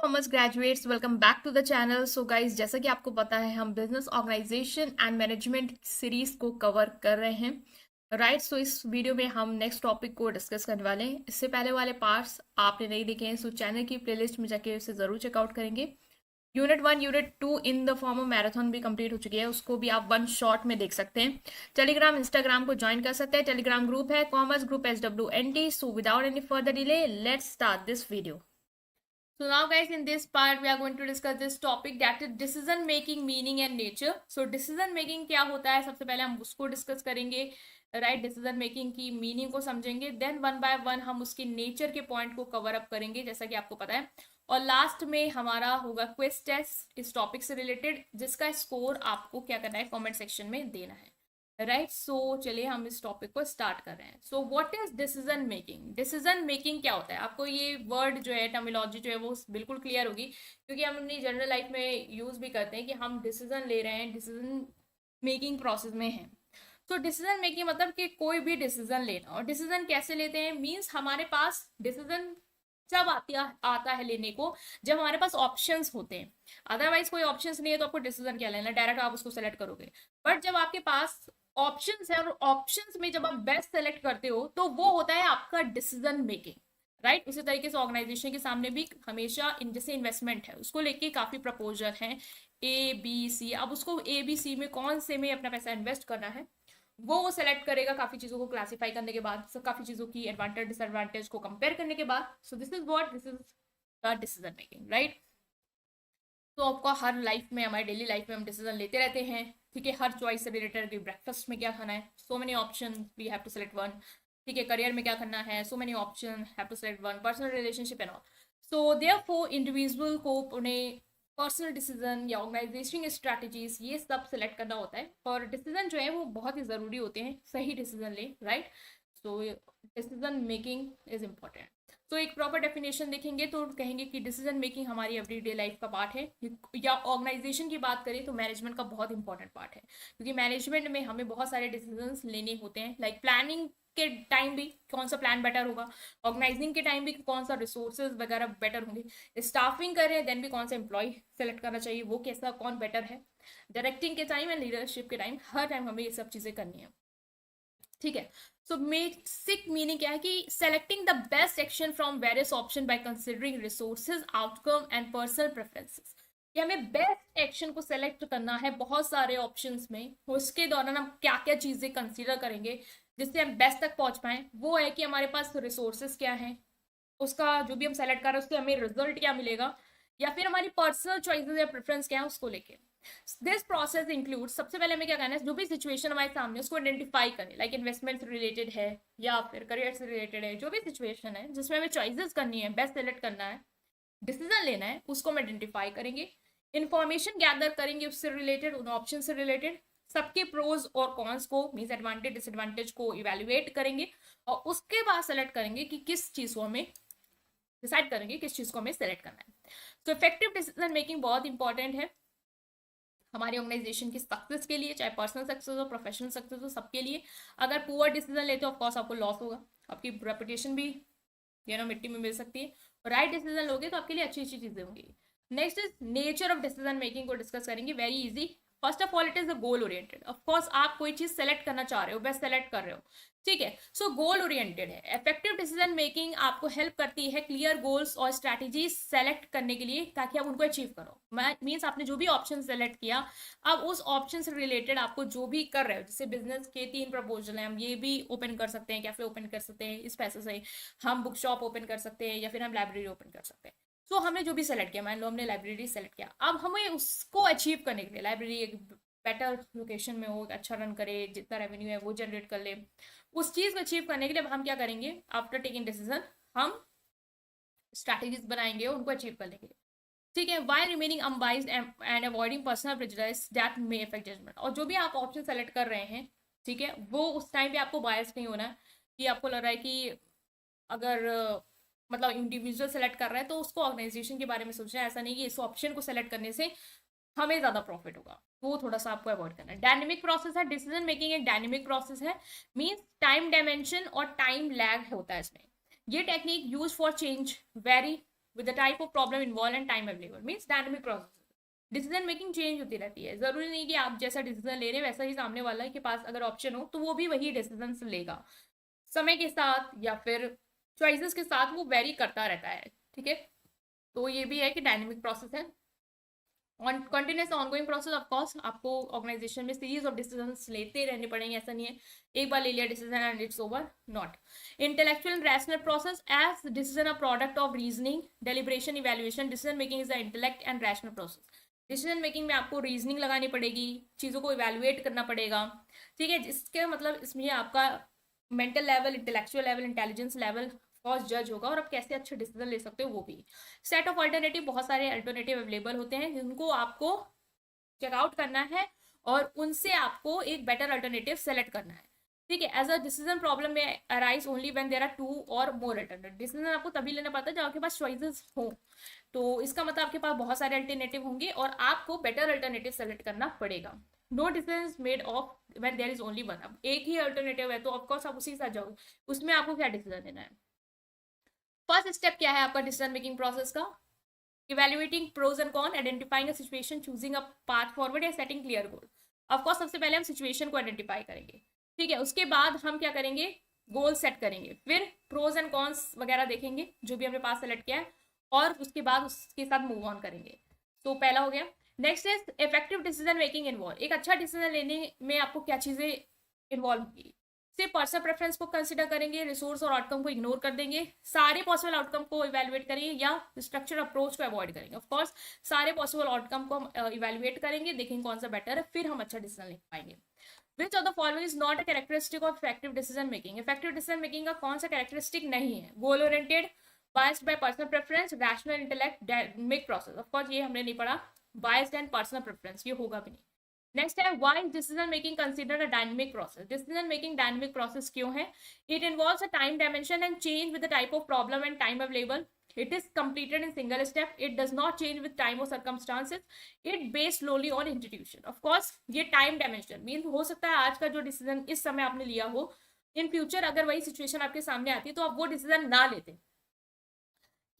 Commerce graduates welcome back to the channel. So guys, जैसा कि आपको पता है हम business organisation and management series को कवर कर रहे हैं। राइट, सो इस वीडियो में हम नेक्स्ट टॉपिक को डिस्कस करने वाले हैं। इससे पहले वाले पार्ट्स आपने नहीं देखे हैं, सो चैनल की प्लेलिस्ट में जाके उसे ज़रूर चेकआउट करेंगे। Unit 1 unit 2 in the form of marathon भी कंप्लीट हो चुकी है, उसको भी आप वन शॉट में देख सकते हैं। टेलीग्राम इंस्टाग्राम को ज्वाइन कर सकते हैं। टेलीग्राम ग्रुप है commerce group SWNT। So without any further delay let's start this video. So now guys, in this part we are going to discuss this topic, that is decision making meaning and nature. So decision making क्या होता है, सबसे पहले हम उसको discuss करेंगे। Right, decision making की meaning को समझेंगे, देन वन बाय वन हम उसके नेचर के पॉइंट को कवर अप करेंगे जैसा कि आपको पता है। और लास्ट में हमारा होगा क्विज टेस्ट इस टॉपिक से रिलेटेड, जिसका स्कोर आपको क्या करना है, कमेंट सेक्शन में देना है। राइट, सो चलिए हम इस टॉपिक को स्टार्ट कर रहे हैं। So what is decision making? Decision making क्या होता है? आपको ये वर्ड जो है, टर्मिनोलॉजी जो है वो बिल्कुल क्लियर होगी, क्योंकि हम अपनी जनरल लाइफ में यूज भी करते हैं कि हम डिसीजन ले रहे हैं, डिसीजन मेकिंग प्रोसेस में हैं। तो डिसीजन मेकिंग मतलब कि कोई भी डिसीजन लेना। और डिसीजन कैसे लेते हैं, मीन्स हमारे पास डिसीजन जब आता है लेने को, जब हमारे पास ऑप्शंस होते हैं। अदरवाइज कोई ऑप्शंस नहीं है तो आपको डिसीजन क्या लेना, डायरेक्ट आप उसको सेलेक्ट करोगे। बट जब आपके पास ऑप्शंस है और ऑप्शंस में जब आप बेस्ट सेलेक्ट करते हो तो वो होता है आपका डिसीजन मेकिंग। राइट, उसी तरीके से ऑर्गेनाइजेशन के सामने भी हमेशा जैसे इन्वेस्टमेंट है, उसको लेके काफी प्रपोजल हैं ABC। अब उसको ABC में कौन से में अपना पैसा इन्वेस्ट करना है वो सेलेक्ट करेगा, काफी चीजों को क्लासिफाई करने के बाद, काफी चीजों की एडवांटेज डिसएडवांटेज को कंपेयर करने के बाद। So this is what this is the decision making. Right, तो आपका हर लाइफ में, हमारी डेली लाइफ में हम डिसीजन लेते रहते हैं। ठीक है, हर चॉइस से रिलेटेड कि ब्रेकफास्ट में क्या खाना है, so many option we have to select one. ठीक है, करियर में क्या करना है, so many option have to select one. Personal relationship and all. So therefore individual को अपने पर्सनल डिसीजन या ऑर्गेनाइजेशन स्ट्रैटेजीज ये सब सेलेक्ट करना होता है। और डिसीजन जो है वो बहुत ही ज़रूरी होते हैं, सही डिसीजन ले। Right, so decision making is important. तो एक प्रॉपर डेफिनेशन देखेंगे तो कहेंगे कि डिसीजन मेकिंग हमारी एवरीडे लाइफ का पार्ट है। या ऑर्गेनाइजेशन की बात करें तो मैनेजमेंट का बहुत इंपॉर्टेंट पार्ट है, क्योंकि मैनेजमेंट में हमें बहुत सारे डिसीजंस लेने होते हैं। लाइक प्लानिंग के टाइम भी कौन सा प्लान बेटर होगा, ऑर्गेनाइजिंग के टाइम भी कौन सा रिसोर्सेज वगैरह बेटर होंगे, स्टाफिंग कर रहे हैं देन भी कौन सा एम्प्लॉय सेलेक्ट करना चाहिए, वो कैसा कौन बेटर है, डायरेक्टिंग के टाइम एंड लीडरशिप के टाइम, हर टाइम हमें ये सब चीज़ें करनी है। ठीक है, सो बेसिक मीनिंग क्या है कि selecting the best action from various option by considering resources, outcome and personal preferences. कि हमें बेस्ट एक्शन को सेलेक्ट करना है बहुत सारे ऑप्शंस में। उसके दौरान हम क्या क्या चीजें कंसीडर करेंगे जिससे हम बेस्ट तक पहुंच पाए, वो है कि हमारे पास रिसोर्सेज क्या है, उसका जो भी हम सेलेक्ट कर रहे हैं उससे हमें रिजल्ट क्या मिलेगा, या फिर हमारी पर्सनल चॉइसेस या प्रेफरेंस क्या है उसको लेके। दिस प्रोसेस इंक्लूड, सबसे पहले हमें क्या करना है, जो भी सिचुएशन हमारे सामने उसको आइडेंटिफाई करें। लाइक इन्वेस्टमेंट से रिलेटेड है या फिर करियर से रिलेटेड है, जो भी सिचुएशन है जिसमें हमें चॉइसेस करनी है, बेस्ट सेलेक्ट करना है, डिसीजन लेना है, उसको हम आइडेंटिफाई करेंगे। इन्फॉर्मेशन गैदर करेंगे उससे रिलेटेड, उन ऑप्शन से रिलेटेड, सबके प्रोज और कॉन्स को, मीन्स एडवांटेज डिसएडवांटेज को इवेल्युएट करेंगे। और उसके बाद सेलेक्ट करेंगे कि किस चीज को हमें, डिसाइड करेंगे किस चीज को हमें सेलेक्ट करना है। तो इफेक्टिव डिसीजन मेकिंग बहुत इंपॉर्टेंट है हमारी ऑर्गेनाइजेशन की सक्सेस के लिए, चाहे पर्सनल सक्सेस हो, प्रोफेशनल सक्सेस हो, सबके लिए। अगर पुअर डिसीजन लेते हो ऑफकोर्स आपको लॉस होगा, आपकी रेपुटेशन भी मिट्टी में मिल सकती है। राइट डिसीजन लोगे तो आपके लिए अच्छी अच्छी चीजें होंगी। Next is nature of decision making को डिस्कस करेंगे। Very easy. First of all it is a goal oriented. Of course आप कोई चीज सेलेक्ट करना चाह रहे हो, बेस्ट सेलेक्ट कर रहे हो, ठीक है, सो गोल ओरिएंटेड है। इफेक्टिव डिसीजन मेकिंग आपको हेल्प करती है क्लियर गोल्स और स्ट्रैटेजीज सेलेक्ट करने के लिए, ताकि आप उनको अचीव करो। मीन्स आपने जो भी ऑप्शन सेलेक्ट किया, अब उस ऑप्शन से रिलेटेड आपको जो भी कर रहे हो, जैसे बिजनेस के 3 प्रपोजल हैं, हम ये भी ओपन कर सकते हैं, कैफे ओपन कर सकते हैं, इस पैसे से हम बुक शॉप ओपन कर सकते हैं, या फिर हम लाइब्रेरी ओपन कर सकते हैं। सो हमने जो भी सेलेक्ट किया, मान लो हमने लाइब्रेरी सेलेक्ट किया, अब हमें उसको अचीव करने के लिए, लाइब्रेरी एक बेटर लोकेशन में हो, अच्छा रन करे, जितना रेवेन्यू है वो जनरेट कर ले, उस चीज को अचीव करने के लिए हम क्या करेंगे, आफ्टर टेकिंग डिसीजन हम स्ट्रैटेजीज बनाएंगे उनको अचीव करने के लिए। ठीक है, why remaining unbiased and avoiding personal prejudice that may affect judgement. और जो भी आप ऑप्शन सेलेक्ट कर रहे हैं, ठीक है, वो उस टाइम पे आपको बायस नहीं होना है कि आपको लग रहा है कि अगर मतलब इंडिविजुअल सेलेक्ट कर रहा है तो उसको ऑर्गेनाइजेशन के बारे में सोचना है। ऐसा नहीं कि इस ऑप्शन को सेलेक्ट करने से हमें ज्यादा प्रॉफिट होगा, वो थोड़ा सा आपको अवॉइड करना है। डायनेमिक प्रोसेस है, डिसीजन मेकिंग एक डायनेमिक प्रोसेस है। मींस टाइम डायमेंशन और टाइम लैग होता है इसमें। ये technique use for change very with the type of problem involve and time available, means dynamic process. Decision making change होती रहती है, जरूरी नहीं कि आप जैसा डिसीजन ले रहे हैं वैसा ही सामने वाला के पास अगर ऑप्शन हो तो वो भी वही डिसीजन लेगा। समय के साथ या फिर चॉइसेस के साथ वो वेरी करता रहता है, ठीक है। तो ये भी है कि डायनेमिक प्रोसेस है, continuous ongoing process. Of course आपको ऑर्गेनाइजेशन में सीरीज ऑफ डिसीजंस लेते रहने पड़ेंगे, ऐसा नहीं है एक बार ले लिया decision and it's over, not. Intellectual and rational process, as decision a product of reasoning, deliberation, evaluation, decision making is the intellect and rational process. Decision making में आपको रीजनिंग लगानी पड़ेगी, चीज़ों को इवैल्यूएट करना पड़ेगा, ठीक है। जिसके मतलब इसमें आपका mental level, intellectual level, intelligence level first जज होगा और आप कैसे अच्छे डिसीजन ले सकते हो वो भी। सेट ऑफ अल्टरनेटिव, बहुत सारे अल्टरनेटिव अवेलेबल होते हैं जिनको आपको चेकआउट करना है और उनसे आपको एक बेटर अल्टरनेटिव सेलेक्ट करना है, ठीक है। एज अ डिसीजन प्रॉब्लम में arise only when there are 2 और मोर अल्टरनेटिव। डिसीजन आपको तभी लेना पड़ता है जब आपके पास चॉइसेस हो, तो इसका मतलब आपके पास बहुत सारे अल्टरनेटिव होंगे और आपको बेटर अल्टरनेटिव सेलेक्ट करना पड़ेगा। No decision made of when there is only one. अब एक ही अल्टरनेटिव है तो ऑफकोर्स आप उसी के साथ जाओगे, उसमें आपको क्या डिसीजन लेना है। फर्स्ट स्टेप क्या है आपका डिसीजन मेकिंग प्रोसेस का, evaluating pros and con, identifying a situation, choosing a path forward या सेटिंग क्लियर गोल। ऑफकोर्स सबसे पहले हम सिचुएशन को आइडेंटिफाई करेंगे, ठीक है। उसके बाद हम क्या करेंगे, गोल सेट करेंगे, फिर प्रोज एंड कॉन्स वगैरह देखेंगे जो भी हमने पास सेलेक्ट किया है और उसके बाद उसके साथ मूव ऑन करेंगे। तो पहला हो गया। Next is effective decision making involve. एक अच्छा डिसीजन लेने में आपको क्या चीजें इन्वॉल्व होगी, सिर्फ पर्सनल प्रेफरेंस को कंसिडर करेंगे, रिसोर्स और आउटकम को इग्नोर कर देंगे, सारे पॉसिबल आउटकम को इवैल्यूएट करेंगे या स्ट्रक्चर अप्रोच को अवॉइड करेंगे। ऑफ कोर्स सारे पॉसिबल आउटकम को हम इवैल्यूएट करेंगे, देखेंगे कौन सा बेटर है, फिर हम अच्छा डिसीजन ले पाएंगे। विच of the following is not a characteristic of effective decision making. Effective decision making का कौन सा कैरेक्टरिस्टिक नहीं है, goal oriented, biased bye personal preference, rational, intellect, dynamic process. Of course ये हमने नहीं पढ़ा, बायस्ड एंड पर्सनल प्रेफरेंस ये होगा भी नहीं। नेक्स्ट है why decision making considered a dynamic process. Decision making dynamic process क्यों है, it involves a time dimension and change with the type of problem and time available, it is completed in single step, it does not change with time or circumstances, it based slowly on institution। of course ये time dimension mean हो सकता है आज का जो decision इस समय आपने लिया हो, इन फ्यूचर अगर वही सिचुएशन आपके सामने आती है तो आप वो डिसीजन ना लेते,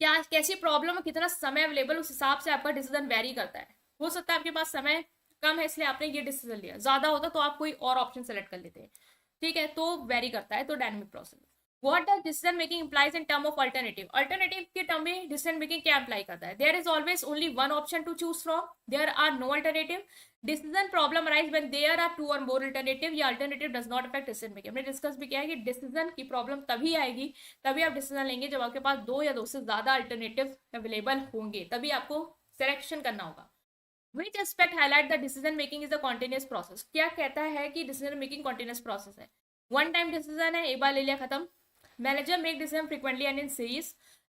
क्या कैसी प्रॉब्लम है, कितना समय अवेलेबल, उस हिसाब से आपका डिसीजन वेरी करता है। हो सकता है आपके पास समय कम है इसलिए आपने ये डिसीजन लिया, ज्यादा होता तो आप कोई और ऑप्शन सेलेक्ट कर लेते हैं, ठीक है। तो वेरी करता है, तो dynamic process. What does decision making implies in term of alternative? Alternative के टर्म में decision making क्या imply करता है, there is always only one option to choose from, there are no alternative, decision problem arise when there are 2 or more alternative, या alternative does not affect decision making। हमने discuss भी किया है कि decision की problem तभी आएगी, तभी आप डिसीजन लेंगे जब आपके पास 2 या 2 से ज्यादा अल्टरनेटिव अवेलेबल होंगे, तभी आपको सिलेक्शन करना होगा। Which aspect highlight the decision making is a continuous process? क्या कहता है कि decision making continuous process है, वन टाइम डिसीजन है, एक बार ले लिया खत्म। Manager make decision frequently and in series.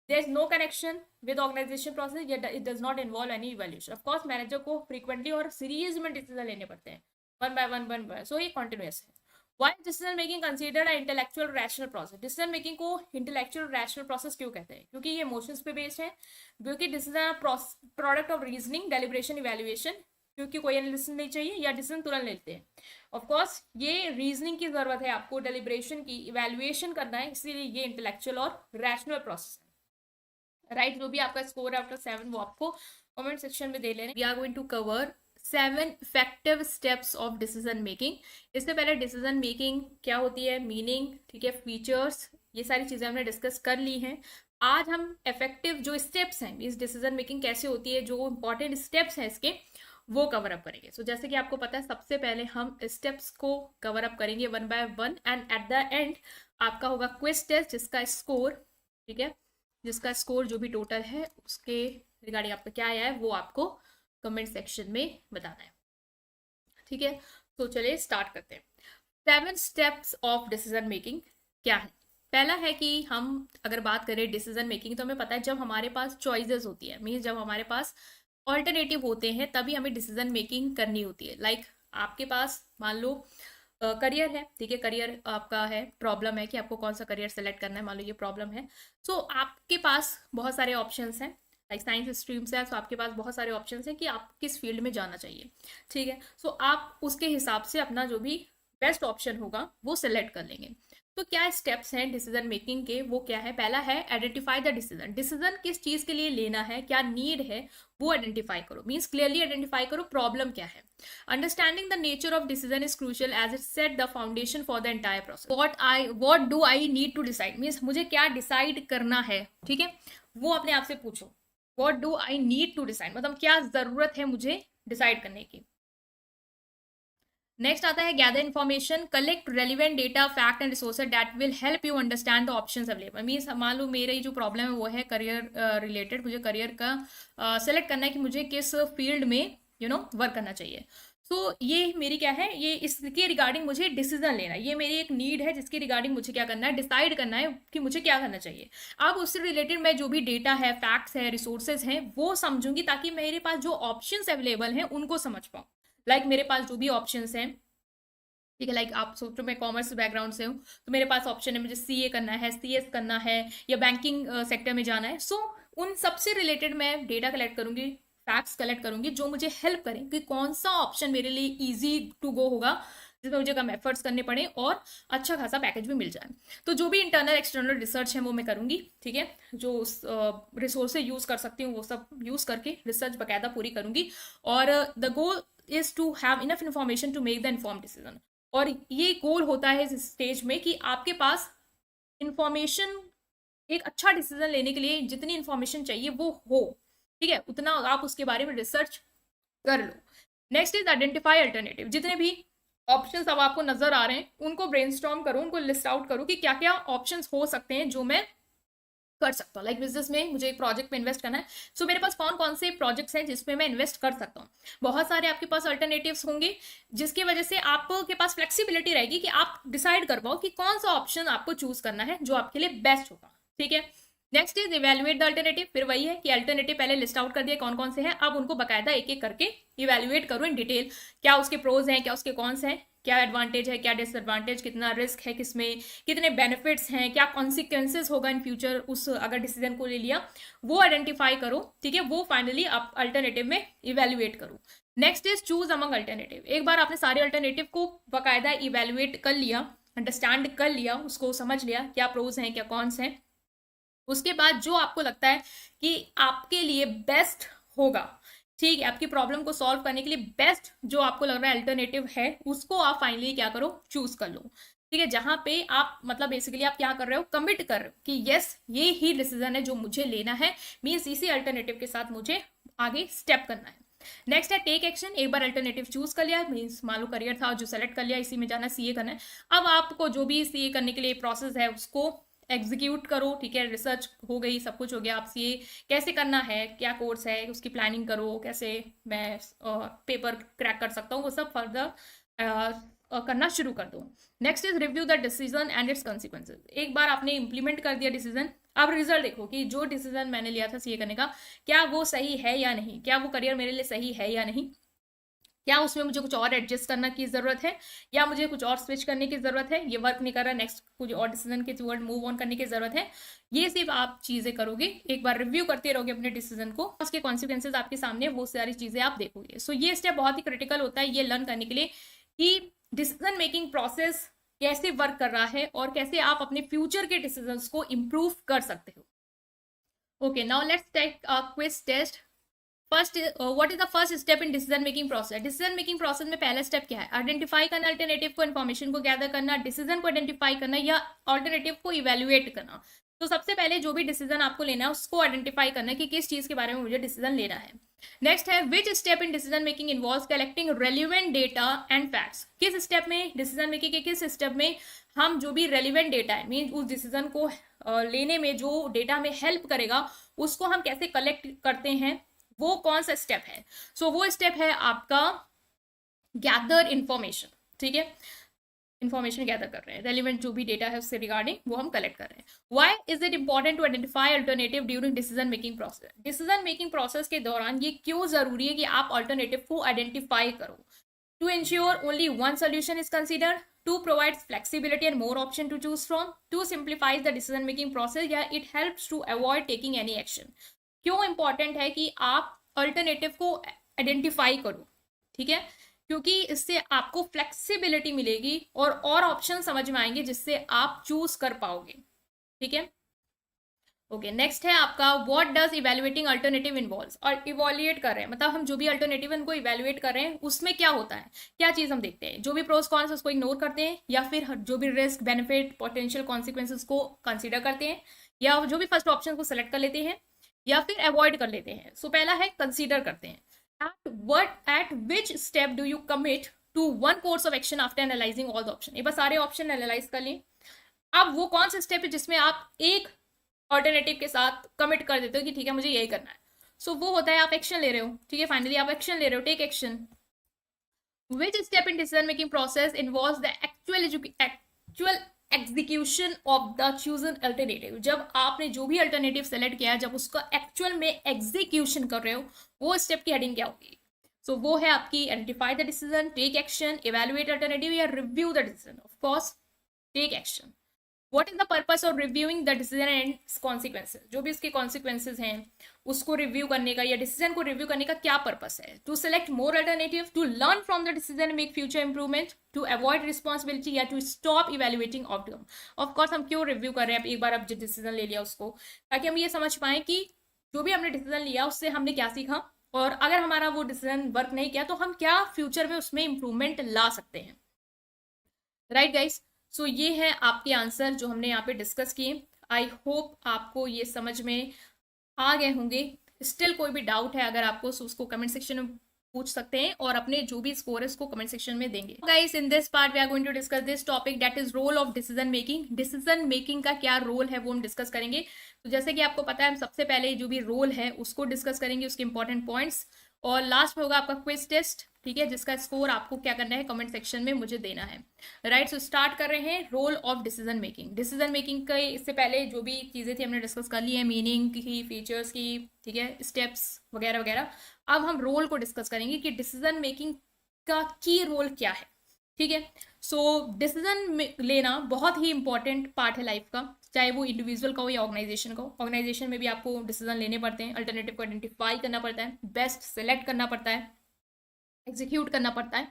There is no connection with organization process, yet it does not involve any evaluation। Of course, manager को frequently और series में decision लेने पड़ते हैं, one by one, so ये continuous है। Why decision making considered an intellectual rational process? Decision making को intellectual rational process क्यों कहते हैं, क्योंकि ये emotions पे based है, क्योंकि decision product of reasoning, deliberation, evaluation, क्योंकि कोई एनालिसिस नहीं चाहिए या डिसीजन तुरंत लेते हैं। ऑफ कोर्स ये रीजनिंग की जरूरत है आपको, डेलिब्रेशन की, इवैल्यूएशन करना है, इसीलिए ये इंटेलेक्चुअल और रैशनल प्रोसेस है, राइट। जो भी आपका स्कोर आफ्टर 7 वो आपको कमेंट सेक्शन में दे लेना। We are going to cover 7 effective steps of decision making. इससे पहले डिसीजन मेकिंग क्या होती है, मीनिंग, ठीक है, फीचर्स, ये सारी चीजें हमने डिस्कस कर ली हैं। आज हम इफेक्टिव जो स्टेप्स हैं, इस डिसीजन मेकिंग कैसे होती है, जो इंपॉर्टेंट स्टेप्स हैं इसके, वो कवर अप करेंगे। सो जैसे कि आपको पता है सबसे पहले हम स्टेप्स को कवर अप करेंगे one by one, and at the end आपका होगा क्विज टेस्ट जिसका स्कोर, ठीक है, जिसका स्कोर जो भी टोटल है उसके रिगार्डिंग आपका क्या आया है वो आपको कमेंट सेक्शन में बताना है, ठीक है। तो चलिए स्टार्ट करते हैं। 7 स्टेप्स ऑफ डिसीजन मेकिंग क्या है। पहला है कि हम अगर बात करें डिसीजन मेकिंग तो हमें पता है जब हमारे पास चॉइसेस होती है, मीन्स जब हमारे पास ऑल्टरनेटिव होते हैं तभी हमें डिसीजन मेकिंग करनी होती है। लाइक आपके पास मान लो करियर है, ठीक है, करियर आपका है, प्रॉब्लम है कि आपको कौन सा करियर सेलेक्ट करना है, मान लो ये प्रॉब्लम है। सो आपके पास बहुत सारे ऑप्शंस हैं, लाइक साइंस स्ट्रीम से है तो आपके पास बहुत सारे ऑप्शंस हैं कि आप किस फील्ड में जाना चाहिए, ठीक है। सो आप उसके हिसाब से अपना जो भी बेस्ट ऑप्शन होगा वो सिलेक्ट कर लेंगे। तो क्या स्टेप्स हैं डिसीजन मेकिंग के, वो क्या है? पहला है आइडेंटिफाई द डिसीजन। डिसीजन किस चीज के लिए लेना है, क्या नीड है, वो आइडेंटिफाई करो। मीन्स क्लियरली आइडेंटिफाई करो प्रॉब्लम क्या है। Understanding the nature of decision is crucial as it set the foundation for the entire process. What do I need to decide, means मुझे क्या डिसाइड करना है, ठीक है, वो अपने आप से पूछो। What do I need to decide मतलब क्या जरूरत है मुझे डिसाइड करने की। नेक्स्ट आता है gather information, collect relevant data, fact and resources that will help you understand the options available. Means मान लो मेरी जो प्रॉब्लम है वो है करियर रिलेटेड, मुझे करियर का सेलेक्ट करना है कि मुझे किस फील्ड में वर्क करना चाहिए। तो ये मेरी क्या है, ये इसके रिगार्डिंग मुझे डिसीजन लेना है, ये मेरी एक नीड है जिसके रिगार्डिंग मुझे क्या करना है, डिसाइड करना है कि मुझे क्या करना चाहिए। अब उससे रिलेटेड मैं जो भी डेटा है, फैक्ट्स है, रिसोर्सेज हैं, वो समझूंगी ताकि मेरे पास जो ऑप्शंस अवेलेबल हैं उनको समझ पाऊँ। लाइक मेरे पास जो भी ऑप्शंस हैं, ठीक है, लाइक आप सोचो मैं कॉमर्स बैकग्राउंड से हूँ, तो मेरे पास ऑप्शन है मुझे सीए करना है, सीएस करना है, या बैंकिंग सेक्टर में जाना है। सो उन सबसे रिलेटेड मैं डेटा कलेक्ट करूंगी, फैक्ट्स कलेक्ट करूंगी जो मुझे हेल्प करें कि कौन सा ऑप्शन मेरे लिए ईजी टू गो होगा, जिसमें मुझे कम एफर्ट्स करने पड़े और अच्छा खासा पैकेज भी मिल जाए। तो जो भी इंटरनल एक्सटर्नल रिसर्च है वो मैं करूंगी, ठीक है, जो रिसोर्सेज यूज कर सकती हूँ वो सब यूज करके रिसर्च बाकायदा पूरी करूंगी। और the goal is to have enough information to make the inform decision. और ये गोल होता है इस स्टेज में कि आपके पास इंफॉर्मेशन, एक अच्छा डिसीजन लेने के लिए जितनी इंफॉर्मेशन चाहिए वो हो, ठीक है, उतना आप उसके बारे में रिसर्च कर लो। Next is identify alternative. जितने भी ऑप्शंस अब आपको नजर आ रहे हैं उनको ब्रेनस्टॉर्म करो, उनको लिस्ट आउट करो कि क्या क्या ऑप्शंस हो सकते हैं जो मैं कर सकता हूँ। लाइक बिजनेस में मुझे एक प्रोजेक्ट में इन्वेस्ट करना है, सो मेरे पास कौन कौन से प्रोजेक्ट्स हैं जिसमें मैं इन्वेस्ट कर सकता हूँ। बहुत सारे आपके पास अल्टरनेटिव्स होंगे जिसकी वजह से आपके पास फ्लेक्सिबिलिटी रहेगी कि आप डिसाइड कर पाओ कि कौन सा ऑप्शन आपको चूज करना है जो आपके लिए बेस्ट होगा, ठीक है। Next is evaluate the alternative. फिर वही है कि अल्टरनेटिव पहले लिस्ट आउट कर दिया कौन कौन से हैं, अब उनको बकायदा एक एक करके इवेल्युएट करो इन डिटेल, क्या उसके प्रोज हैं, क्या उसके कॉन्स हैं, क्या एडवांटेज है, क्या डिसएडवांटेज, कितना रिस्क है किसमें, कितने बेनिफिट्स हैं, क्या कॉन्सिक्वेंसेज होगा इन फ्यूचर उस अगर डिसीजन को ले लिया, वो आइडेंटिफाई करो, ठीक है, वो फाइनली आप अल्टरनेटिव में इवेल्युएट करो। Next is choose among alternative. एक बार आपने सारे अल्टरनेटिव को बकायदा इवेल्युएट कर लिया, अंडरस्टैंड कर लिया, उसको समझ लिया क्या प्रोज हैं क्या कॉन्स हैं, उसके बाद जो आपको लगता है कि आपके लिए बेस्ट होगा, ठीक है, आपकी प्रॉब्लम को सॉल्व करने के लिए बेस्ट जो आपको लग रहा है अल्टरनेटिव है, उसको आप फाइनली क्या करो, चूज कर लो, ठीक है। जहां पे आप मतलब बेसिकली आप क्या कर रहे हो, कमिट कर रहे हो कि यस ये ही डिसीजन है जो मुझे लेना है, मीन्स इसी अल्टरनेटिव के साथ मुझे आगे स्टेप करना है। नेक्स्ट है टेक एक्शन। एक बार अल्टरनेटिव चूज कर लिया, मीन्स मान लो करियर था जो सेलेक्ट कर लिया, इसी में जाना, सीए करना है, अब आपको जो भी सीए करने के लिए प्रोसेस है उसको एग्जीक्यूट करो, ठीक है, रिसर्च हो गई, सब कुछ हो गया, आप सीए कैसे करना है, क्या कोर्स है, उसकी प्लानिंग करो, कैसे मैं पेपर क्रैक कर सकता हूँ, वो सब फर्दर करना शुरू कर दो। Next is review the decision and it's consequences. एक बार आपने इंप्लीमेंट कर दिया डिसीजन, अब रिजल्ट देखो कि जो डिसीजन मैंने लिया था सीए करने का, क्या वो सही है या नहीं, क्या वो करियर मेरे लिए सही है या नहीं, क्या उसमें मुझे कुछ और एडजस्ट करना की जरूरत है, या मुझे कुछ और स्विच करने की जरूरत है, ये वर्क नहीं कर रहा, नेक्स्ट कुछ और डिसीजन के टुवर्ड मूव ऑन करने की जरूरत है। ये सिर्फ आप चीजें करोगे, एक बार रिव्यू करते रहोगे अपने डिसीजन को, उसके कॉन्सिक्वेंसेज आपके सामने, वो सारी चीजें आप देखोगे। सो ये स्टेप बहुत ही क्रिटिकल होता है ये लर्न करने के लिए कि डिसीजन मेकिंग प्रोसेस कैसे वर्क कर रहा है और कैसे आप अपने फ्यूचर के डिसीजंस को इंप्रूव कर सकते हो। Okay, now let's take a quiz test. First, what is the first step in decision making process. Decision making process में पहला स्टेप क्या है, आइडेंटिफाई करना अल्टरनेटिव को, इन्फॉर्मेशन को गैदर करना, डिसीजन को आइडेंटिफाई करना या अल्टरनेटिव को इवेल्युएट करना। तो सबसे पहले जो भी डिसीजन आपको लेना है उसको आइडेंटिफाई करना है कि किस चीज के बारे में मुझे डिसीजन लेना है। नेक्स्ट है विच step in decision making involves collecting relevant data and facts. किस स्टेप में, डिसीजन मेकिंग के किस स्टेप में हम जो भी रेलिवेंट डेटा है, मीन उस डिसीजन को लेने में जो डेटा हमें हेल्प करेगा उसको हम कैसे कलेक्ट करते हैं, वो कौन सा स्टेप है। सो वो स्टेप है आपका गैदर इंफॉर्मेशन, ठीक है, इंफॉर्मेशन गैदर कर रहे हैं, रेलिवेंट जो भी डेटा है उससे रिगार्डिंग वो हम कलेक्ट कर रहे हैं। Why is it important to identify alternative during decision making process. Decision making process के दौरान ये क्यों जरूरी है कि आप अल्टरनेटिव को आइडेंटिफाई करो। To ensure only one solution is considered, to provide flexibility and more option to choose from, to simplifies the decision making process, या it helps to avoid taking any action. क्यों important है कि आप alternative को identify करो, ठीक है, क्योंकि इससे आपको फ्लेक्सिबिलिटी मिलेगी और ऑप्शन समझ में आएंगे जिससे आप चूज कर पाओगे। ठीक है, ओके नेक्स्ट है आपका what does evaluating alternative involves. और इवॉल्यूएट कर रहे हैं मतलब हम जो भी अल्टरनेटिव उनको इवेल्युएट कर रहे हैं उसमें क्या होता है, क्या चीज हम देखते हैं, जो भी प्रोस कॉन्स उसको इग्नोर करते हैं या फिर जो भी रिस्क बेनिफिट पोटेंशियल कॉन्सिक्वेंसेस को कंसिडर करते हैं या जो भी फर्स्ट ऑप्शन को सेलेक्ट कर लेते हैं या फिर अवॉइड कर लेते हैं। सो पहला है कंसिडर करते हैं। At which step do you commit to one course of action after analysing all the option. एक बार सारे ऑप्शन एनालाइज कर लें। अब वो कौन सा स्टेप है जिसमें आप एक ऑल्टरनेटिव के साथ कमिट कर देते हो कि ठीक है मुझे यही करना है। सो वो होता है आप एक्शन ले रहे हो। ठीक है, फाइनली आप एक्शन ले रहे हो, take action. Which step in decision making process involves the actual execution of the chosen alternative. जब आपने जो भी अल्टरनेटिव सेलेक्ट किया जब उसका एक्चुअल में एग्जीक्यूशन कर रहे हो वो स्टेप की हेडिंग क्या होगी। सो वो है आपकी identify the decision, take action, evaluate alternative या review the decision. Of course take action. What is the purpose of reviewing the decision and consequences? जो भी इसके consequences हैं उसको रिव्यू करने का या डिसीजन को रिव्यू करने का क्या पर्पस है। To select more alternative, to learn from the decision and make future improvement, to avoid responsibility या to stop evaluating outcome. Of course हम क्यों रिव्यू कर रहे हैं, एक बार अब जो डिसीजन ले लिया उसको, ताकि हम ये समझ पाए कि जो भी हमने डिसीजन लिया उससे हमने क्या सीखा और अगर हमारा वो डिसीजन वर्क नहीं किया तो हम क्या फ्यूचर में उसमें इंप्रूवमेंट ला सकते हैं। राइट गाइस, सो ये है आपके आंसर जो हमने यहाँ पे डिस्कस किए। आई होप आपको ये समझ में आ गए होंगे। स्टिल कोई भी डाउट है अगर आपको उसको कमेंट सेक्शन में पूछ सकते हैं और अपने जो भी स्कोर है उसको कमेंट सेक्शन में देंगे। Guys in this part we are going to discuss this topic that is role of decision making. Decision making का क्या रोल है वो हम डिस्कस करेंगे। तो जैसे कि आपको पता है हम सबसे पहले जो भी रोल है उसको डिस्कस करेंगे, उसके इंपॉर्टेंट पॉइंट्स, और लास्ट में होगा आपका क्विज टेस्ट। ठीक है, जिसका स्कोर आपको क्या करना है कमेंट सेक्शन में मुझे देना है। राइट, सो स्टार्ट कर रहे हैं role of decision making. Decision making के इससे पहले जो भी चीज़ें थी हमने डिस्कस कर ली है, मीनिंग की, फीचर्स की, ठीक है, स्टेप्स वगैरह वगैरह। अब हम रोल को डिस्कस करेंगे कि डिसीजन मेकिंग का की रोल क्या है। ठीक है, सो डिसीजन लेना बहुत ही इंपॉर्टेंट पार्ट है लाइफ का, चाहे वो इंडिविजुअल का हो या ऑर्गेनाइजेशन का हो। ऑर्गेनाइजेशन में भी आपको डिसीजन लेने पड़ते हैं, अल्टरनेटिव को आइडेंटिफाई करना पड़ता है, बेस्ट सेलेक्ट करना पड़ता है, एग्जीक्यूट करना पड़ता है।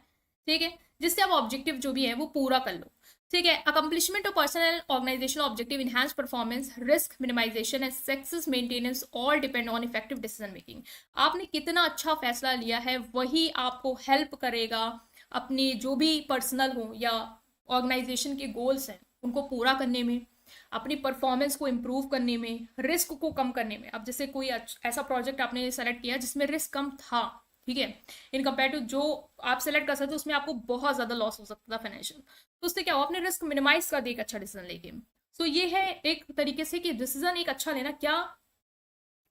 ठीक है, जिससे आप ऑब्जेक्टिव जो भी है वो पूरा कर लो। ठीक है, accomplishment of personal organisational objective, enhance performance, risk minimisation and success maintenance all depend on effective decision making. आपने कितना अच्छा फैसला लिया है वही आपको हेल्प करेगा अपनी जो भी पर्सनल हो या ऑर्गेनाइजेशन के गोल्स हैं उनको पूरा करने में, अपनी परफॉर्मेंस को इम्प्रूव करने में, रिस्क को कम करने में। अब जैसे कोई ऐसा प्रोजेक्ट आपने सेलेक्ट किया जिसमें रिस्क कम था, ठीक है, इन कंपेयर टू जो आप सेलेक्ट कर सकते हो उसमें आपको बहुत ज्यादा लॉस हो सकता था फाइनेंशियल, तो उससे क्या हो, अपने रिस्क मिनिमाइज कर दे एक अच्छा डिसीजन लेके। सो ये है एक तरीके से कि डिसीजन एक अच्छा लेना क्या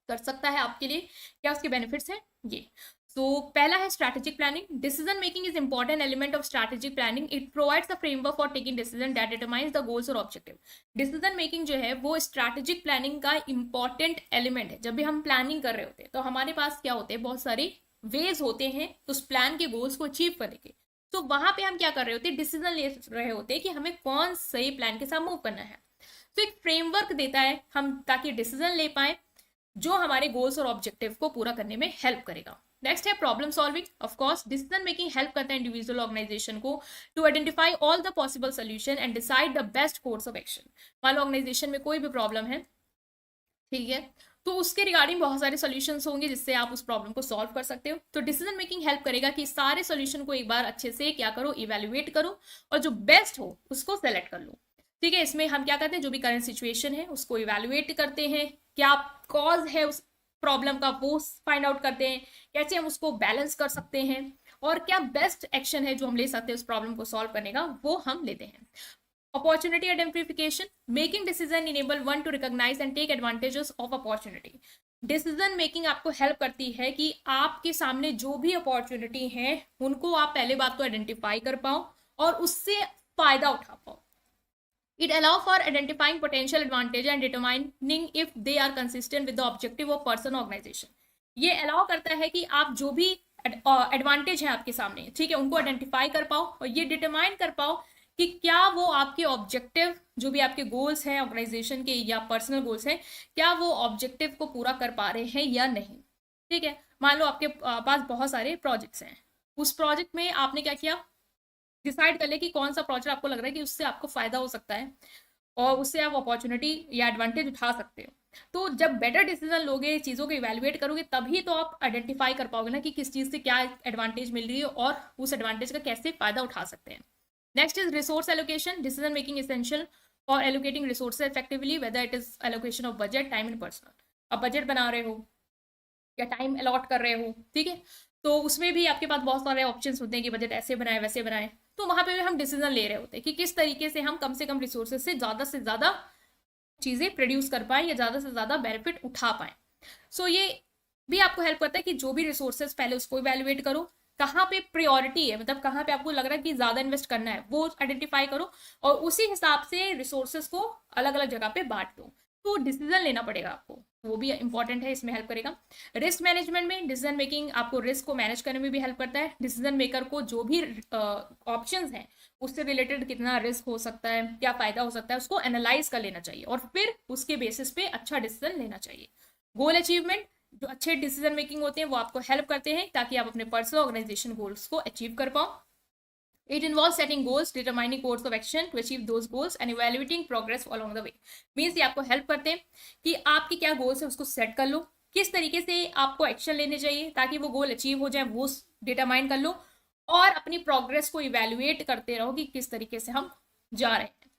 कर सकता है आपके लिए, क्या उसके बेनिफिट्स हैं ये। सो पहला है strategic planning. Decision making is important element of strategic planning. It provides the framework for taking decision that determines the goals और ऑब्जेक्टिव। डिसीजन मेकिंग जो है वो स्ट्रैटेजिक प्लानिंग का इंपॉर्टेंट एलिमेंट है। जब भी हम प्लानिंग कर रहे होते हैं तो हमारे पास क्या होते हैं, बहुत सारे वेज होते हैं उस प्लान के गोल्स को अचीव करने के। तो वहां पे हम क्या कर रहे होते हैं, डिसीजन ले रहे होते हैं कि हमें कौन सही प्लान के साथ मूव करना है। तो एक फ्रेमवर्क देता है हम ताकि डिसीजन ले पाए जो हमारे गोल्स और ऑब्जेक्टिव को पूरा करने में हेल्प करेगा। नेक्स्ट है problem solving. Of course decision making help करता है इंडिविजुअल ऑर्गेनाइजेशन को to identify all the possible solution and decide the best course of action. मान लो ऑर्गेनाइजेशन में कोई भी प्रॉब्लम है, ठीक है, तो उसके रिगार्डिंग बहुत सारे सॉल्यूशंस होंगे जिससे आप उस प्रॉब्लम को सॉल्व कर सकते हो। तो डिसीजन मेकिंग हेल्प करेगा कि सारे सॉल्यूशन को एक बार अच्छे से क्या करो, इवेल्युएट करो और जो बेस्ट हो उसको सेलेक्ट कर लो। ठीक है, इसमें हम क्या करते हैं, जो भी करंट सिचुएशन है उसको इवेल्युएट करते हैं, क्या कॉज है उस प्रॉब्लम का वो फाइंड आउट करते हैं, कैसे हम उसको बैलेंस कर सकते हैं और क्या बेस्ट एक्शन है जो हम ले सकते हैं उस प्रॉब्लम को सॉल्व करने का, वो हम लेते हैं। Opportunity identification. Making decision enable one to recognise and take advantages of opportunity. Decision making आपको हेल्प करती है कि आपके सामने जो भी अपॉर्चुनिटी है उनको आप पहले बात तो आइडेंटिफाई कर पाओ और उससे फायदा उठा पाओ। It allow for identifying potential advantage and determining if they are consistent with the objective of person organization. ये अलाउ करता है कि आप जो भी एडवांटेज है आपके सामने, ठीक है, उनको आइडेंटिफाई कर पाओ और ये डिटरमाइन कर पाओ कि क्या वो आपके ऑब्जेक्टिव, जो भी आपके गोल्स हैं ऑर्गेनाइजेशन के या पर्सनल गोल्स हैं, क्या वो ऑब्जेक्टिव को पूरा कर पा रहे हैं या नहीं। ठीक है, मान लो आपके पास बहुत सारे प्रोजेक्ट्स हैं, उस प्रोजेक्ट में आपने क्या किया, डिसाइड कर ले कि कौन सा प्रोजेक्ट आपको लग रहा है कि उससे आपको फायदा हो सकता है और उससे आप अपॉर्चुनिटी या एडवांटेज उठा सकते हो। तो जब बेटर डिसीजन लोगे, चीज़ों को इवेल्युएट करोगे, तभी तो आप आइडेंटिफाई कर पाओगे ना कि किस चीज़ से क्या एडवांटेज मिल रही है और उस एडवांटेज का कैसे फायदा उठा सकते हैं। Next is resource allocation, decision making essential for allocating resources effectively, whether it is allocation of budget, time and personal. अब बजट बना रहे हो या टाइम अलॉट कर रहे हो, ठीक है, तो उसमें भी आपके पास बहुत सारे ऑप्शंस होते हैं कि बजट ऐसे बनाए वैसे बनाए। तो वहां पे भी हम डिसीजन ले रहे होते हैं कि किस तरीके से कम रिसोर्सेज से ज्यादा चीजें प्रोड्यूस कर पाए या ज्यादा से ज्यादा बेनिफिट उठा पाए। सो ये भी आपको हेल्प करता है कि जो भी रिसोर्सेज पहले उसको इवेल्युएट करो, कहाँ पे प्रायोरिटी है, मतलब कहाँ पे आपको लग रहा है कि ज्यादा इन्वेस्ट करना है, वो आइडेंटिफाई करो और उसी हिसाब से रिसोर्सेज को अलग अलग जगह पे बांट दो। तो डिसीजन लेना पड़ेगा आपको, वो भी इंपॉर्टेंट है, इसमें हेल्प करेगा। रिस्क मैनेजमेंट में डिसीजन मेकिंग आपको रिस्क को मैनेज करने में भी हेल्प करता है। डिसीजन मेकर को जो भी ऑप्शंस हैं उससे रिलेटेड कितना रिस्क हो सकता है, क्या फायदा हो सकता है, उसको एनालाइज कर लेना चाहिए और फिर उसके बेसिस पे अच्छा डिसीजन लेना चाहिए। गोल अचीवमेंट, जो अच्छे डिसीजन मेकिंग होते हैं वो आपको हेल्प करते हैं ताकि आप अपने पर्सनल ऑर्गेनाइजेशन गोल्स को अचीव कर पाओ। It involves setting goals, determining course of action to achieve those goals and evaluating progress along the way. Means ये आपको हेल्प करते हैं कि आपकी क्या गोल्स है उसको सेट कर लो, किस तरीके से आपको एक्शन लेने चाहिए ताकि वो गोल अचीव हो जाए, वो डिटरमाइन कर लो और अपनी प्रोग्रेस को इवेल्युएट करते रहो कि किस तरीके से हम जा रहे हैं,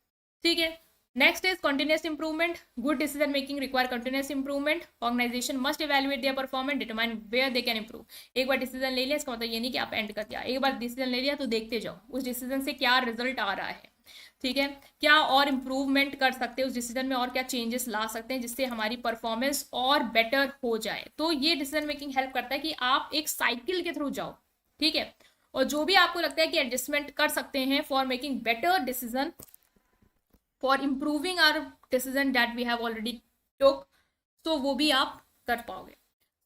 ठीक है। Next is continuous improvement, good decision making require continuous improvement, organisation must evaluate their performance, determine where they can improve. एक बार डिसीजन ले लिया इसका मतलब ये नहीं कि आप एंड कर दिया, एक बार डिसीजन ले लिया तो देखते जाओ उस डिसीजन से क्या रिजल्ट आ रहा है, ठीक है, क्या और इम्प्रूवमेंट कर सकते हैं उस डिसीजन में और क्या चेंजेस ला सकते हैं जिससे हमारी परफॉर्मेंस और बेटर हो जाए। तो ये डिसीजन मेकिंग हेल्प करता है कि आप एक साइकिल के थ्रू जाओ, ठीक है, और जो भी आपको लगता है कि एडजस्टमेंट कर सकते हैं for making better decision, for improving our decision that we have already took, तो वो भी आप कर पाओगे।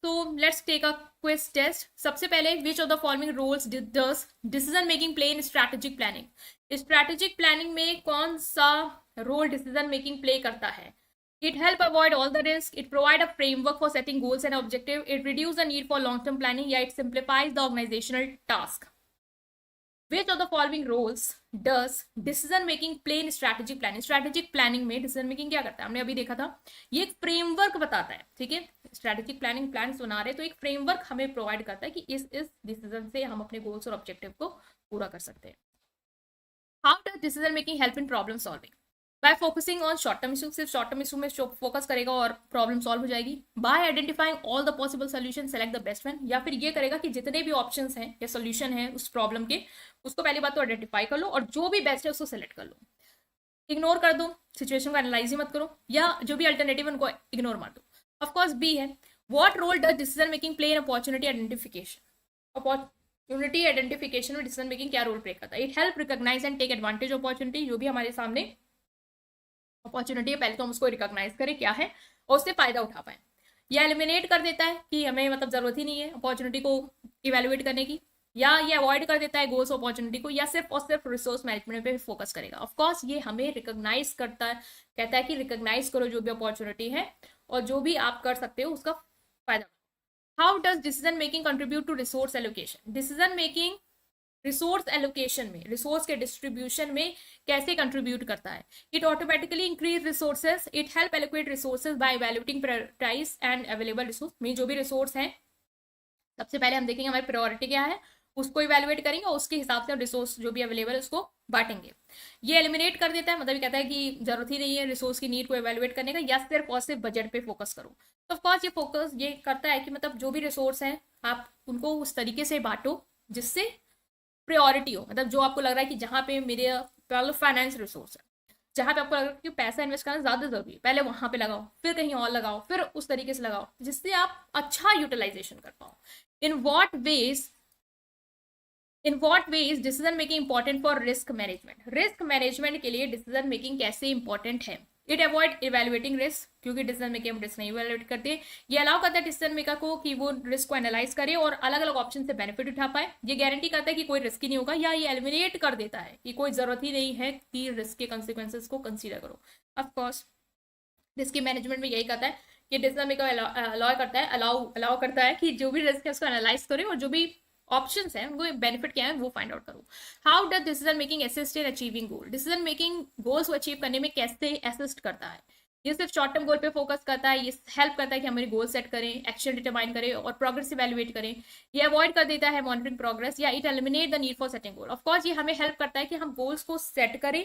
तो let's take a quiz test. सबसे पहले which of the following roles does decision making play in strategic planning. Strategic planning में कौन सा रोल डिसीजन मेकिंग प्ले करता है? It help avoid all the risk. It provide a framework for setting goals and objective. It reduce the need for long-term planning. Yeah, it simplifies the organizational task. Which of the following roles does decision making play in strategic planning? Strategic planning में decision making क्या करता है, हमने अभी देखा था, ये एक फ्रेमवर्क बताता है, ठीक है। स्ट्रैटेजिक प्लानिंग प्लान बना रहे तो एक फ्रेमवर्क हमें प्रोवाइड करता है कि इस डिसीजन से हम अपने गोल्स और ऑब्जेक्टिव को पूरा कर सकते हैं। How does decision making help in problem solving? Bye focusing on short term issue, सिर्फ शॉर्ट टर्म इशू में फोकस करेगा और प्रॉब्लम सॉल्व हो जाएगी। Bye identifying all the possible solution select the best one, या फिर ये करेगा कि जितने भी ऑप्शंस हैं या सोल्यूशन है उस प्रॉब्लम के, उसको पहली बात तो आइडेंटिफाई कर लो और जो भी बेस्ट है उसको सेलेक्ट कर लो। इग्नोर कर दो, सिचुएशन को एनालाइज ही मत करो, या जो भी अल्टरनेटिव उनको इग्नोर मार दो। ऑफकोर्स बी है, what role does decision making play in opportunity identification? Opportunity identification में डिसीजन मेकिंग क्या रोल प्ले करता है? It help recognise and take advantage opportunity, जो भी हमारे सामने अपॉर्चुनिटी है पहले तो हम उसको रिकॉग्नाइज करें क्या है और उससे फायदा उठा पाए। या एलिमिनेट कर देता है कि हमें मतलब जरूरत ही नहीं है अपॉर्चुनिटी को इवेल्युएट करने की, या ये अवॉइड कर देता है गोल्स अपॉर्चुनिटी को, या सिर्फ और सिर्फ रिसोर्स मैनेजमेंट पे फोकस करेगा। ऑफकोर्स ये हमें रिकॉग्नाइज करता है, कहता है कि रिकॉग्नाइज करो जो भी अपॉर्चुनिटी है और जो भी आप कर सकते हो उसका फायदा। How does decision making contribute to resource allocation? Decision making resource allocation में, रिसोर्स के डिस्ट्रीब्यूशन में कैसे कंट्रीब्यूट करता है? It automatically increase resources, it help allocate resources by evaluating prioritise and available resource. में जो भी रिसोर्स हैं सबसे पहले हम देखेंगे हमारी प्रायोरिटी क्या है, उसको इवैल्यूएट करेंगे और उसके हिसाब से रिसोर्स जो भी अवेलेबल है उसको बांटेंगे। ये एलिमिनेट कर देता है, मतलब कहता है कि जरूरत ही नहीं है रिसोर्स की नीड को इवैल्यूएट करने का, या सिर्फ और सिर्फ बजट पे फोकस करो। तो ऑफकोर्स ये फोकस ये करता है कि मतलब जो भी रिसोर्स हैं आप उनको उस तरीके से बांटो जिससे प्रायोरिटी हो, मतलब जो आपको लग रहा है कि जहाँ पे मेरे फाइनेंस रिसोर्स है, जहाँ पे आपको लग रहा है कि पैसा इन्वेस्ट करना ज्यादा जरूरी है, पहले वहां पे लगाओ, फिर कहीं और लगाओ, फिर उस तरीके से लगाओ जिससे आप अच्छा यूटिलाइजेशन कर पाओ। In what veg decision making important for risk management? Risk management के लिए डिसीजन मेकिंग कैसे इंपॉर्टेंट है? इट अवॉइड इवेल्युएटिंग रिस्क, क्योंकि डिसीजन मेकिंग हम रिस्क नहीं इवेल्युएट करते। ये अलाउ करता है डिसीजन मेकर को कि वो रिस्क को एनालाइज करे और अलग अलग ऑप्शन से बेनिफिट उठा पाए। ये गारंटी करता है कि कोई रिस्क ही नहीं होगा, या ये एलिमिनेट कर देता है कि कोई जरूरत ही नहीं है कि रिस्क के कंसिक्वेंसेस को कंसीडर करो। ऑफकोर्स रिस्क मैनेजमेंट में यही करता है कि डिसीजन मेकर अलाउ करता है कि जो भी रिस्क है उसको एनालाइज करे और जो भी ऑप्शंस हैं उनको बेनिफिट क्या है वो फाइंड आउट करो। How does decision making assist in achieving goal, decision making goals को अचीव करने में कैसे असिस्ट करता है। ये सिर्फ शॉर्ट टर्म गोल पे फोकस करता है, ये हेल्प करता है कि हमारे गोल सेट करें, एक्शन डिटरमाइन करें और प्रोग्रेस इवैल्यूएट करें। ये अवॉइड कर देता है मॉनिटरिंग प्रोग्रेस या it eliminate the need for setting goal. Of course ये हमें हेल्प करता है कि हम गोल्स को सेट करें,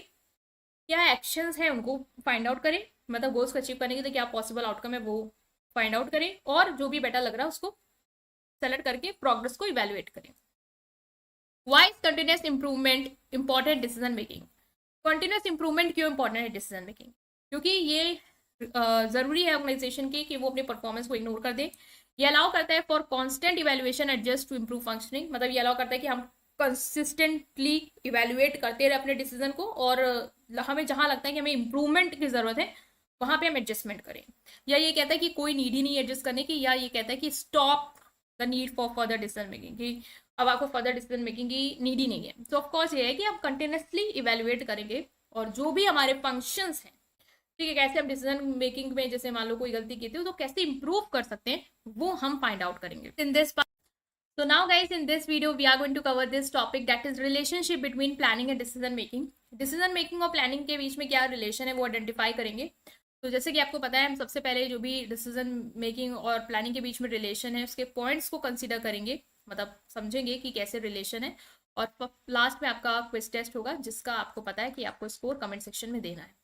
क्या एक्शंस हैं उनको फाइंड आउट करें, मतलब गोल्स को अचीव करने के लिए क्या पॉसिबल आउटकम है वो फाइंड आउट करें और जो भी बेटर लग रहा है उसको सेलेक्ट करके प्रोग्रेस को इवैल्यूएट करें। Why is continuous improvement important decision making, continuous improvement क्यों इंपॉर्टेंट है डिसीजन मेकिंग, क्योंकि ये जरूरी है ऑर्गेनाइजेशन की कि वो अपनी परफॉर्मेंस को इग्नोर कर दे। ये अलाउ करता है for constant evaluation adjust to improve functioning, मतलब ये अलाउ करता है कि हम कंसिस्टेंटली इवैल्यूएट करते रहे अपने डिसीजन को और हमें जहां लगता है कि हमें इंप्रूवमेंट की जरूरत है वहां पे हम एडजस्टमेंट करें। या ये कहता है कि कोई नीड ही नहीं है एडजस्ट करने की, या ये कहता है कि stop the need for further decision making, कि अब आपको फर्दर डिसीजन मेकिंग की नीड ही नहीं है। तो ऑफकोर्स ये है कि हम कंटिन्यूसली इवैल्यूएट करेंगे और जो भी हमारे फंक्शंस हैं, ठीक है, कैसे हम डिसीजन मेकिंग में जैसे मान लो कोई गलती की थी तो कैसे इंप्रूव कर सकते हैं वो हम फाइंड आउट करेंगे in this. So now guys, in this video we are going to cover this topic, that is relationship between planning and decision making. Decision making और planning के बीच में क्या रिलेशन है वो आइडेंटिफाई करेंगे। तो जैसे कि आपको पता है हम सबसे पहले जो भी डिसीजन मेकिंग और प्लानिंग के बीच में रिलेशन है उसके पॉइंट्स को कंसीडर करेंगे, मतलब समझेंगे कि कैसे रिलेशन है, और लास्ट में आपका क्विज टेस्ट होगा जिसका आपको पता है कि आपको स्कोर कमेंट सेक्शन में देना है।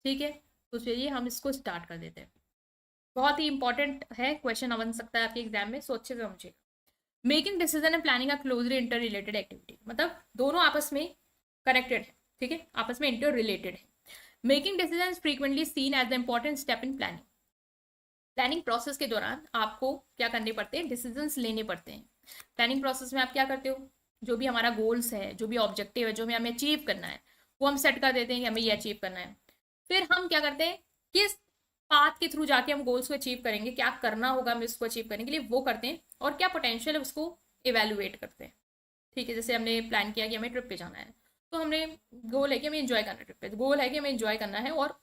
ठीक है, तो चलिए हम इसको स्टार्ट कर देते हैं। बहुत ही इंपॉर्टेंट है, क्वेश्चन बन सकता है आपके एग्जाम में, सो अच्छे से समझिए। Making decision and planning are closely inter related activity, मतलब दोनों आपस में कनेक्टेड है, ठीक है, आपस में इंटर रिलेटेड है। Making decision is frequently seen as the important step in planning, planning process के दौरान आपको क्या करने पड़ते हैं, डिसीजंस लेने पड़ते हैं। प्लानिंग प्रोसेस में आप क्या करते हो, जो भी हमारा गोल्स है, जो भी ऑब्जेक्टिव है, जो हमें अचीव करना है वो हम सेट कर देते हैं कि हमें ये अचीव करना है। फिर हम क्या करते हैं, किस पाथ के थ्रू जाके हम गोल्स को अचीव करेंगे, क्या करना होगा हमें उसको अचीव करने के लिए वो करते हैं, और क्या पोटेंशियल है उसको इवेल्युएट करते हैं। ठीक है, जैसे हमने प्लान किया कि हमें ट्रिप पे जाना है, तो हमने गोल है कि हमें एंजॉय करना है, ट्रिप पे गोल है कि हमें एंजॉय करना है और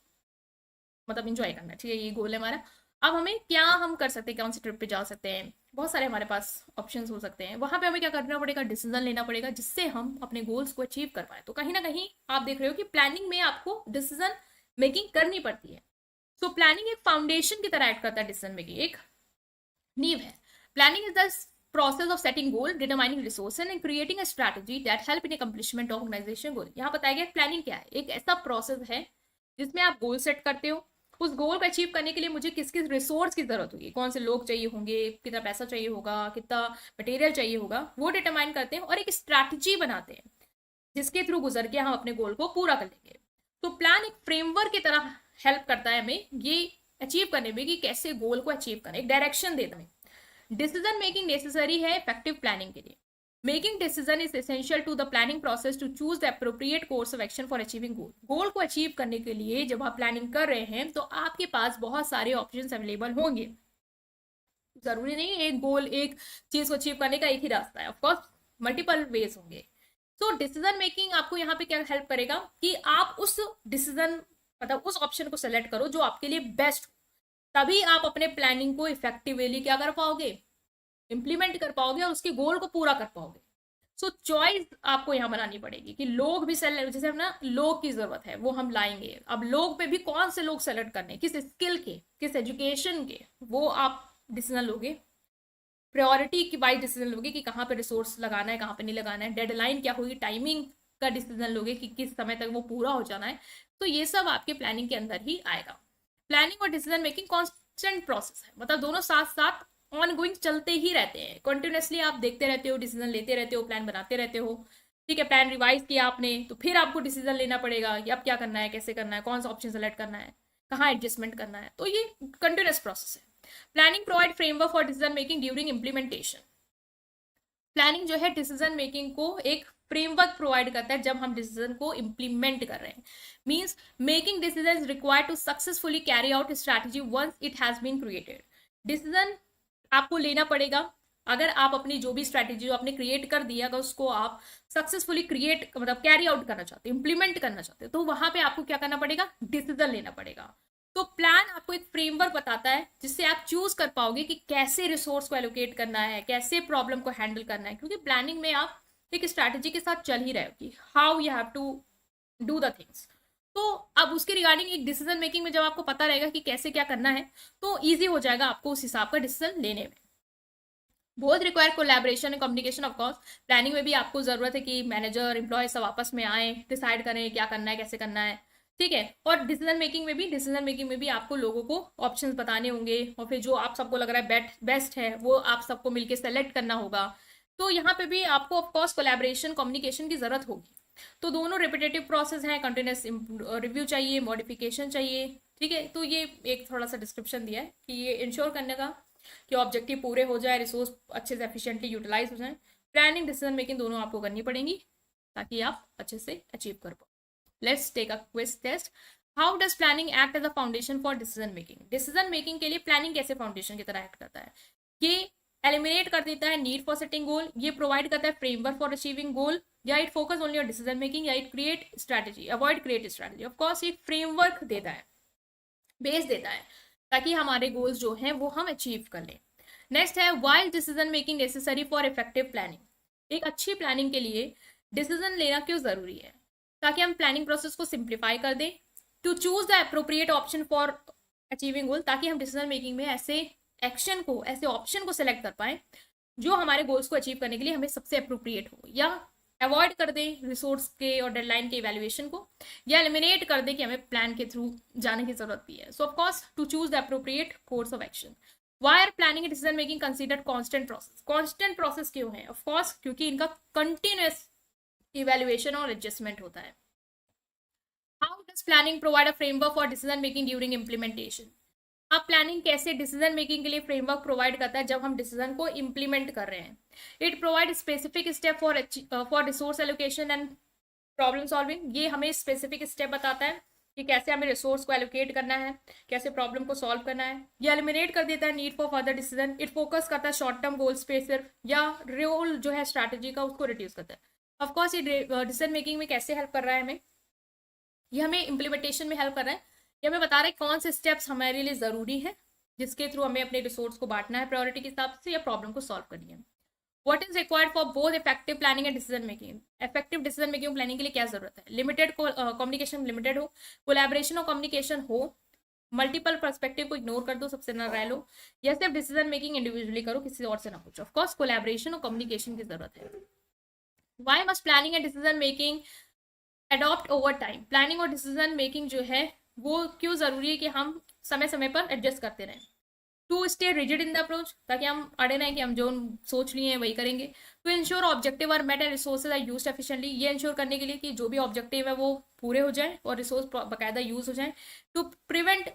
मतलब एंजॉय करना है, ठीक है, ये गोल है हमारा। अब हमें क्या हम कर सकते हैं, कौन सी ट्रिप पे जा सकते हैं, बहुत सारे हमारे पास ऑप्शंस हो सकते हैं। वहां पे हमें क्या करना पड़ेगा, डिसीजन लेना पड़ेगा जिससे हम अपने गोल्स को अचीव कर पाए। तो कहीं ना कहीं आप देख रहे हो कि प्लानिंग में आपको डिसीजन मेकिंग करनी पड़ती है। सो प्लानिंग एक फाउंडेशन की तरह एक्ट करता है, डिसीजन मेकिंग एक नींव है। Planning is the process of setting goal, determining resources and creating a strategy that help in accomplishment of organization goal। यहाँ बताया गया प्लानिंग क्या है, एक ऐसा प्रोसेस है जिसमें आप गोल सेट करते हो, उस गोल को अचीव करने के लिए मुझे किस किस रिसोर्स की जरूरत होगी, कौन से लोग चाहिए होंगे, कितना पैसा चाहिए होगा, कितना मटेरियल चाहिए होगा, वो डिटरमाइन करते हैं और एक स्ट्रैटेजी बनाते हैं जिसके थ्रू गुजर के हम अपने गोल को पूरा कर लेंगे। तो प्लान एक फ्रेमवर्क की तरह हेल्प करता है हमें ये अचीव करने में कि कैसे गोल को अचीव करें, एक डायरेक्शन देता है। डिसीजन मेकिंग नेसेसरी है इफेक्टिव प्लानिंग के लिए। Making decision is essential to the planning process to choose the appropriate course of action for achieving goal. Goal को अचीव करने के लिए जब आप प्लानिंग कर रहे हैं तो आपके पास बहुत सारे ऑप्शंस अवेलेबल होंगे। जरूरी नहीं एक गोल, एक चीज को अचीव करने का एक ही रास्ता है, ऑफकोर्स मल्टीपल वेज होंगे। सो डिसीजन मेकिंग आपको यहाँ पे क्या हेल्प करेगा कि आप उस डिसीजन मतलब उस ऑप्शन को सेलेक्ट करो जो आपके लिए बेस्ट, तभी आप अपने प्लानिंग को इफेक्टिवली क्या कर पाओगे, इंप्लीमेंट कर पाओगे और उसके गोल को पूरा कर पाओगे। सो चॉइस आपको यहाँ बनानी पड़ेगी कि लोग भी सेलेक्ट, जैसे हम ना लोग की जरूरत है वो हम लाएंगे, अब लोग पे भी कौन से लोग सेलेक्ट करने, किस स्किल के, किस एजुकेशन के, वो आप डिसीजन लोगे। प्रायोरिटी की वाइज डिसीजन लोगे कि कहाँ पे रिसोर्स लगाना है, कहाँ पे नहीं लगाना है, डेडलाइन क्या होगी, टाइमिंग का डिसीजन लोगे कि किस समय तक वो पूरा हो जाना है। तो ये सब आपके प्लानिंग के अंदर ही आएगा। प्लानिंग और डिसीजन मेकिंग कॉन्स्टेंट प्रोसेस है, मतलब दोनों साथ साथ ऑन गोइंग चलते ही रहते हैं, कंटिन्यूसली आप देखते रहते हो, डिसीजन लेते रहते हो, प्लान बनाते रहते हो। ठीक है, प्लान रिवाइज किया आपने तो फिर आपको डिसीजन लेना पड़ेगा कि अब क्या करना है, कैसे करना है, कौन सा ऑप्शन सेलेक्ट करना है, कहाँ एडजस्टमेंट करना है। तो ये कंटिन्यूस प्रोसेस है। Planning provide framework for decision making during implementation. Planning जो है डिसीजन मेकिंग को एक फ्रेमवर्क प्रोवाइड करता है जब हम डिसीजन को इंप्लीमेंट कर रहे हैं। Means making decision required to successfully carry out strategy once it has been created. Decision आपको लेना पड़ेगा अगर आप अपनी जो भी स्ट्रैटेजी जो आपने क्रिएट कर दिया अगर उसको आप सक्सेसफुली क्रिएट मतलब कैरी आउट करना चाहते हो, इंप्लीमेंट करना चाहते हो, तो वहां पे आपको क्या करना पड़ेगा, डिसीजन लेना पड़ेगा। तो प्लान आपको एक फ्रेमवर्क बताता है जिससे आप चूज कर पाओगे कि कैसे रिसोर्स को एलोकेट करना है, कैसे प्रॉब्लम को हैंडल करना है, क्योंकि प्लानिंग में आप एक स्ट्रैटेजी के साथ चल ही रहे हो कि how you have to do the things. तो अब उसके रिगार्डिंग एक डिसीजन मेकिंग में जब आपको पता रहेगा कि कैसे क्या करना है, तो ईजी हो जाएगा आपको उस हिसाब का डिसीजन लेने में। Both require collaboration and communication of course. Planning में भी आपको जरूरत है कि मैनेजर एम्प्लॉय सब आपस में आए, डिसाइड करें क्या करना है, कैसे करना है, ठीक है। और डिसीजन मेकिंग में भी आपको लोगों को ऑप्शंस बताने होंगे, और फिर जो आप सबको लग रहा है बेस्ट है वो आप सबको मिलकर सेलेक्ट करना होगा। तो यहाँ पे भी आपको ऑफकोर्स कोलैबोरेशन कम्युनिकेशन की जरूरत होगी। तो दोनों रिपीटेटिव प्रोसेस है, कंटिन्यूस रिव्यू चाहिए, मॉडिफिकेशन चाहिए, ठीक है। तो ये एक थोड़ा सा डिस्क्रिप्शन दिया है कि ये इंश्योर करने का कि ऑब्जेक्टिव पूरे हो जाए, रिसोर्स अच्छे से एफिशिएंटली यूटिलाइज हो जाए। प्लानिंग डिसीजन मेकिंग दोनों आपको करनी पड़ेंगी ताकि आप अच्छे से अचीव कर पाओ। Let's take a quiz test. How does planning act as a foundation for decision making? Decision making के लिए प्लानिंग कैसे फाउंडेशन की तरह एक्ट करता है? ये एलिमिनेट कर देता है नीड फॉर सेटिंग गोल, ये प्रोवाइड करता है फ्रेमवर्क फॉर अचीविंग गोल, या it focus only on decision making, या it create strategy, avoid create strategy. Of course ये फ्रेमवर्क देता है, बेस देता है, ताकि हमारे गोल्स जो हैं वो हम अचीव कर लें। नेक्स्ट है why decision making necessary for effective planning? एक अच्छी प्लानिंग के लिए डिसीजन लेना क्यों जरूरी है? ताकि हम प्लानिंग प्रोसेस को सिंप्लीफाई कर दें, to choose the appropriate option for achieving goal, ताकि हम डिसीजन मेकिंग में ऐसे एक्शन को, ऐसे ऑप्शन को सिलेक्ट कर पाए जो हमारे गोल्स को अचीव करने के लिए हमें सबसे अप्रोप्रिएट हो, या अवॉइड कर दें रिसोर्स के और डेडलाइन के इवैल्यूएशन को, या एलिमिनेट कर दें कि हमें प्लान के थ्रू जाने की जरूरत भी है। So of course to choose the appropriate course of action. Why are planning decision making considered constant process? Constant process क्यों है? ऑफ कोर्स क्योंकि इनका कंटिन्यूअस इवैल्यूएशन और एडजस्टमेंट होता है। How does planning provide a framework for decision making during implementation? अब planning कैसे decision making के लिए फ्रेमवर्क प्रोवाइड करता है जब हम डिसीजन को इम्प्लीमेंट कर रहे हैं? It provide specific step for resource allocation and problem solving. ये हमें स्पेसिफिक स्टेप बताता है कि कैसे हमें रिसोर्स को एलोकेट करना है, कैसे प्रॉब्लम को सॉल्व करना है। ये एलिमिनेट कर देता है need for further decision. It focus करता है शॉर्ट टर्म गोल्स पे सिर्फ, या रोल जो है स्ट्रैटेजी का उसको रिड्यूस करता है। ऑफकोर्स ये डिसीजन मेकिंग में कैसे हेल्प कर रहा है हमें? ये हमें इम्प्लीमेंटेशन में हेल्प कर रहा है, ये हमें बता रहा है कौन से स्टेप्स हमारे लिए ज़रूरी है जिसके थ्रू हमें अपने रिसोर्स को बांटना है प्रायोरिटी के हिसाब से, या प्रॉब्लम को सॉल्व करनी है। What is required for both effective planning and decision making? Effective decision making planning के लिए क्या जरूरत है? लिमिटेड कम्युनिकेशन, लिमिटेड हो, कोलैबोरेशन और कम्युनिकेशन हो, मल्टीपल पर्सपेक्टिव को इग्नोर कर दो, सबसे ना रह लो, या सिर्फ डिसीजन मेकिंग इंडिविजुअली करो, किसी और से ना पूछो। ऑफकोर्स कोलैबोरेशन और कम्युनिकेशन की जरूरत है। Why must planning and decision making adopt over time? Planning और डिसीजन मेकिंग जो है वो क्यों जरूरी है कि हम समय समय पर एडजस्ट करते रहें? To stay rigid in the approach, ताकि हम अड़े रहें कि हम जो सोच लिए हैं वही करेंगे। To ensure objective are met and resources are used efficiently, ये इंश्योर करने के लिए कि जो भी ऑब्जेक्टिव है वो पूरे हो जाए और रिसोर्स बाकायदा यूज हो जाए। To prevent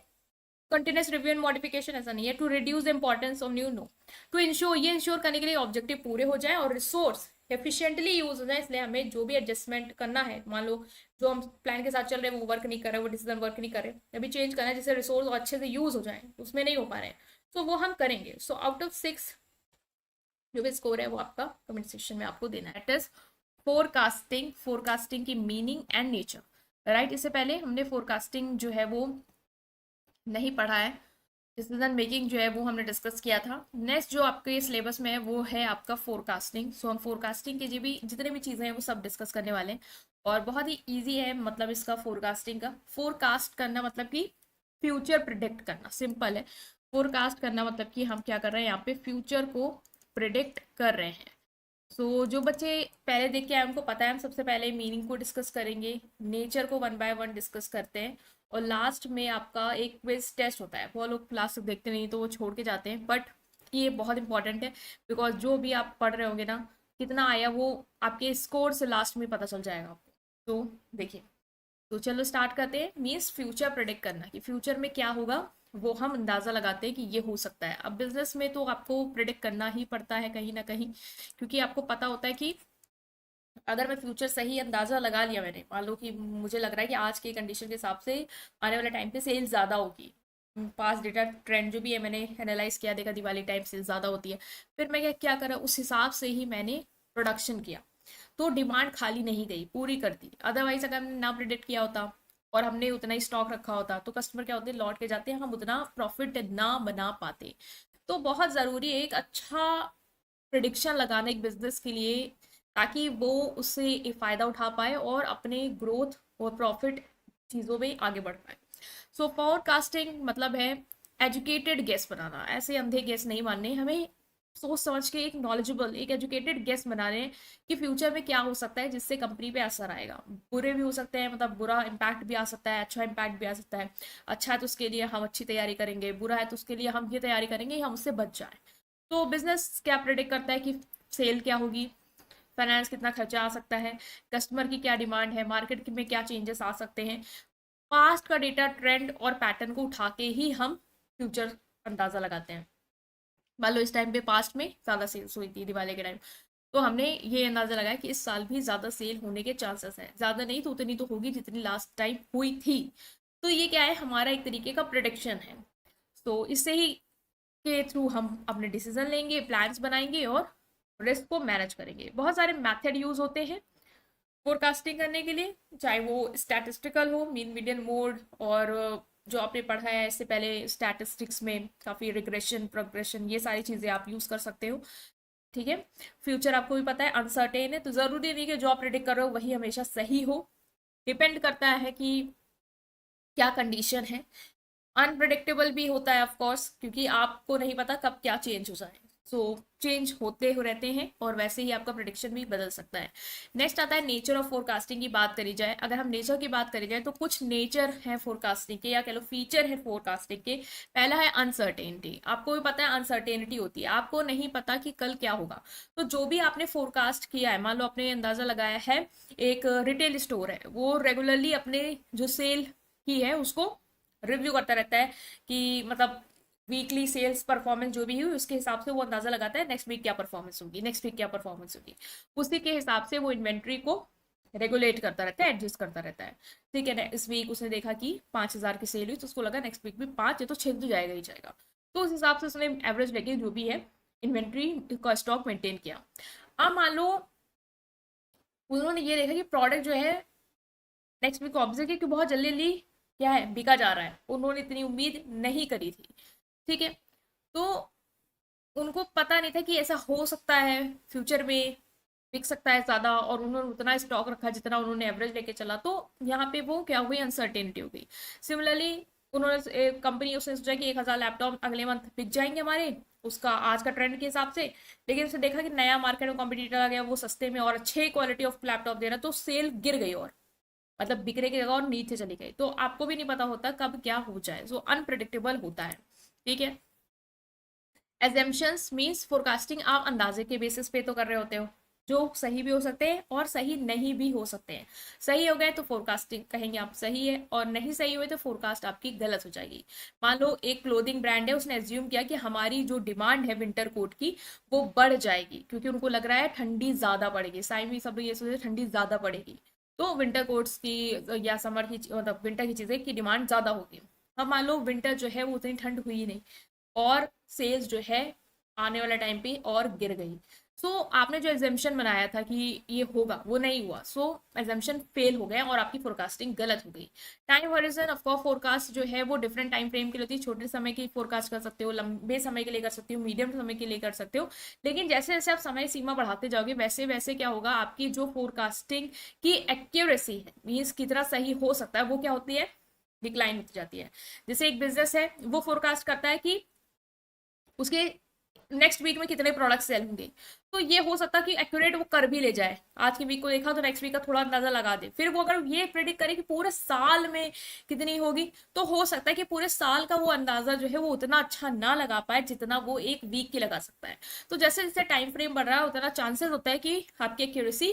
continuous review and modification, ऐसा नहीं है, to reduce the importance of new, no, to ensure, ये इंश्योर करने के लिए ऑब्जेक्टिव पूरे हो जाए और रिसोर्स एफिशिएंटली यूज हो जाए। इसलिए हमें जो भी एडजस्टमेंट करना है, मान लो जो हम प्लान के साथ चल रहे हैं वो वर्क नहीं कर रहे, वो डिसीजन वर्क नहीं कर रहे, अभी चेंज करना है जिससे रिसोर्स अच्छे से यूज हो जाए, उसमें नहीं हो पा रहे हैं, तो वो हम करेंगे। सो आउट ऑफ 6 जो भी स्कोर है वो आपका कमेंट सेक्शन में आपको देना है। इट इज फोरकास्टिंग, फोरकास्टिंग की मीनिंग एंड नेचर, राइट। इससे पहले हमने फोरकास्टिंग जो है वो नहीं पढ़ा है, डिसीजन मेकिंग जो है वो हमने डिस्कस किया था। नेक्स्ट जो आपके सिलेबस में है वो है आपका फोरकास्टिंग। सो हम फोरकास्टिंग के जो भी जितने भी चीज़ें हैं वो सब डिस्कस करने वाले हैं, और बहुत ही इजी है मतलब इसका फोरकास्टिंग का। फोरकास्ट करना मतलब कि फ्यूचर प्रिडिक्ट करना, सिंपल है। फोरकास्ट करना मतलब कि हम क्या कर रहे हैं, यहाँ पे फ्यूचर को प्रिडिक्ट कर रहे हैं। सो जो बच्चे पहले देख के आए उनको पता है, हम सबसे पहले मीनिंग को डिस्कस करेंगे, नेचर को 1 बाय 1 डिस्कस करते हैं, और लास्ट में आपका एक क्विज टेस्ट होता है। वो लोग क्लास तक देखते नहीं तो वो छोड़ के जाते हैं, बट ये बहुत इंपॉर्टेंट है, बिकॉज जो भी आप पढ़ रहे होंगे ना, कितना आया वो आपके स्कोर से लास्ट में पता चल जाएगा आपको। तो देखिए, तो चलो स्टार्ट करते हैं। मीन्स फ्यूचर प्रेडिक्ट करना कि फ्यूचर में क्या होगा, वो हम अंदाज़ा लगाते हैं कि ये हो सकता है। अब बिजनेस में तो आपको प्रेडिक्ट करना ही पड़ता है कहीं ना कहीं, क्योंकि आपको पता होता है कि अगर मैं फ्यूचर सही अंदाज़ा लगा लिया मैंने, मान लो कि मुझे लग रहा है कि आज के कंडीशन के हिसाब से आने वाले टाइम पे सेल्स ज़्यादा होगी, पास डेटा ट्रेंड जो भी है मैंने एनालाइज किया, देखा दिवाली टाइम सेल्स ज़्यादा होती है, फिर मैं क्या क्या करा, उस हिसाब से ही मैंने प्रोडक्शन किया, तो डिमांड खाली नहीं गई, पूरी कर दी। अदरवाइज अगर मैंने ना प्रिडिक्ट किया होता और हमने उतना ही स्टॉक रखा होता तो कस्टमर क्या होते हैं, लौट के जाते हैं, हम उतना प्रॉफिट ना बना पाते। तो बहुत ज़रूरी है एक अच्छा प्रिडिक्शन लगाना एक बिजनेस के लिए, ताकि वो उससे एक फ़ायदा उठा पाए और अपने ग्रोथ और प्रॉफिट चीज़ों में आगे बढ़ पाए। सो फोरकास्टिंग मतलब है एजुकेटेड गेस बनाना, ऐसे अंधे गेस नहीं मानने हमें, सोच समझ के एक नॉलेजेबल एक एजुकेटेड गेस बना रहे हैं कि फ्यूचर में क्या हो सकता है जिससे कंपनी पे असर आएगा। बुरे भी हो सकते हैं, मतलब बुरा इम्पैक्ट भी आ सकता है, अच्छा इम्पैक्ट भी आ सकता है। अच्छा है तो उसके लिए हम अच्छी तैयारी करेंगे, बुरा है तो उसके लिए हम ये तैयारी करेंगे कि हम उससे बच जाए। तो बिजनेस क्या प्रेडिक्ट करता है कि सेल क्या होगी, फाइनेंस कितना खर्चा आ सकता है, कस्टमर की क्या डिमांड है, मार्केट में क्या चेंजेस आ सकते हैं। पास्ट का डेटा, ट्रेंड और पैटर्न को उठा के ही हम फ्यूचर अंदाजा लगाते हैं। मान लो इस टाइम पे पास्ट में ज़्यादा सेल्स हुई थी दिवाली के टाइम, तो हमने ये अंदाजा लगाया कि इस साल भी ज़्यादा सेल होने के चांसेस हैं, ज़्यादा नहीं तो उतनी तो होगी जितनी लास्ट टाइम हुई थी। तो ये क्या है, हमारा एक तरीके का प्रोडिक्शन है। तो इससे ही के थ्रू हम अपने डिसीजन लेंगे, प्लान्स बनाएंगे और रिस्क को मैनेज करेंगे। बहुत सारे मेथड यूज होते हैं फोरकास्टिंग करने के लिए, चाहे वो स्टैटिस्टिकल हो, मीन मीडियन मोड, और जो आपने पढ़ा है इससे पहले स्टैटिस्टिक्स में काफ़ी रिग्रेशन प्रोग्रेशन, ये सारी चीज़ें आप यूज़ कर सकते हो। ठीक है, फ्यूचर आपको भी पता है अनसर्टेन है, तो ज़रूरी नहीं कि जो आप प्रिडिक्ट कर रहे हो वही हमेशा सही हो, डिपेंड करता है कि क्या कंडीशन है। अनप्रडिक्टेबल भी होता है ऑफ कोर्स, क्योंकि आपको नहीं पता कब क्या चेंज हो जाए। सो चेंज होते हो रहते हैं और वैसे ही आपका प्रोडिक्शन भी बदल सकता है। नेक्स्ट आता है नेचर ऑफ फोरकास्टिंग की बात करी जाए। अगर हम नेचर की बात करी जाए तो कुछ नेचर है फोरकास्टिंग के, या कह लो फीचर है फोरकास्टिंग के। पहला है अनसर्टेनिटी। आपको भी पता है अनसर्टेनिटी होती है, आपको नहीं पता कि कल क्या होगा। तो जो भी आपने फोरकास्ट किया है, मान लो आपने अंदाजा लगाया है एक रिटेल स्टोर है, वो रेगुलरली अपने जो सेल की है उसको रिव्यू करता रहता है कि मतलब वीकली सेल्स परफॉर्मेंस जो भी हुई उसके हिसाब से वो अंदाजा लगाता है नेक्स्ट वीक क्या परफॉर्मेंस होगी, नेक्स्ट वीक क्या परफॉर्मेंस होगी। उसी के हिसाब से वो इन्वेंट्री को रेगुलेट करता रहता है, एडजस्ट करता रहता है। ठीक है ना, इस वीक उसने देखा कि 5,000 की सेल हुई तो उसको लगा नेक्स्ट वीक भी 5 या तो 6 तो जाएगा ही जाएगा। तो उस हिसाब से उसने एवरेज लेके जो भी है इन्वेंट्री का स्टॉक मेंटेन किया। अब मान लो उन्होंने ये देखा कि प्रोडक्ट जो है नेक्स्ट वीक ऑब्जर्व कि बहुत जल्दी जल्दी क्या है बिका जा रहा है, उन्होंने इतनी उम्मीद नहीं करी थी। ठीक है, तो उनको पता नहीं था कि ऐसा हो सकता है फ्यूचर में बिक सकता है ज्यादा, और उन्होंने उतना स्टॉक रखा जितना उन्होंने एवरेज लेके चला, तो यहाँ पे वो क्या हुई, अनसर्टेनिटी हो गई। सिमिलरली उन्होंने कंपनी उसने सोचा कि 1,000 लैपटॉप अगले मंथ बिक जाएंगे हमारे, उसका आज का ट्रेंड के हिसाब से। लेकिन उसने देखा कि नया मार्केट में कॉम्पिटिटर आ गया, वो सस्ते में और अच्छे क्वालिटी ऑफ लैपटॉप दे रहा है, तो सेल गिर गई और मतलब बिक्री की जगह और नीचे चली गई। तो आपको भी नहीं पता होता कब क्या हो जाए, सो अनप्रिडिक्टेबल होता है। ठीक है, एजम्पशंस मींस फोरकास्टिंग आप अंदाजे के बेसिस पे तो कर रहे होते हो, जो सही भी हो सकते हैं और सही नहीं भी हो सकते हैं। सही हो गए तो फोरकास्टिंग कहेंगे आप सही है, और नहीं सही हुए तो फोरकास्ट आपकी गलत हो जाएगी। मान लो एक क्लोथिंग ब्रांड है, उसने एज्यूम किया कि हमारी जो डिमांड है विंटर कोट की वो बढ़ जाएगी, क्योंकि उनको लग रहा है ठंडी ज्यादा पड़ेगी, साइम भी सब ये सोच रहे हैं ठंडी ज्यादा पड़ेगी, तो विंटर कोट्स की या समर की मतलब विंटर की चीजें की डिमांड ज्यादा होगी। अब मान लो विंटर जो है वो उतनी ठंड हुई ही नहीं, और सेल्स जो है आने वाले टाइम पे और गिर गई। सो आपने जो एग्जाम्पशन बनाया था कि ये होगा वो नहीं हुआ, सो एग्जाम्पशन फेल हो गया और आपकी फोरकास्टिंग गलत हो गई। टाइम हॉरिजन ऑफ फोरकास्ट जो है वो डिफरेंट टाइम फ्रेम के लिए होती है, छोटे समय की फोरकास्ट कर सकते हो, लंबे समय के लिए कर सकते हो, मीडियम समय के लिए कर सकते हो। लेकिन जैसे जैसे आप समय सीमा बढ़ाते जाओगे वैसे वैसे क्या होगा, आपकी जो फोरकास्टिंग की एक्यूरेसी है, मीन्स कितना सही हो सकता है, वो क्या होती है, डिक्लाइन होती जाती है। जैसे एक बिजनेस है वो फोरकास्ट करता है कि उसके नेक्स्ट वीक में कितने प्रोडक्ट सेल होंगे, तो ये हो सकता है कि एक्यूरेट वो कर भी ले जाए, आज की वीक को देखा तो नेक्स्ट वीक का थोड़ा अंदाजा लगा दे। फिर वो अगर ये प्रेडिक्ट करे कि पूरे साल में कितनी होगी, तो हो सकता है कि पूरे साल का वो अंदाजा जो है वो उतना अच्छा ना लगा पाए जितना वो एक वीक की लगा सकता है। तो जैसे जैसे टाइम फ्रेम बढ़ रहा है उतना चांसेस होता है कि आपकी एक्यूरेसी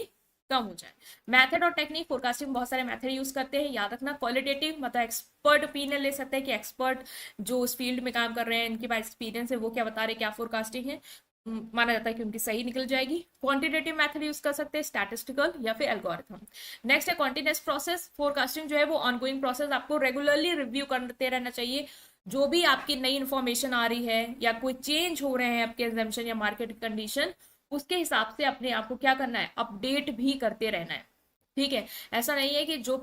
कम हो जाए। मैथड और टेक्निक, फोरकास्टिंग बहुत सारे मैथड यूज करते हैं, याद रखना क्वालिटेटिव मतलब एक्सपर्ट ओपिनियन ले सकते हैं कि एक्सपर्ट जो उस फील्ड में काम कर रहे हैं इनके पास एक्सपीरियंस है, वो क्या बता रहे हैं क्या फोरकास्टिंग है, माना जाता है कि उनकी सही निकल जाएगी। क्वांटिटेटिव मेथड यूज कर सकते हैं, स्टैटिस्टिकल या फिर एल्गोरिथम। नेक्स्ट है कॉन्टिन्यूस प्रोसेस। फोरकास्टिंग जो है वो ऑनगोइंग प्रोसेस, आपको रेगुलरली रिव्यू करते रहना चाहिए। जो भी आपकी नई इन्फॉर्मेशन आ रही है या कोई चेंज हो रहे हैं आपके एग्जाम्पशन या मार्केट कंडीशन, उसके हिसाब से अपने आप को क्या करना है, अपडेट भी करते रहना है। ठीक है, ऐसा नहीं है कि जो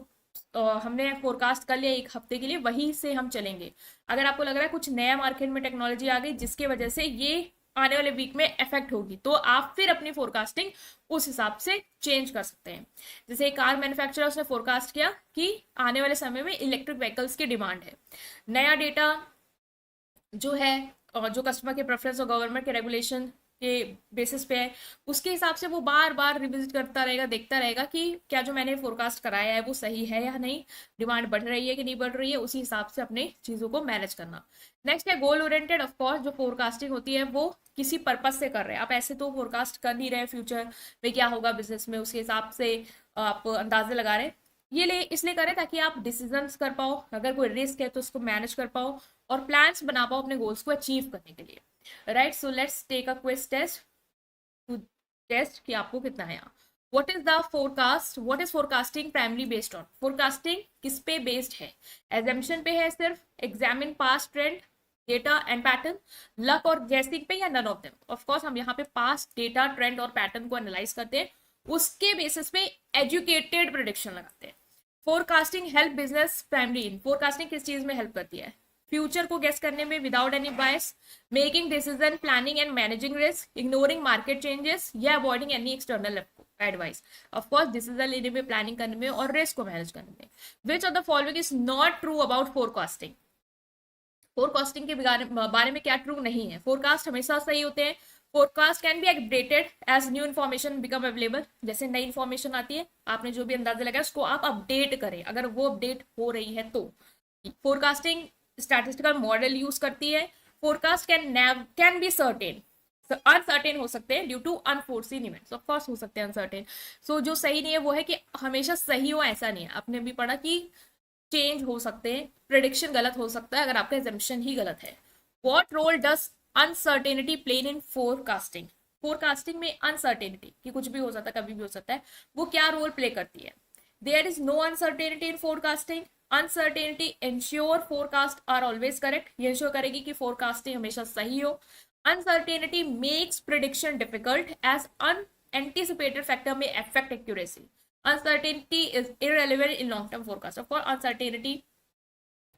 हमने फोरकास्ट कर लिया एक हफ्ते के लिए, वहीं से हम चलेंगे। अगर आपको लग रहा है कुछ नया मार्केट में टेक्नोलॉजी आ गई जिसकी वजह से ये आने वाले वीक में इफेक्ट होगी, तो आप फिर अपनी फोरकास्टिंग उस हिसाब से चेंज कर सकते हैं। जैसे एक कार मैन्युफैक्चरर उसने फोरकास्ट किया कि आने वाले समय में इलेक्ट्रिक व्हीकल्स की डिमांड है। नया डेटा जो है, जो कस्टमर के प्रेफरेंस और गवर्नमेंट के रेगुलेशन के बेसिस पे है, उसके हिसाब से वो बार बार रिविजिट करता रहेगा, देखता रहेगा कि क्या जो मैंने फोरकास्ट कराया है वो सही है या नहीं, डिमांड बढ़ रही है कि नहीं बढ़ रही है, उसी हिसाब से अपने चीज़ों को मैनेज करना। नेक्स्ट है गोल ओरिएंटेड। ऑफ कोर्स जो फोरकास्टिंग होती है वो किसी पर्पज से कर रहे हैं, आप ऐसे तो फोरकास्ट कर नहीं रहे फ्यूचर में क्या होगा बिजनेस में, उसके हिसाब से आप अंदाजे लगा रहे हैं। ये ले इसलिए करें ताकि आप डिसीजंस कर पाओ, अगर कोई रिस्क है तो उसको मैनेज कर पाओ और प्लान्स बना पाओ अपने गोल्स को अचीव करने के लिए। Right, so let's take a quiz test to test कि आपको कितना है यहाँ। What is the forecast, what is forecasting primary based on? Forecasting किस पे बेस्ड है? एजम्पशन पे है सिर्फ, examine past trend, data and pattern, luck और गैसिंग पे, या none of them? Of course हम यहाँ पे पास्ट डेटा, ट्रेंड और पैटर्न को एनालाइज करते हैं, उसके बेसिस पे एजुकेटेड प्रिडिक्शन लगाते हैं। फोरकास्टिंग हेल्प बिजनेस प्राइमरी इन, फोरकास्टिंग किस चीज में हेल्प करती है? फ्यूचर को गेस करने में without any bias, making decision, planning and managing risk, ignoring market changes, या avoiding any external advice. Of course decision लेने में, प्लानिंग करने में और रिस्क को मैनेज करने में। विच of the following is not true about forecasting? Forecasting के बारे में क्या ट्रू नहीं है? फोरकास्ट हमेशा सही होते हैं। Forecast can be updated as new information become available, जैसे नई इन्फॉर्मेशन आती है, आपने जो भी अंदाजा लगाया उसको आप अपडेट करें अगर वो अपडेट हो रही है तो। फोरकास्टिंग स्टैटिस्टिकल मॉडल यूज करती है। Forecast can be certain, uncertain हो सकते हैं due to unforeseen events, of course हो सकते हैं अनसर्टेन। सो जो सही नहीं है वो है कि हमेशा सही हो ऐसा नहीं है। आपने भी पढ़ा कि चेंज हो सकते हैं, प्रिडिक्शन गलत हो सकता है अगर आपका एजम्पशन ही गलत है। What role does uncertainty play in forecasting? Forecasting में अनसर्टेनिटी कि कुछ भी हो सकता है, कभी भी हो सकता है, वो क्या रोल प्ले करती है? There is no uncertainty in forecasting. Uncertainty ensure forecast are always correct, ये इंश्योर करेगी कि फोरकास्टिंग हमेशा सही हो। Uncertainty makes prediction difficult as unanticipated factor may affect accuracy. Uncertainty is irrelevant in long term forecast. Of course uncertainty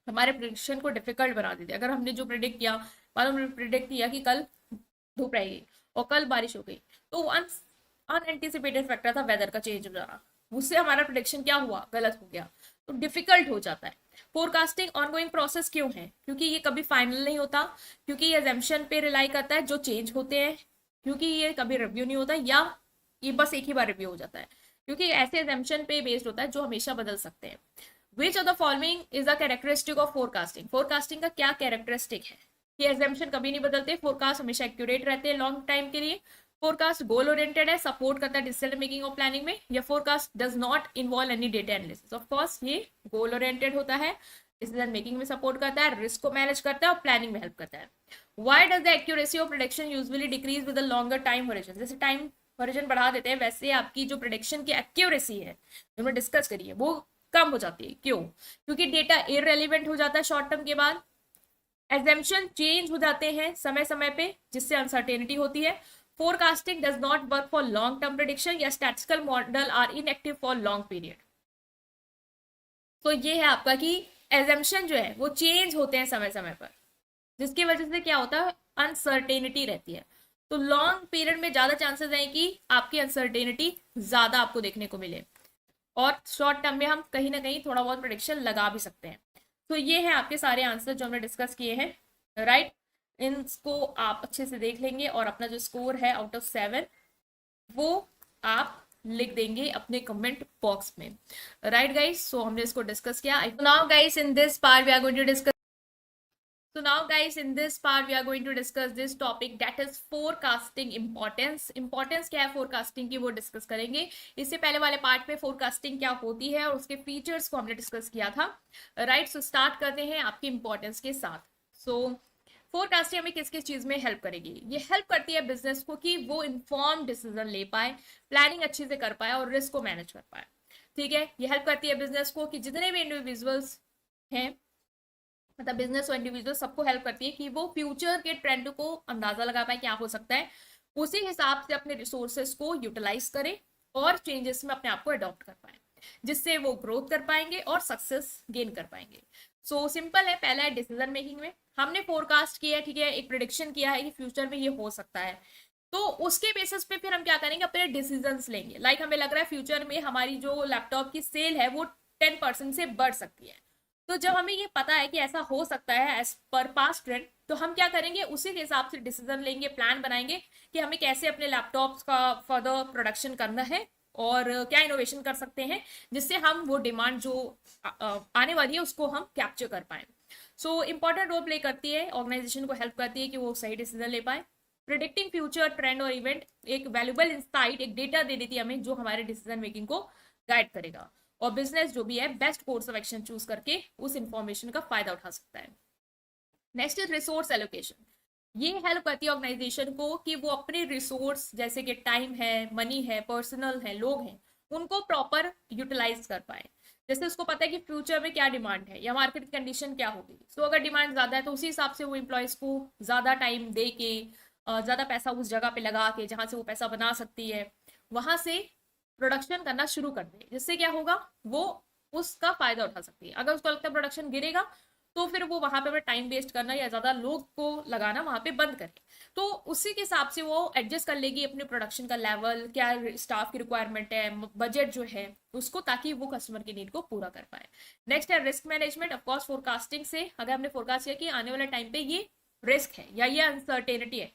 हमारे prediction को difficult बना देती है। अगर हमने जो प्रिडिक्ट किया, मान लो हमने प्रिडिक्ट किया कि कल धूप रहेगी और कल बारिश हो गई, तो अनएंटिसिपेटेड फैक्टर था वेदर का चेंज हो जाना, उससे हमारा प्रिडिक्शन क्या हुआ, गलत हो गया, तो डिफिकल्ट हो जाता है। फोरकास्टिंग ऑनगोइंग प्रोसेस क्यों है? क्योंकि ये कभी फाइनल नहीं होता, क्योंकि ये एजम्पशन पे रिलाई करता है जो चेंज होते हैं, क्योंकि ये कभी रिव्यू नहीं होता, या ये बस एक ही बार रिव्यू हो जाता है, क्योंकि ऐसे एजम्पशन पे बेस्ड होता है जो हमेशा बदल सकते हैं। विच of the following is a characteristic of forecasting? Forecasting का क्या कैरेक्टरिस्टिक है? ये एजम्पशन कभी नहीं बदलते, फोरकास्ट हमेशा एक्यूरेट रहते हैं लॉन्ग टाइम के लिए। फोरकास्ट गोल ओरिएंटेड है, सपोर्ट करता है डिसीजन मेकिंग और प्लानिंग में, या forecast does not involve any data analysis? Of course ये गोल ओरिएंटेड होता है, डिसीजन मेकिंग में सपोर्ट करता है, रिस्क को मैनेज करता है और प्लानिंग में हेल्प करता है। Why does the accuracy of prediction usually decrease with a longer time horizon? जैसे टाइम होराइजन बढ़ा देते हैं वैसे आपकी जो प्रेडिक्शन की एक्यूरेसी है जो हमने डिस्कस करी है वो कम हो जाती है। क्यों? क्योंकि डेटा इररेलेवेंट हो जाता है शॉर्ट टर्म के बाद, एजम्पशन चेंज हो जाते हैं समय समय पे जिससे अनसर्टेनिटी होती है। Forecasting does not work for long term prediction, या statistical model are inactive for long period. तो ये है आपका कि एजम्पशन जो है वो चेंज होते हैं समय समय पर, जिसकी वजह से क्या होता है, अनसर्टेनिटी रहती है। तो लॉन्ग पीरियड में ज्यादा चांसेस है कि आपकी अनसर्टेनिटी ज्यादा आपको देखने को मिले, और शॉर्ट टर्म में हम कहीं ना कहीं थोड़ा बहुत प्रेडिक्शन लगा भी सकते हैं। तो ये हैं आपके सारे आंसर जो हमने डिस्कस किए हैं, राइट। इनको आप अच्छे से देख लेंगे और अपना जो स्कोर है आउट ऑफ 7 वो आप लिख देंगे अपने कमेंट बॉक्स में, राइट गाइस। सो हमने इसको डिस्कस किया। Now guys in this part we are going to discuss So now guys in this part we are going to discuss this topic that is forecasting importance। Importance क्या है forecasting की वो discuss करेंगे। इससे पहले वाले part में forecasting क्या होती है और उसके फीचर्स को हमने डिस्कस किया था, राइट। सो स्टार्ट करते हैं आपकी इंपॉर्टेंस के साथ। सो फोरकास्टिंग हमें किस किस चीज में हेल्प करेगी? ये हेल्प करती है बिजनेस को कि वो इन्फॉर्म डिसीजन ले पाए, प्लानिंग अच्छे से कर पाए और रिस्क को मैनेज कर पाए, ठीक है। ये हेल्प करती है बिजनेस को कि जितने भी इंडिविजुअल्स हैं, मतलब बिजनेस और इंडिविजुअल, सबको हेल्प करती है कि वो फ्यूचर के ट्रेंड को अंदाजा लगा पाए क्या हो सकता है, उसी हिसाब से अपने रिसोर्सेस को यूटिलाइज करें और चेंजेस में अपने आप को अडॉप्ट कर पाए। जिससे वो ग्रोथ कर पाएंगे और सक्सेस गेन कर पाएंगे। सो सिंपल है। पहला है डिसीजन मेकिंग में हमने फोरकास्ट किया है, ठीक है, एक प्रिडिक्शन किया है कि फ्यूचर में ये हो सकता है, तो उसके बेसिस पे फिर हम क्या करेंगे, अपने डिसीजंस लेंगे। लाइक हमें लग रहा है फ्यूचर में हमारी जो लैपटॉप की सेल है वो 10% से बढ़ सकती है, तो जब हमें ये पता है कि ऐसा हो सकता है एज पर पास्ट ट्रेंड, तो हम क्या करेंगे, उसी के हिसाब से डिसीजन लेंगे, प्लान बनाएंगे कि हमें कैसे अपने लैपटॉप्स का फर्दर प्रोडक्शन करना है और क्या इनोवेशन कर सकते हैं जिससे हम वो डिमांड जो आने वाली है उसको हम कैप्चर कर पाए। सो इंपॉर्टेंट रोल प्ले करती है, ऑर्गेनाइजेशन को हेल्प करती है कि वो सही डिसीजन ले पाए। प्रिडिक्टिंग फ्यूचर ट्रेंड और इवेंट एक वैल्यूबल इंसाइट, एक डेटा दे देती है हमें जो हमारे डिसीजन मेकिंग को गाइड करेगा, और बिजनेस जो भी है best course of action choose करके उस इंफॉर्मेशन का फायदा उठा सकता है। Next is resource allocation. ये हेल्प करती है ऑर्गेनाइजेशन को कि वो अपने रिसोर्स जैसे कि टाइम है, मनी है, पर्सनल है, लोग हैं, उनको प्रॉपर यूटिलाइज कर पाए। जैसे उसको पता है कि फ्यूचर में क्या डिमांड है या मार्केट की कंडीशन क्या होगी, सो अगर डिमांड ज्यादा है तो उसी हिसाब से वो एम्प्लॉयज को ज्यादा टाइम दे के, ज्यादा पैसा उस जगह पे लगा के जहां से वो पैसा बना सकती है, वहां से प्रोडक्शन करना शुरू कर दे, जिससे क्या होगा, वो उसका फायदा उठा सकती है। अगर उसको लगता है प्रोडक्शन गिरेगा तो फिर वो वहां पे टाइम वेस्ट करना या ज्यादा लोग को लगाना वहां पे बंद करे, तो उसी के हिसाब से वो एडजस्ट कर लेगी अपने प्रोडक्शन का लेवल, क्या स्टाफ की रिक्वायरमेंट है, बजट जो है उसको, ताकि वो कस्टमर की नीड को पूरा कर पाए। नेक्स्ट है रिस्क मैनेजमेंट। ऑफकोर्स फोरकास्टिंग से अगर हमने फोरकास्ट किया कि आने वाले टाइम पे ये रिस्क है या ये अनसर्टेनिटी है,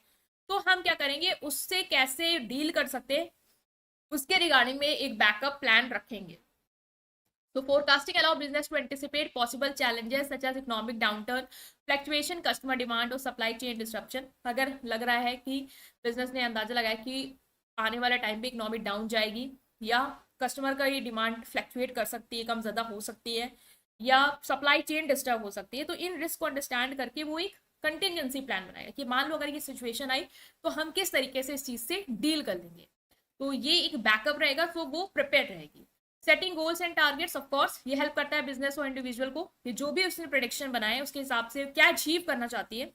तो हम क्या करेंगे, उससे कैसे डील कर सकते हैं उसके रिगार्डिंग में एक बैकअप प्लान रखेंगे। तो forecasting allow business to anticipate possible challenges such as economic downturn, fluctuation, customer demand और सप्लाई चेन डिस्ट्रप्शन। अगर लग रहा है कि बिजनेस ने अंदाजा लगाया कि आने वाला टाइम पे इकोनॉमिक डाउन जाएगी या कस्टमर का ये डिमांड फ्लक्चुएट कर सकती है, कम ज्यादा हो सकती है, या सप्लाई चेन डिस्टर्ब हो सकती है, तो इन रिस्क को अंडरस्टैंड करके वो एक कंटिजेंसी प्लान बनाएगा कि मान लो अगर ये सिचुएशन आई तो हम किस तरीके से इस चीज से डील कर लेंगे। तो ये एक बैकअप रहेगा, तो वो प्रिपेयर रहेगी। Setting goals and targets, of course ये हेल्प करता है बिजनेस और इंडिविजुअल को कि जो भी उसने प्रेडिक्शन बनाए उसके हिसाब से क्या अचीव करना चाहती है,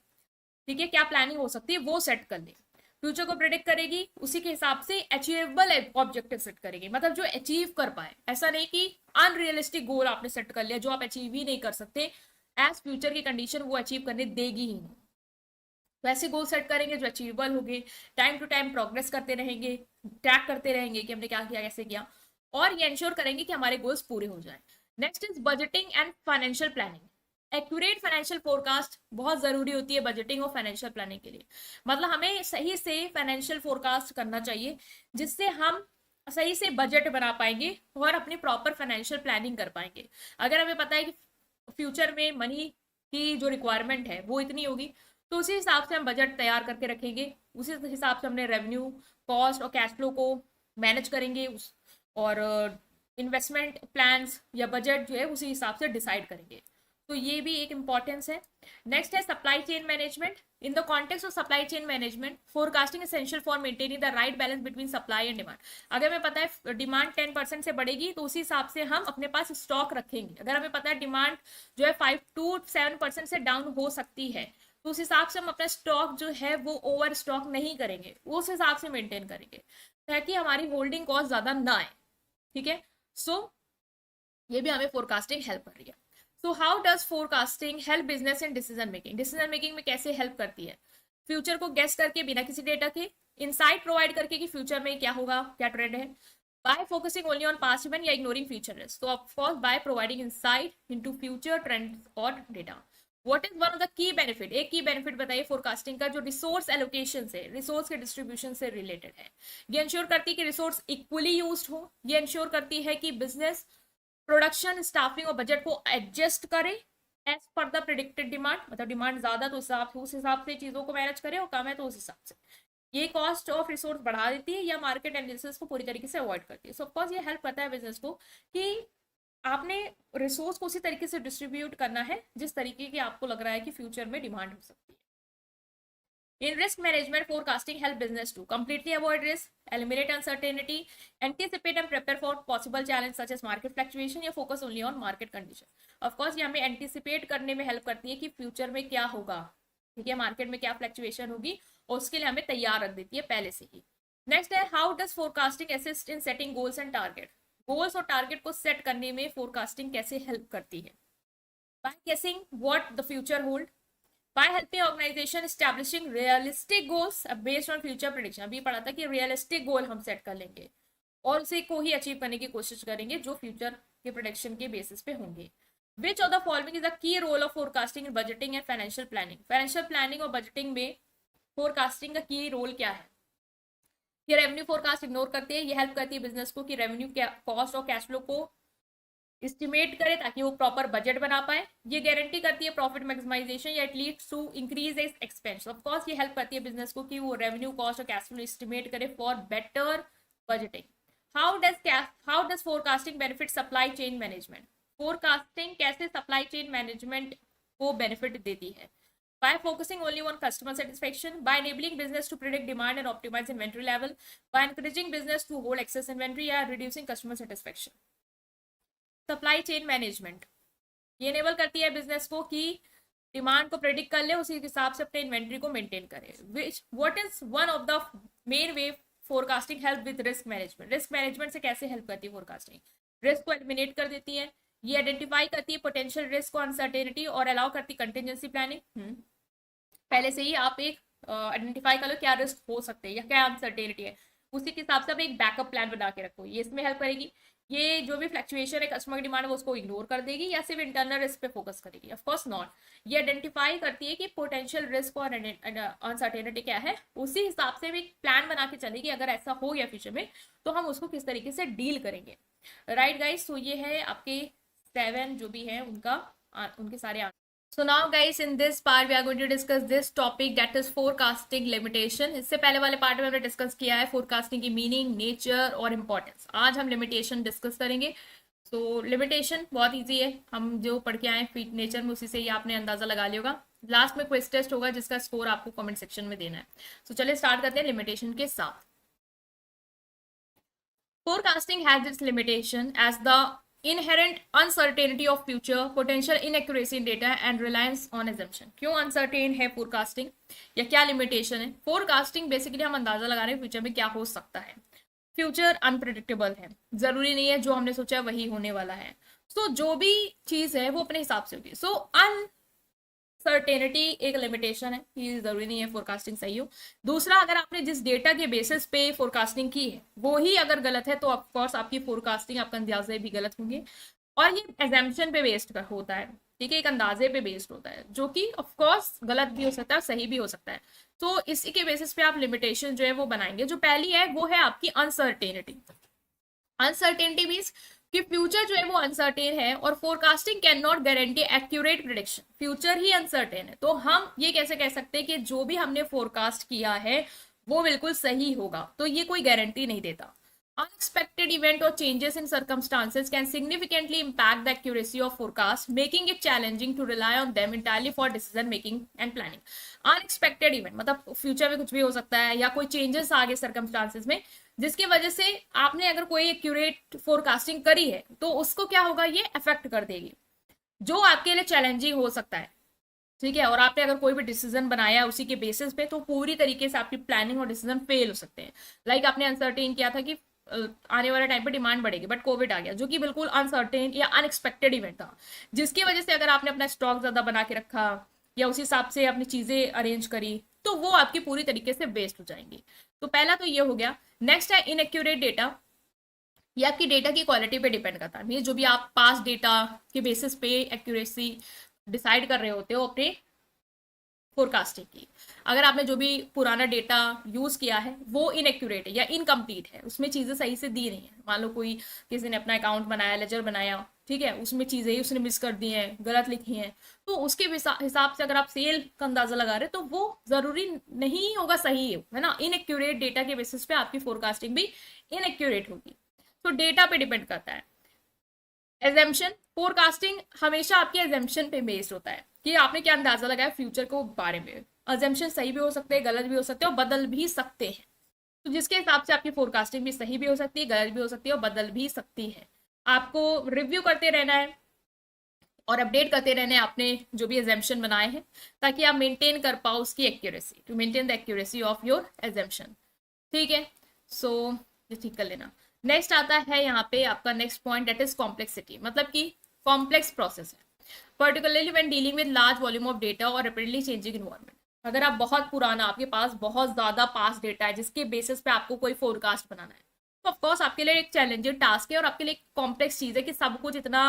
ठीक है, क्या प्लानिंग हो सकती है वो सेट कर ले। फ्यूचर को प्रेडिक्ट करेगी, उसी के हिसाब से अचीवेबल ऑब्जेक्टिव सेट करेगी, मतलब जो अचीव कर पाए, ऐसा नहीं कि अनरियलिस्टिक गोल आपने सेट कर लिया जो आप अचीव ही नहीं कर सकते, एज फ्यूचर की कंडीशन वो अचीव करने देगी ही नहीं। तो ऐसे गोल सेट करेंगे जो अचीवेबल होंगे, टाइम टू टाइम प्रोग्रेस करते रहेंगे, ट्रैक करते रहेंगे कि हमने क्या किया, कैसे किया, और ये इंश्योर करेंगे कि हमारे गोल्स पूरे हो जाएं। Next is budgeting and financial planning. Accurate financial forecast बहुत जरूरी होती है बजटिंग और फाइनेंशियल प्लानिंग के लिए। मतलब हमें सही से फाइनेंशियल फोरकास्ट करना चाहिए जिससे हम सही से बजट बना पाएंगे और अपनी प्रॉपर फाइनेंशियल प्लानिंग कर पाएंगे। अगर हमें पता है कि फ्यूचर में मनी की जो रिक्वायरमेंट है वो इतनी होगी, तो उसी हिसाब से हम बजट तैयार करके रखेंगे, उसी हिसाब से हमने रेवेन्यू, कॉस्ट और कैश फ्लो को मैनेज करेंगे और इन्वेस्टमेंट प्लान्स या बजट जो है उसी हिसाब से डिसाइड करेंगे। तो ये भी एक इंपॉर्टेंस है। नेक्स्ट है supply chain management. In the context of supply chain management, forecasting essential for maintaining the right balance between supply and demand. अगर हमें पता है डिमांड 10% से बढ़ेगी तो उसी हिसाब से हम अपने पास स्टॉक रखेंगे। अगर हमें पता है डिमांड जो है 5 to 7% से डाउन हो सकती है, तो उस हिसाब से हम अपना स्टॉक जो है वो ओवर स्टॉक नहीं करेंगे, उस हिसाब से मेंटेन करेंगे ताकि हमारी होल्डिंग कॉस्ट ज्यादा ना आए, ठीक है। सो ये भी हमें फोरकास्टिंग हेल्प कर रही है। So how does forecasting help business in decision making. Decision making में कैसे हेल्प करती है, फ्यूचर को गेस करके बिना किसी डेटा के, इनसाइट प्रोवाइड करके कि फ्यूचर में क्या होगा, क्या ट्रेंड है, by focusing only on past event या इग्नोरिंग फ्यूचर रिस्क। तो of course by providing insight into future trends और data. What is one of the key benefit, एक की बेनिफिट बताइए फोरकास्टिंग का, जो रिसोर्स एलोकेशन से, resource के distribution से रिलेटेड है। ये इंश्योर करती है कि रिसोर्स इक्वली यूज्ड हो, ये इंश्योर करती है कि बिजनेस प्रोडक्शन, स्टाफिंग और बजट को एडजस्ट करे as per the predicted demand, मतलब डिमांड ज्यादा तो उस हिसाब से चीजों को मैनेज करे और कम है तो उस हिसाब से। ये कॉस्ट ऑफ रिसोर्स बढ़ा देती है या मार्केट एनालिसिस को पूरी तरीके से अवॉइड करती है। सो ऑफकोर्स ये हेल्प करता है बिजनेस को कि आपने रिसोर्स को उसी तरीके से डिस्ट्रीब्यूट करना है जिस तरीके की आपको लग रहा है कि फ्यूचर में डिमांड हो सकती है। In risk management, forecasting help business to completely avoid risk, eliminate uncertainty, anticipate and prepare for possible challenge such as market fluctuation या focus only on market condition. Of course ये हमें anticipate करने में help करती है कि future में क्या होगा, ठीक है, मार्केट में क्या fluctuation होगी, और उसके लिए हमें तैयार रख देती है पहले से ही। नेक्स्ट है how does forecasting assist in setting goals and target. Goals और टारगेट को सेट करने में फोरकास्टिंग कैसे हेल्प करती है? By guessing what the future hold, by helping organisation establishing realistic goals based on future prediction. अभी पढ़ा था कि रियलिस्टिक गोल हम सेट कर लेंगे और उसे को ही अचीव करने की कोशिश करेंगे जो फ्यूचर के प्रोडिक्शन के बेसिस पे होंगे। Which of the following is the key role of forecasting in budgeting and financial planning? Financial planning और बजटिंग में फोरकास्टिंग का की रोल क्या है? ये रेवेन्यू फोरकास्ट इग्नोर करती है, ये हेल्प करती है बिजनेस को कि रेवेन्यू कॉस्ट और कैश फ्लो को एस्टिमेट करे ताकि वो प्रॉपर बजट बना पाए। ये गारंटी करती है प्रॉफिट मैक्सिमाइजेशन या at least to increase its expense. Of course ये हेल्प करती है बिजनेस को कि वो रेवेन्यू कॉस्ट और कैश फ्लो एस्टिमेट करे for better budgeting. How does forecasting benefit supply chain management? Forecasting कैसे सप्लाई चेन मैनेजमेंट को बेनिफिट देती है? By focusing only on customer satisfaction, by enabling business to predict demand and optimize inventory level, by encouraging business to hold excess inventory या reducing customer satisfaction. Supply chain management ये enable करती है business को कि demand को predict कर ले, उसी हिसाब से अपने इन्वेंट्री को मेंटेन करे। What is one of the main way forecasting help with risk management? Risk management से कैसे हेल्प करती है फोरकास्टिंग? रिस्क को एलिमिनेट कर देती है, ये आइडेंटिफाई करती है पोटेंशियल रिस्क को, अनसर्टेनिटी, और अलाउ करती है कंटिजेंसी प्लानिंग। पहले से ही आप एक आइडेंटिफाई कर लो क्या रिस्क हो सकते हैं या क्या अनसर्टेनिटी है, उसी के हिसाब से आप एक बैकअप प्लान बना के रखो, ये इसमें हेल्प करेगी। ये जो भी फ्लक्चुएशन है कस्टमर की डिमांड है वो उसको इग्नोर कर देगी या सिर्फ इंटरनल रिस्क पे फोकस करेगी? Of course not. ये आइडेंटिफाई करती है कि पोटेंशियल रिस्क और अनसर्टेनिटी क्या है, उसी हिसाब से भी एक प्लान बना के चलेगी अगर ऐसा हो गया फ्यूचर में तो हम उसको किस तरीके से डील करेंगे। राइट गाइस, तो ये है आपके 7 जो भी है उनके सारे। So now guys, in this part we are going to discuss this topic, that is forecasting limitation. इससे पहले वाले पार्ट में हमने डिस्कस किया है फोरकास्टिंग की मीनिंग, नेचर और इम्पोर्टेंस। आज हम लिमिटेशन डिस्कस करेंगे। सो लिमिटेशन बहुत इजी है, हम जो पढ़ के आए फीट नेचर में उसी से ही आपने अंदाजा लगा लिया होगा। लास्ट में क्विज टेस्ट होगा जिसका स्कोर आपको कमेंट सेक्शन में देना है। सो चलिए स्टार्ट करते हैं लिमिटेशन के साथ। Forecasting has its limitation as the inherent uncertainty of future, potential inaccuracy in data and reliance on assumption। क्यों अनसर्टेन है फोरकास्टिंग या क्या लिमिटेशन है? फोरकास्टिंग बेसिकली हम अंदाजा लगा रहे हैं फ्यूचर में क्या हो सकता है। फ्यूचर अनप्रिडिक्टेबल है, जरूरी नहीं है जो हमने सोचा वही होने वाला है। सो जो भी चीज है वो अपने हिसाब से होगी। सो सर्टेनिटी एक लिमिटेशन है, ये जरूरी नहीं है फोरकास्टिंग सही हो। दूसरा, अगर आपने जिस डेटा के बेसिस पे फोरकास्टिंग की है वो ही अगर गलत है तो ऑफकोर्स आपकी फोरकास्टिंग, आपका अंदाजे भी गलत होंगे। और ये एजम्पशन पे बेस्ड होता है, ठीक है, एक अंदाजे पे बेस्ड होता है जो कि ऑफकोर्स गलत भी हो सकता है, सही भी हो सकता है। तो इसी के बेसिस पे आप लिमिटेशन जो है वो बनाएंगे। जो पहली है वो है आपकी अनसर्टेनिटी। अनसर्टेनिटी मीन्स कि फ्यूचर जो है वो अनसर्टेन है और forecasting can not guarantee accurate prediction. Future he uncertain है तो हम ये कैसे कह सकते हैं कि जो भी हमने फोरकास्ट किया है वो बिल्कुल सही होगा, तो ये कोई गारंटी नहीं देता। Unexpected event or changes in circumstances can significantly impact the accuracy of forecast, making it challenging to rely on them entirely for decision making and planning। Unexpected event मतलब फ्यूचर में कुछ भी हो सकता है या कोई चेंजेस आ गए सर्कमस्टांसेस में जिसकी वजह से आपने अगर कोई एक्यूरेट फोरकास्टिंग करी है तो उसको क्या होगा, ये अफेक्ट कर देगी, जो आपके लिए चैलेंजिंग हो सकता है, ठीक है। और आपने अगर कोई भी डिसीजन बनाया उसी के बेसिस पे तो पूरी तरीके से आपकी प्लानिंग और डिसीजन फेल हो सकते हैं। लाइक आपने अनसर्टेन किया था कि आने वाले टाइम पे डिमांड बढ़ेगी, बट कोविड आ गया जो कि बिल्कुल अनसर्टेन या अनएक्सपेक्टेड इवेंट था, जिसकी वजह से अगर आपने अपना स्टॉक ज्यादा बना के रखा या उस हिसाब से अपनी चीजें अरेंज करी तो वो आपकी पूरी तरीके से वेस्ट हो जाएंगी। तो पहला तो ये हो गया। नेक्स्ट है इनएक्यूरेट डेटा। ये आपकी डेटा की क्वालिटी पे डिपेंड करता है। जो भी आप पास डेटा के बेसिस पे एक्यूरेसी डिसाइड कर रहे होते हो अपने फोरकास्टिंग की, अगर आपने जो भी पुराना डेटा यूज किया है वो इनएक्यूरेट है या इनकम्प्लीट है, उसमें चीजें सही से दी नहीं है, मान लो कोई किसी ने अपना अकाउंट बनाया, लेजर बनाया, ठीक है, उसमें चीजें ही उसने मिस कर दी हैं, गलत लिखी हैं, तो उसके हिसाब से अगर आप सेल का अंदाजा लगा रहे तो वो जरूरी नहीं होगा सही है ना। इनएक्यूरेट डेटा के बेसिस पे आपकी फोरकास्टिंग भी इनएक्यूरेट होगी। तो डेटा पे डिपेंड करता है। एजम्पशन, फोरकास्टिंग हमेशा आपके एजम्पशन पे बेस्ड होता है कि आपने क्या अंदाजा लगाया फ्यूचर को बारे में। अजम्पशन सही भी हो सकते हैं, गलत भी हो सकते हैं और बदल भी सकते हैं। तो जिसके हिसाब से आपकी फोरकास्टिंग भी सही भी हो सकती है, गलत भी हो सकती है और बदल भी सकती है। आपको रिव्यू करते रहना है और अपडेट करते रहना है आपने जो भी एजम्पशन बनाए हैं, ताकि आप मेंटेन कर पाओ उसकी accuracy, to maintain the accuracy of your assumption, ठीक है। सो ये ठीक कर लेना। नेक्स्ट आता है यहाँ पे आपका next point, that is complexity, मतलब कि कॉम्प्लेक्स प्रोसेस है, particularly when dealing with large volume of data और रेपिडली चेंजिंग इन्वायरमेंट। अगर आप बहुत पुराना, आपके पास बहुत ज्यादा पास डेटा है जिसके बेसिस पे आपको कोई फोरकास्ट बनाना है, तो ऑफकोर्स आपके लिए एक चैलेंजिंग टास्क है और आपके लिए एक कॉम्प्लेक्स चीज है कि सब कुछ इतना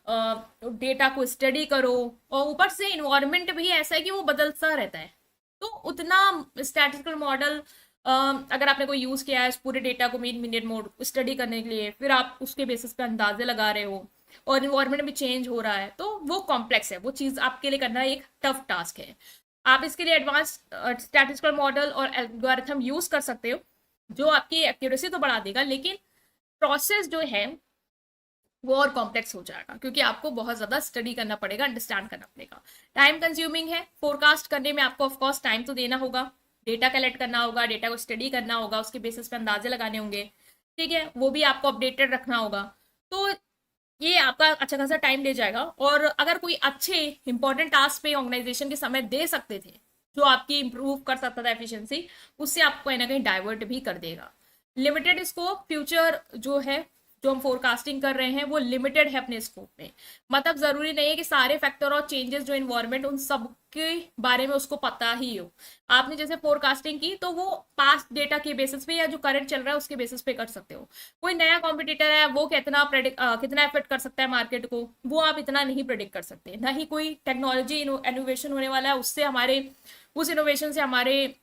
डेटा को स्टडी करो, और ऊपर से इन्वायरमेंट भी ऐसा है कि वो बदलता रहता है। तो उतना स्टैटिस्टिकल मॉडल अगर आपने कोई यूज किया है इस पूरे डेटा को मीन मिनट मोड स्टडी करने के लिए, फिर आप उसके बेसिस पे अंदाजे लगा रहे हो और इन्वायरमेंट भी चेंज हो रहा है, तो वो कॉम्प्लेक्स है, वो चीज आपके लिए करना एक टफ टास्क है। आप इसके लिए एडवांस स्टैटिस्टिकल मॉडल और एल्गोरिथम यूज कर सकते हो जो आपकी एक्यूरेसी तो बढ़ा देगा, लेकिन प्रोसेस जो है वो और कॉम्प्लेक्स हो जाएगा क्योंकि आपको बहुत ज्यादा स्टडी करना पड़ेगा, अंडरस्टैंड करना पड़ेगा। टाइम कंज्यूमिंग है, फोरकास्ट करने में आपको ऑफकोर्स टाइम तो देना होगा, डेटा कलेक्ट करना होगा, डेटा को स्टडी करना होगा, उसके बेसिस पे अंदाजे लगाने होंगे, ठीक है, वो भी आपको अपडेटेड रखना होगा। तो ये आपका अच्छा खासा टाइम ले जाएगा, और अगर कोई अच्छे इंपॉर्टेंट टास्क पे ऑर्गेनाइजेशन के समय दे सकते थे जो आपकी इंप्रूव कर सकता था एफिशिएंसी, उससे आपको कहीं ना कहीं डाइवर्ट भी कर देगा। लिमिटेड स्कोप, फ्यूचर जो है जो हम फोरकास्टिंग कर रहे हैं वो लिमिटेड है अपने स्कोप में, मतलब जरूरी नहीं है कि सारे फैक्टर और चेंजेस जो इन्वायरमेंट उन सब के बारे में उसको पता ही हो। आपने जैसे फोरकास्टिंग की तो वो पास्ट डेटा के बेसिस पे या जो करंट चल रहा है उसके बेसिस पे कर सकते हो। कोई नया कॉम्पिटिटर है वो कितना एफेक्ट कर सकता है मार्केट को, वो आप इतना नहीं प्रेडिक्ट कर सकते, ना ही कोई टेक्नोलॉजी इनोवेशन होने वाला है उससे हमारे उस इनोवेशन से हमारे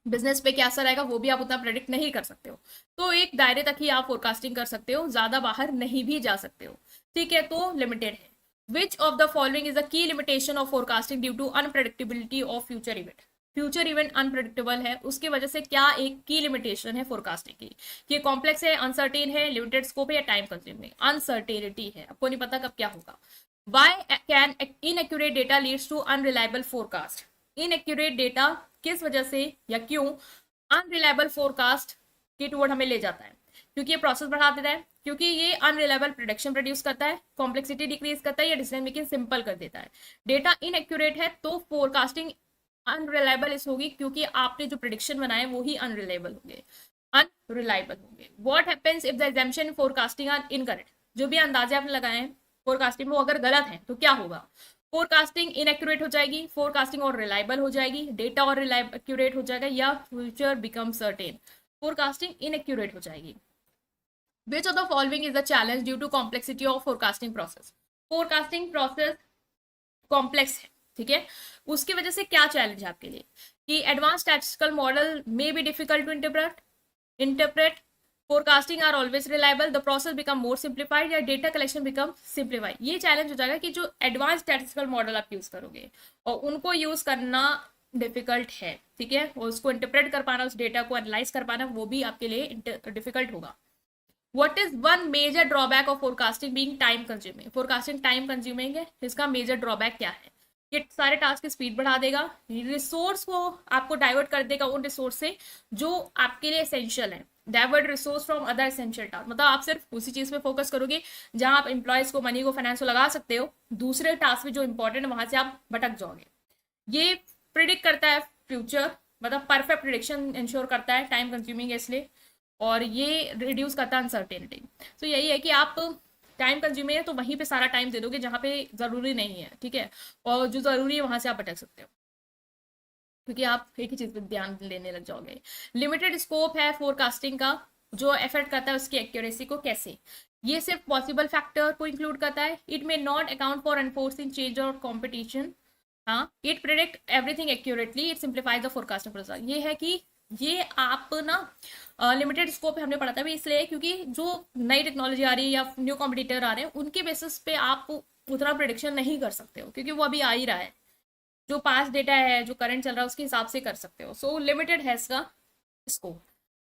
बिजनेस पे क्या असर आएगा वो भी आप उतना प्रेडिक्ट नहीं कर सकते हो। तो एक दायरे तक ही आप फोरकास्टिंग कर सकते हो, ज्यादा बाहर नहीं भी जा सकते हो, ठीक है, तो लिमिटेड है। Which of the following is the key limitation of forecasting due to unpredictability of future event. Future event unpredictable है, उसकी वजह से क्या एक की लिमिटेशन है फोरकास्टिंग की, ये कॉम्प्लेक्स है, अनसर्टेन है, लिमिटेड स्कोप है या टाइम कंज्यूमिंग। अनसर्टेनिटी है, आपको नहीं पता कब क्या होगा। Why can inaccurate data leads to unreliable forecast. Inaccurate data किस वजह से या क्यों अनरिलायबल फोरकास्ट की टूवर्ड हमें ले जाता है, क्योंकि ये प्रोसेस बढ़ा देता है, क्योंकि ये अनरिलायबल प्रोडक्शन प्रोड्यूस करता है, कॉम्प्लेक्सिटी डिक्रीज करता है या डिसीजन मेकिंग सिंपल कर देता है। डेटा इनएक्यूरेट है तो फोरकास्टिंग अनरिलायबल इस होगी क्योंकि आपने जो प्रिडिक्शन बनाए वो ही अनरिलायबल होंगे, अनरिलायबल होंगे। What happens if the assumption forecasting are incorrect. जो भी अंदाजे आपने लगाए हैं फोरकास्टिंग वो अगर गलत है तो क्या होगा, फोरकास्टिंग इनएक्यूरेट हो जाएगी, फोरकास्टिंग और रिलायबल हो जाएगी, डेटा और एक्यूरेट हो जाएगा, या future become certain, forecasting inaccurate हो जाएगी। Which of the following is the challenge due to complexity of forecasting process. Forecasting process complex है, ठीक है, उसकी वजह से क्या चैलेंज है आपके लिए कि advance statistical model may be difficult to interpret, forecasting are always reliable, the process become more simplified या data collection become simplified। ये चैलेंज हो जाएगा कि जो एडवांस स्टैटिस्टिकल मॉडल आप यूज करोगे और उनको यूज करना डिफिकल्ट है, ठीक है, और उसको इंटरप्रेट कर पाना, उस डेटा को एनालाइज कर पाना वो भी आपके लिए डिफिकल्ट होगा। What is one major drawback of forecasting being time consuming. Forecasting time consuming है, इसका मेजर ड्रॉबैक क्या है, ये सारे टास्क की स्पीड बढ़ा देगा, रिसोर्स को आपको डाइवर्ट कर देगा उन रिसोर्स से जो आपके लिए एसेंशियल है, divert resource from other essential task, मतलब आप सिर्फ उसी चीज पे फोकस करोगे जहां आप एम्प्लॉयज को, मनी को, फाइनेंस को लगा सकते हो, दूसरे टास्क में जो इंपॉर्टेंट है वहां से आप भटक जाओगे। ये प्रिडिक्ट करता है फ्यूचर, मतलब परफेक्ट प्रिडिक्शन इंश्योर करता है, टाइम कंज्यूमिंग है इसलिए, और ये रिड्यूस करता है अनसर्टेनिटी। तो यही है कि आप टाइम कंज्यूमिंग है तो वहीं पे सारा टाइम दे दोगे जहां पे जरूरी नहीं है, ठीक है, और जो जरूरी है वहां से आप भटक सकते हो क्योंकि आप एक ही चीज पे ध्यान लेने लग जाओगे। लिमिटेड स्कोप है फोरकास्टिंग का, जो एफेक्ट करता है उसकी एक्यूरेसी को कैसे, ये सिर्फ पॉसिबल फैक्टर को इंक्लूड करता है, it may not account for enforcing change और कॉम्पिटिशन। हाँ, it predict everything accurately, it simplifies the forecasting process. ये है कि ये आप ना लिमिटेड स्कोप हमने पढ़ा था भी इसलिए क्योंकि जो नई टेक्नोलॉजी आ रही है या न्यू कॉम्पिटिटर आ रहे हैं उनके बेसिस पे आप उतना प्रिडिक्शन नहीं कर सकते हो क्योंकि वो अभी आ ही रहा है, जो पास्ट डेटा है जो करंट चल रहा है उसके हिसाब से कर सकते हो। सो लिमिटेड है इसका स्कोर।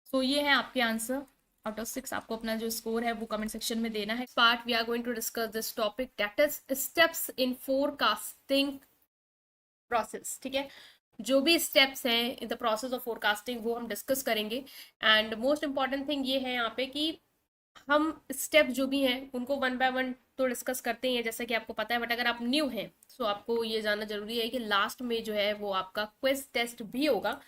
सो ये है आपके आंसर आउट ऑफ 6। आपको अपना जो स्कोर है वो कमेंट सेक्शन में देना है। Part we are going to discuss this topic that is steps in forecasting process, ठीक है, जो भी स्टेप्स हैं in the process of forecasting वो हम डिस्कस करेंगे। एंड मोस्ट इंपॉर्टेंट थिंग ये है यहाँ पे कि हम स्टेप जो भी हैं उनको वन बाय वन तो डिस्कस करते ही हैं जैसा कि आपको पता है, बट अगर आप न्यू हैं तो आपको ये जानना जरूरी है कि लास्ट में जो है वो आपका क्विज टेस्ट भी होगा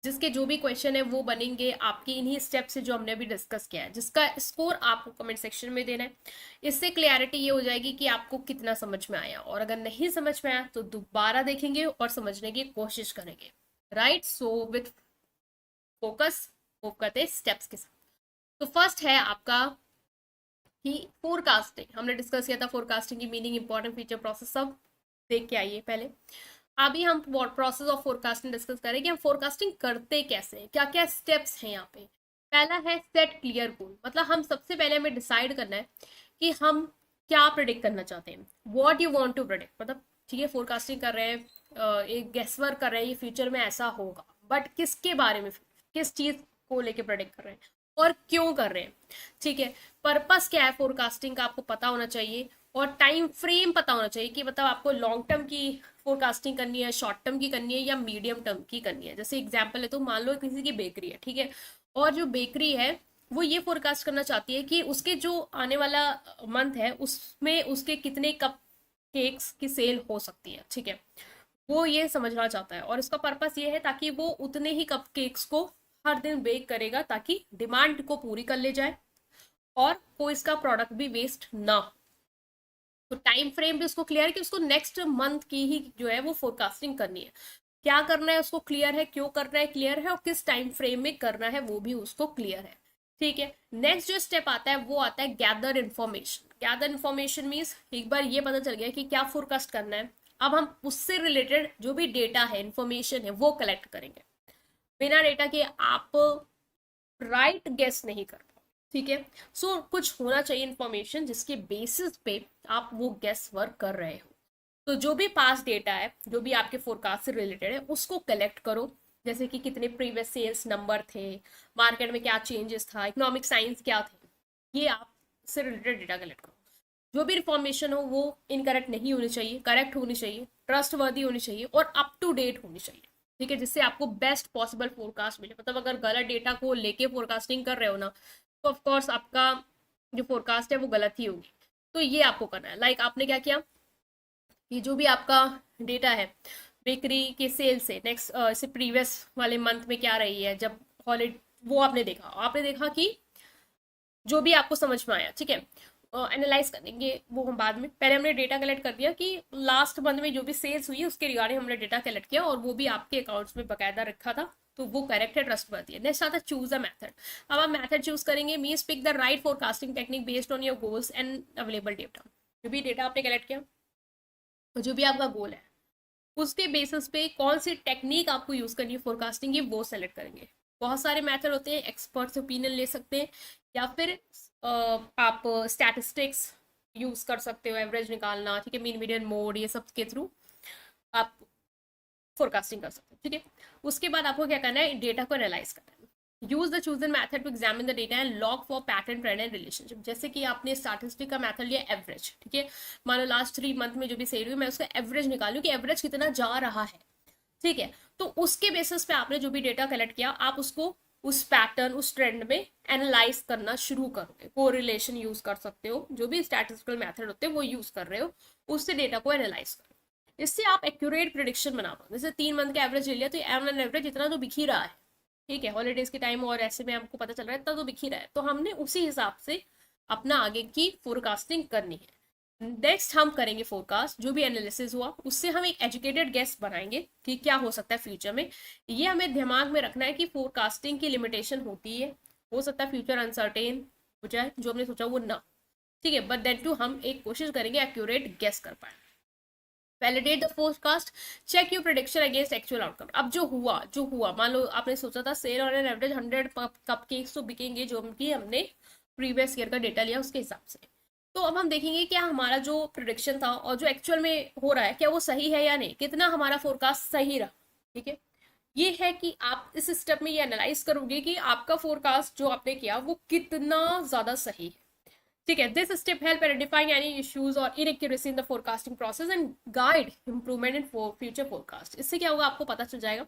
जिसके जो भी क्वेश्चन है वो बनेंगे आपके इन्हीं स्टेप से जो हमने अभी डिस्कस किया है, जिसका स्कोर आपको कमेंट सेक्शन में देना है। इससे क्लियरिटी ये हो जाएगी कि आपको कितना समझ में आया, और अगर नहीं समझ में आया तो दोबारा देखेंगे और समझने की कोशिश करेंगे। राइट, सो विथ फोकस, वो करते हैं स्टेप्स के साथ। तो फर्स्ट है आपका कि फोरकास्टिंग, हमने डिस्कस किया था फोरकास्टिंग की मीनिंग, इंपॉर्टेंट फीचर, प्रोसेस, सब देख के आइए पहले। अभी हम प्रोसेस ऑफ फोरकास्टिंग डिस्कस करेंगे, हम फोरकास्टिंग करते कैसे हैं, क्या क्या स्टेप्स हैं यहाँ पे। पहला है सेट क्लियर गोल, मतलब हम सबसे पहले हमें डिसाइड करना है कि हम क्या प्रिडिक्ट करना चाहते हैं, what you want to predict. मतलब ठीक है, फोरकास्टिंग कर रहे हैं, एक गेस वर्क कर रहे हैं, ये फ्यूचर में ऐसा होगा, बट किसके बारे में, किस चीज को लेके प्रिडिक्ट कर रहे हैं और क्यों कर रहे हैं। ठीक है, पर्पस क्या है फोरकास्टिंग का आपको पता होना चाहिए, और टाइम फ्रेम पता होना चाहिए कि मतलब आपको लॉन्ग टर्म की फोरकास्टिंग करनी है, शॉर्ट टर्म की करनी है, या मीडियम टर्म की करनी है। जैसे एग्जांपल है तो मान लो किसी की बेकरी है, ठीक है, और जो बेकरी है वो ये फोरकास्ट करना चाहती है कि उसके जो आने वाला मंथ है उसमें उसके कितने कप केक्स की सेल हो सकती है। ठीक है, वो ये समझना चाहता है, और इसका पर्पस ये है ताकि वो उतने ही कप केक्स को हर दिन बेक करेगा ताकि डिमांड को पूरी कर ले जाए और कोई इसका प्रोडक्ट भी वेस्ट ना हो। तो टाइम फ्रेम भी उसको क्लियर है कि उसको नेक्स्ट मंथ की ही जो है वो फोरकास्टिंग करनी है, क्या करना है उसको क्लियर है, क्यों करना है क्लियर है, और किस टाइम फ्रेम में करना है वो भी उसको क्लियर है। ठीक है, नेक्स्ट जो स्टेप आता है वो आता है gather information. Gather information means एक बार ये पता चल गया कि क्या फोरकास्ट करना है, अब हम उससे रिलेटेड जो भी डेटा है, इन्फॉर्मेशन है, वो कलेक्ट करेंगे। बिना डेटा के आप राइट गेस नहीं कर पाओ। ठीक है, सो कुछ होना चाहिए इन्फॉर्मेशन जिसके बेसिस पे आप वो गेस वर्क कर रहे हो। तो जो भी पास डेटा है, जो भी आपके फोरकास्ट से रिलेटेड है, उसको कलेक्ट करो। जैसे कि कितने प्रीवियस सेल्स नंबर थे, मार्केट में क्या चेंजेस था, इकोनॉमिक साइंस क्या थे, ये आप से रिलेटेड डेटा कलेक्ट करो। जो भी इन्फॉर्मेशन हो वो इनकरेक्ट नहीं होनी चाहिए, करेक्ट होनी चाहिए, ट्रस्ट वर्दी होनी चाहिए, और अप टू डेट होनी चाहिए। ठीक है, जिससे आपको बेस्ट पॉसिबल फोरकास्ट मिले। मतलब अगर गलत डेटा को लेके फोरकास्टिंग कर रहे हो ना, तो ऑफकोर्स आपका जो फोरकास्ट है वो गलत ही होगी। तो ये आपको करना है। लाइक आपने क्या किया कि जो भी आपका डेटा है बेकरी के सेल से नेक्स्ट से प्रीवियस वाले मंथ में क्या रही है, जब हॉलीडे, वो आपने देखा कि जो भी आपको समझ में आया। ठीक है, एनालाइज करेंगे वो हम बाद में, पहले हमने डेटा कलेक्ट कर दिया कि लास्ट मंथ में जो भी सेल्स हुई है उसके रिगार्डिंग हमने डेटा कलेक्ट किया, और वो भी आपके अकाउंट्स में बकायदा रखा था, तो वो करेक्ट है, ट्रस्टवर्दी है। नेक्स्ट आता है चूज अ मेथड। अब आप मेथड चूज करेंगे, means pick the right forecasting technique based on your goals and available data. जो भी डेटा आपने कलेक्ट किया और जो भी आपका गोल है उसके बेसिस पे कौन सी टेक्निक आपको यूज करनी है फोरकास्टिंग की, वो सेलेक्ट करेंगे। बहुत सारे मेथड होते हैं, एक्सपर्ट्स ओपिनियन ले सकते हैं, या फिर आप स्टैटिस्टिक्स यूज कर सकते हो, एवरेज निकालना, ठीक है, मीन मीडियन मोड, ये सब के थ्रू आप फोरकास्टिंग कर सकते हो। ठीक है, उसके बाद आपको क्या करना है, डेटा को एनालाइज करना है। Use the chosen method to examine the data and look for pattern, trend and relationship. जैसे कि आपने स्टैटिस्टिक का मेथड लिया एवरेज, ठीक है, मान लो लास्ट 3 मंथ में जो भी सेल हुई, मैं उसका एवरेज निकालूं कि एवरेज कितना जा रहा है। ठीक है, तो उसके बेसिस पे आपने जो भी डेटा कलेक्ट किया, आप उसको उस पैटर्न, उस ट्रेंड में एनालाइज करना शुरू करोगे। कोरिलेशन यूज कर सकते हो, जो भी स्टैटिस्टिकल मेथड होते हैं वो यूज कर रहे हो, उससे डेटा को एनालाइज करो। इससे आप एक्यूरेट प्रिडिक्शन बना पाओ। जैसे 3 मंथ का एवरेज ले लिया, तो ऑन एवरेज इतना तो बिक ही रहा है। ठीक है, हॉलीडेज के टाइम और ऐसे में आपको पता चल रहा है इतना तो बिक ही रहा है, तो हमने उसी हिसाब से अपना आगे की फोरकास्टिंग करनी है। नेक्स्ट हम करेंगे फोरकास्ट, जो भी एनालिसिस हुआ उससे हम एक एजुकेटेड गेस बनाएंगे कि क्या हो सकता है फ्यूचर में। ये हमें दिमाग में रखना है कि फोरकास्टिंग की लिमिटेशन होती है, हो सकता है फ्यूचर अनसर्टेन हो जाए, जो हमने सोचा वो ना। ठीक है, बट देन टू हम एक कोशिश करेंगे एक्यूरेट गेस कर पाए। Validate the forecast, check your prediction against actual outcome. अब जो हुआ मान लो आपने सोचा था sell on an average 100 cupcakes तो बिकेंगे, जो कि हमने प्रीवियस ईयर का डेटा लिया उसके हिसाब से। तो अब हम देखेंगे क्या हमारा जो प्रोडिक्शन था और जो एक्चुअल में हो रहा है क्या वो सही है या नहीं, कितना हमारा फोरकास्ट सही रहा। ठीक है, ये है कि आप इस स्टेप में ये एनालाइज करोगे कि आपका फोरकास्ट जो आपने किया वो कितना ज्यादा सही है। ठीक है, this step help identifying any issues और inaccuracy in the forecasting process and guide improvement in future forecast. इससे क्या होगा, आपको पता चल जाएगा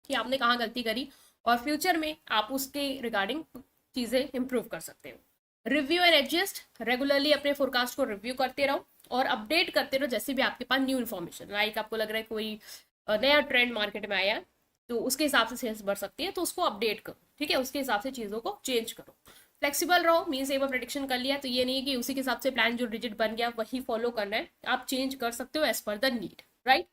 कि आपने कहाँ गलती करी, और फ्यूचर में आप उसके रिगार्डिंग चीजें इंप्रूव कर सकते हो। रिव्यू एंड एडजस्ट, रेगुलरली अपने फोरकास्ट को रिव्यू करते रहो और अपडेट करते रहो जैसे भी आपके पास न्यू इन्फॉर्मेशन, लाइक आपको लग रहा है कोई नया ट्रेंड मार्केट में आया, तो उसके हिसाब से सेल्स बढ़ सकती है, तो उसको अपडेट करो, ठीक है, उसके हिसाब से चीज़ों को चेंज करो। फ्लेक्सिबल रहो, मीन्स एक बार प्रेडिक्शन कर लिया तो ये नहीं है कि उसी के हिसाब से प्लान जो रिजिड बन गया वही फॉलो करना है, आप चेंज कर सकते हो as per the need, right.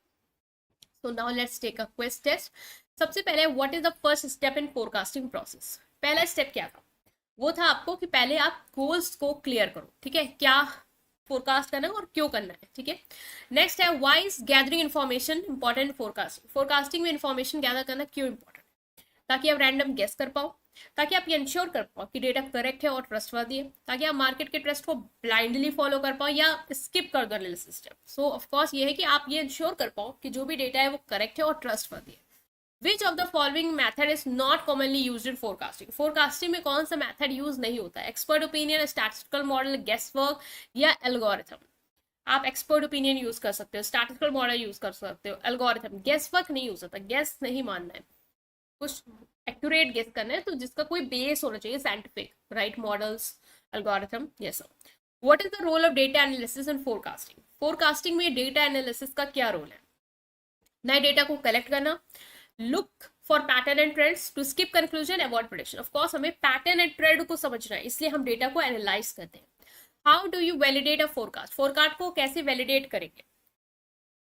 So now let's take a quiz test. सबसे पहले what is the first step in forecasting process? पहला स्टेप क्या था? वो था आपको कि पहले आप गोल्स को क्लियर करो, ठीक है, क्या फोरकास्ट करना है और क्यों करना है, ठीक है। नेक्स्ट है why is gathering information important forecasting? Forecasting में इन्फॉर्मेशन गैदर करना क्यों इंपॉर्टेंट? ताकि आप रैंडम गेस कर पाओ, ताकि आप ये इंश्योर कर पाओ कि डेटा करेक्ट है और ट्रस्टवर्दी है, ताकि आप मार्केट के ट्रस्ट को ब्लाइंडली फॉलो कर पाओ या स्किप कर दो analysis step. So of course ये है कि आप ये इंश्योर कर पाओ कि जो भी डेटा है वो करेक्ट है और ट्रस्टवर्दी है। Which of the following method is not commonly used in forecasting? Forecasting में कौन सा मैथड यूज नहीं होता है? Expert opinion, statistical model, guess work या एल्गोरिथम? आप एक्सपर्ट ओपिनियन यूज कर सकते हो, स्टैटिस्टिकल मॉडल यूज कर सकते हो, एल्गोरिथम। गेस वर्क नहीं यूज होता, गेस नहीं मानना है, कुछ एक्यूरेट गेस करना है तो जिसका कोई बेस होना चाहिए साइंटिफिक, राइट, मॉडल्स, एल्गोरिथम, ये सब। What is the role of data analysis in forecasting? Forecasting में डेटा एनालिसिस का क्या रोल है? नए डेटा को कलेक्ट करना, look for pattern and trends, to skip conclusion, avoid prediction. Of course हमें पैटर्न एंड ट्रेंड को समझना है, इसलिए हम डेटा को एनालाइज करते हैं। How do you validate a forecast? Forecast को कैसे वैलिडेट करेंगे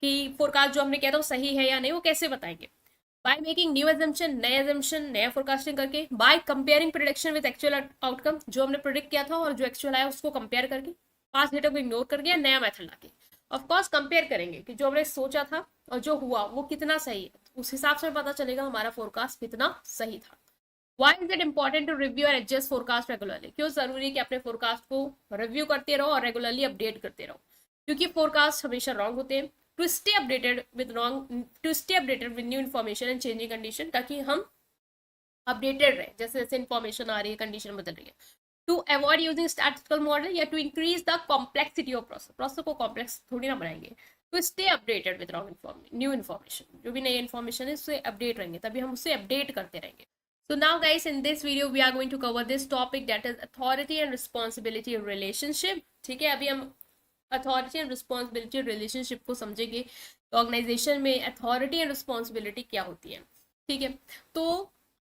कि फोरकास्ट जो हमने किया था वो सही है या नहीं, वो कैसे बताएंगे? बाय मेकिंग न्यू एजम्पशन, नए एजम्पशन, नया फोरकास्टिंग करके। By comparing prediction with actual outcome, जो हमने प्रोडिक्ट किया था और जो एक्चुअल आया उसको कंपेयर करके, पास्ट डेटा को इग्नोर करके या नया मेथड लाके। ऑफ कोर्स कंपेयर करेंगे कि जो हमने सोचा था और जो हुआ वो कितना सही है, उस हिसाब से पता चलेगा हमारा फोरकास्ट कितना सही था। Why is it important to review and adjust forecast regularly? क्यों जरूरी है कि अपने फोरकास्ट को रिव्यू करते रहो और रेगुलरली अपडेट करते रहो? क्योंकि फोरकास्ट हमेशा रॉन्ग होते हैं। To stay updated with new information and changing condition, ताकि हम अपडेटेड रहे जैसे जैसे इन्फॉर्मेशन आ रही है, कंडीशन बदल रही है। To avoid using statistical model या to increase the complexity of process को कॉम्प्लेक्स थोड़ी ना बनाएंगे। To stay updated with new information, जो भी नई इन्फॉर्मेशन है उससे अपडेट रहेंगे, तभी हम उससे अपडेट करते रहेंगे। So now guys, in this video we are going to cover this topic, that is authority and responsibility relationship, ठीक है। अभी हम अथॉरिटी एंड रिस्पॉन्सिबिलिटी रिलेशनशिप को समझेंगे, ऑर्गेनाइजेशन में अथॉरिटी एंड रिस्पॉन्सिबिलिटी क्या होती है, ठीक है। तो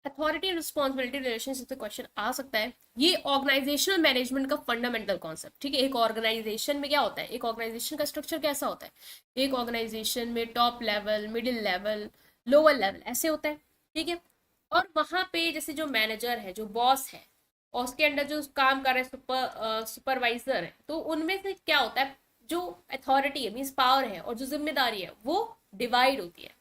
अथॉरिटी एंड रिस्पॉन्सिबिलिटी रिलेशनशिप से क्वेश्चन आ सकता है। ये ऑर्गेनाइजेशनल मैनेजमेंट का फंडामेंटल कॉन्सेप्ट, ठीक है। एक ऑर्गेनाइजेशन में क्या होता है, एक ऑर्गेनाइजेशन का स्ट्रक्चर कैसा होता है? एक ऑर्गेनाइजेशन में top level, middle level, lower level ऐसे होता है, ठीक है। और वहां पे जैसे जो मैनेजर है, जो बॉस है, और उसके अंडर जो काम कर रहे हैं सुपरवाइजर है, तो उनमें से क्या होता है, जो अथॉरिटी है मीन्स पावर है और जो जिम्मेदारी है वो डिवाइड होती है।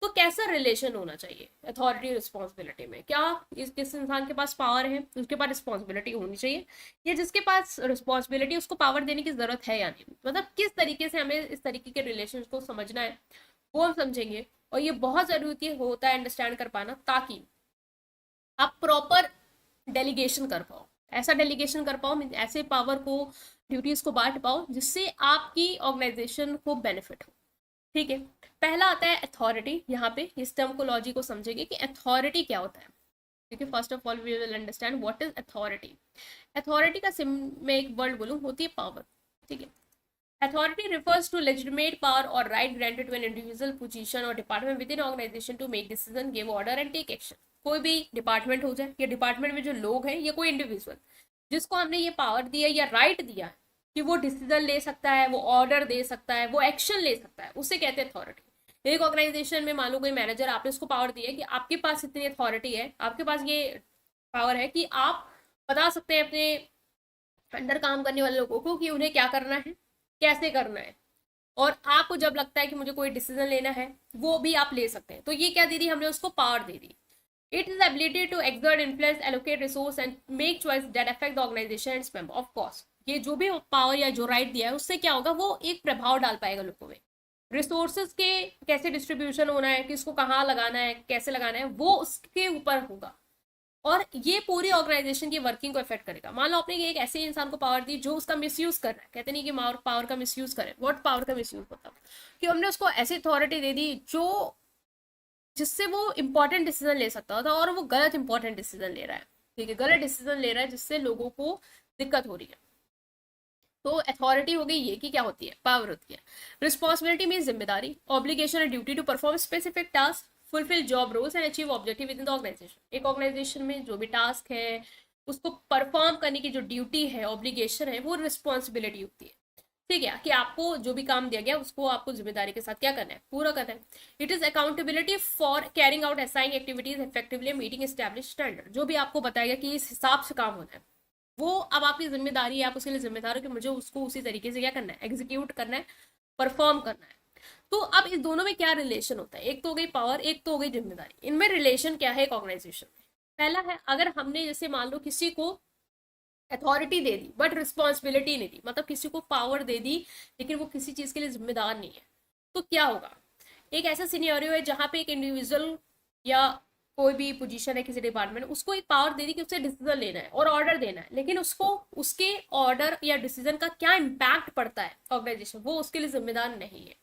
तो कैसा रिलेशन होना चाहिए अथॉरिटी रिस्पॉन्सिबिलिटी में? क्या किस इंसान के पास पावर है उसके पास रिस्पॉन्सिबिलिटी होनी चाहिए, या जिसके पास रिस्पॉन्सिबिलिटी उसको पावर देने की जरूरत है या नहीं? मतलब किस तरीके से हमें इस तरीके के रिलेशन को समझना है वो हम समझेंगे। और ये बहुत जरूरी होता है अंडरस्टैंड कर पाना, ताकि आप प्रॉपर डेलीगेशन कर पाओ, ऐसा डेलीगेशन कर पाओ, ऐसे पावर को, ड्यूटीज को बांट पाओ जिससे आपकी ऑर्गेनाइजेशन को बेनिफिट हो, ठीक है। पहला आता है अथॉरिटी। यहाँ पे इस टर्मकोलॉजी को समझेंगे कि अथॉरिटी क्या होता है, ठीक है। First of all we will understand what is authority. Authority का मैं एक वर्ड बोलूँ, होती है पावर, ठीक है। Authority refers to legitimate power or right granted to an individual, position or department within organization to make decision, give order and take action. कोई भी डिपार्टमेंट हो जाए, या डिपार्टमेंट में जो लोग हैं, या कोई इंडिविजुअल जिसको हमने ये पावर दिया या राइट दिया कि वो डिसीजन ले सकता है, वो ऑर्डर दे सकता है, वो एक्शन ले सकता है, उसे कहते हैं अथॉरिटी। एक ऑर्गेनाइजेशन में मान लो कोई मैनेजर, आपने उसको पावर दी है कि आपके पास इतनी अथॉरिटी है, आपके पास ये पावर है कि आप बता सकते हैं अपने अंडर काम करने वाले लोगों को कि उन्हें क्या करना है, कैसे करना है, और आपको जब लगता है कि मुझे कोई डिसीजन लेना है वो भी आप ले सकते हैं। तो ये क्या दे दी हमने उसको, पावर दे दी। It is ability to exert influence, allocate resource and make choice that affect the organisation and its member. Of course ये जो भी पावर या जो राइट दिया है उससे क्या होगा, वो एक प्रभाव डाल पाएगा लोगों में। रिसोर्सेज के कैसे डिस्ट्रीब्यूशन होना है, किसको कहाँ लगाना है, कैसे लगाना है, वो उसके ऊपर होगा, और ये पूरी ऑर्गेनाइजेशन की वर्किंग को इफेक्ट करेगा। मान लो आपने एक ऐसे इंसान को पावर दी जो उसका मिसयूज कर रहा है, कहते नहीं कि पावर का मिसयूज करे, व्हाट पावर का मिसयूज बताओ, कि हमने उसको ऐसी अथॉरिटी दे दी जो जिससे वो इंपॉर्टेंट डिसीजन ले सकता था और वो गलत इंपॉर्टेंट डिसीजन ले रहा है, ठीक है, गलत डिसीजन ले रहा है जिससे लोगों को दिक्कत हो रही है। तो अथॉरिटी हो गई ये कि क्या होती है, पावर होती है। रिस्पॉन्सिबिलिटी मीन जिम्मेदारी, ऑब्लिगेशन और duty to perform specific task, fulfil job roles and achieve objective within the organisation. एक ऑर्गेनाइजेशन में जो भी टास्क है उसको परफॉर्म करने की जो ड्यूटी है, ऑब्लिगेशन है, वो रिस्पॉन्सिबिलिटी होती है। ठीक है, कि आपको जो भी काम दिया गया उसको आपको जिम्मेदारी के साथ क्या करना है, पूरा करना है। It is accountability for carrying out assigning activities effectively meeting establish standard. जो भी आपको बताएगा कि इस हिसाब से काम होना है, वो अब आपकी जिम्मेदारी है, आप उसके लिए जिम्मेदार हो कि मुझे उसको उसी तरीके से क्या करना है, एग्जीक्यूट करना है, परफॉर्म करना है। तो अब इस दोनों में क्या रिलेशन होता है, एक तो हो गई पावर, एक तो हो गई जिम्मेदारी। इनमें रिलेशन क्या है एक ऑर्गेनाइजेशन में? पहला है, अगर हमने जैसे मान लो किसी को अथॉरिटी दे दी बट रिस्पॉन्सिबिलिटी नहीं दी, मतलब किसी को पावर दे दी लेकिन वो किसी चीज के लिए जिम्मेदार नहीं है, तो क्या होगा? एक ऐसा सिनेरियो है जहां पे एक इंडिविजुअल या कोई भी पोजीशन है किसी डिपार्टमेंट, उसको एक पावर दे दी कि उसे डिसीजन लेना है और ऑर्डर देना है, लेकिन उसको उसके ऑर्डर या डिसीजन का क्या इम्पैक्ट पड़ता है ऑर्गेनाइजेशन, वो उसके लिए जिम्मेदार नहीं है।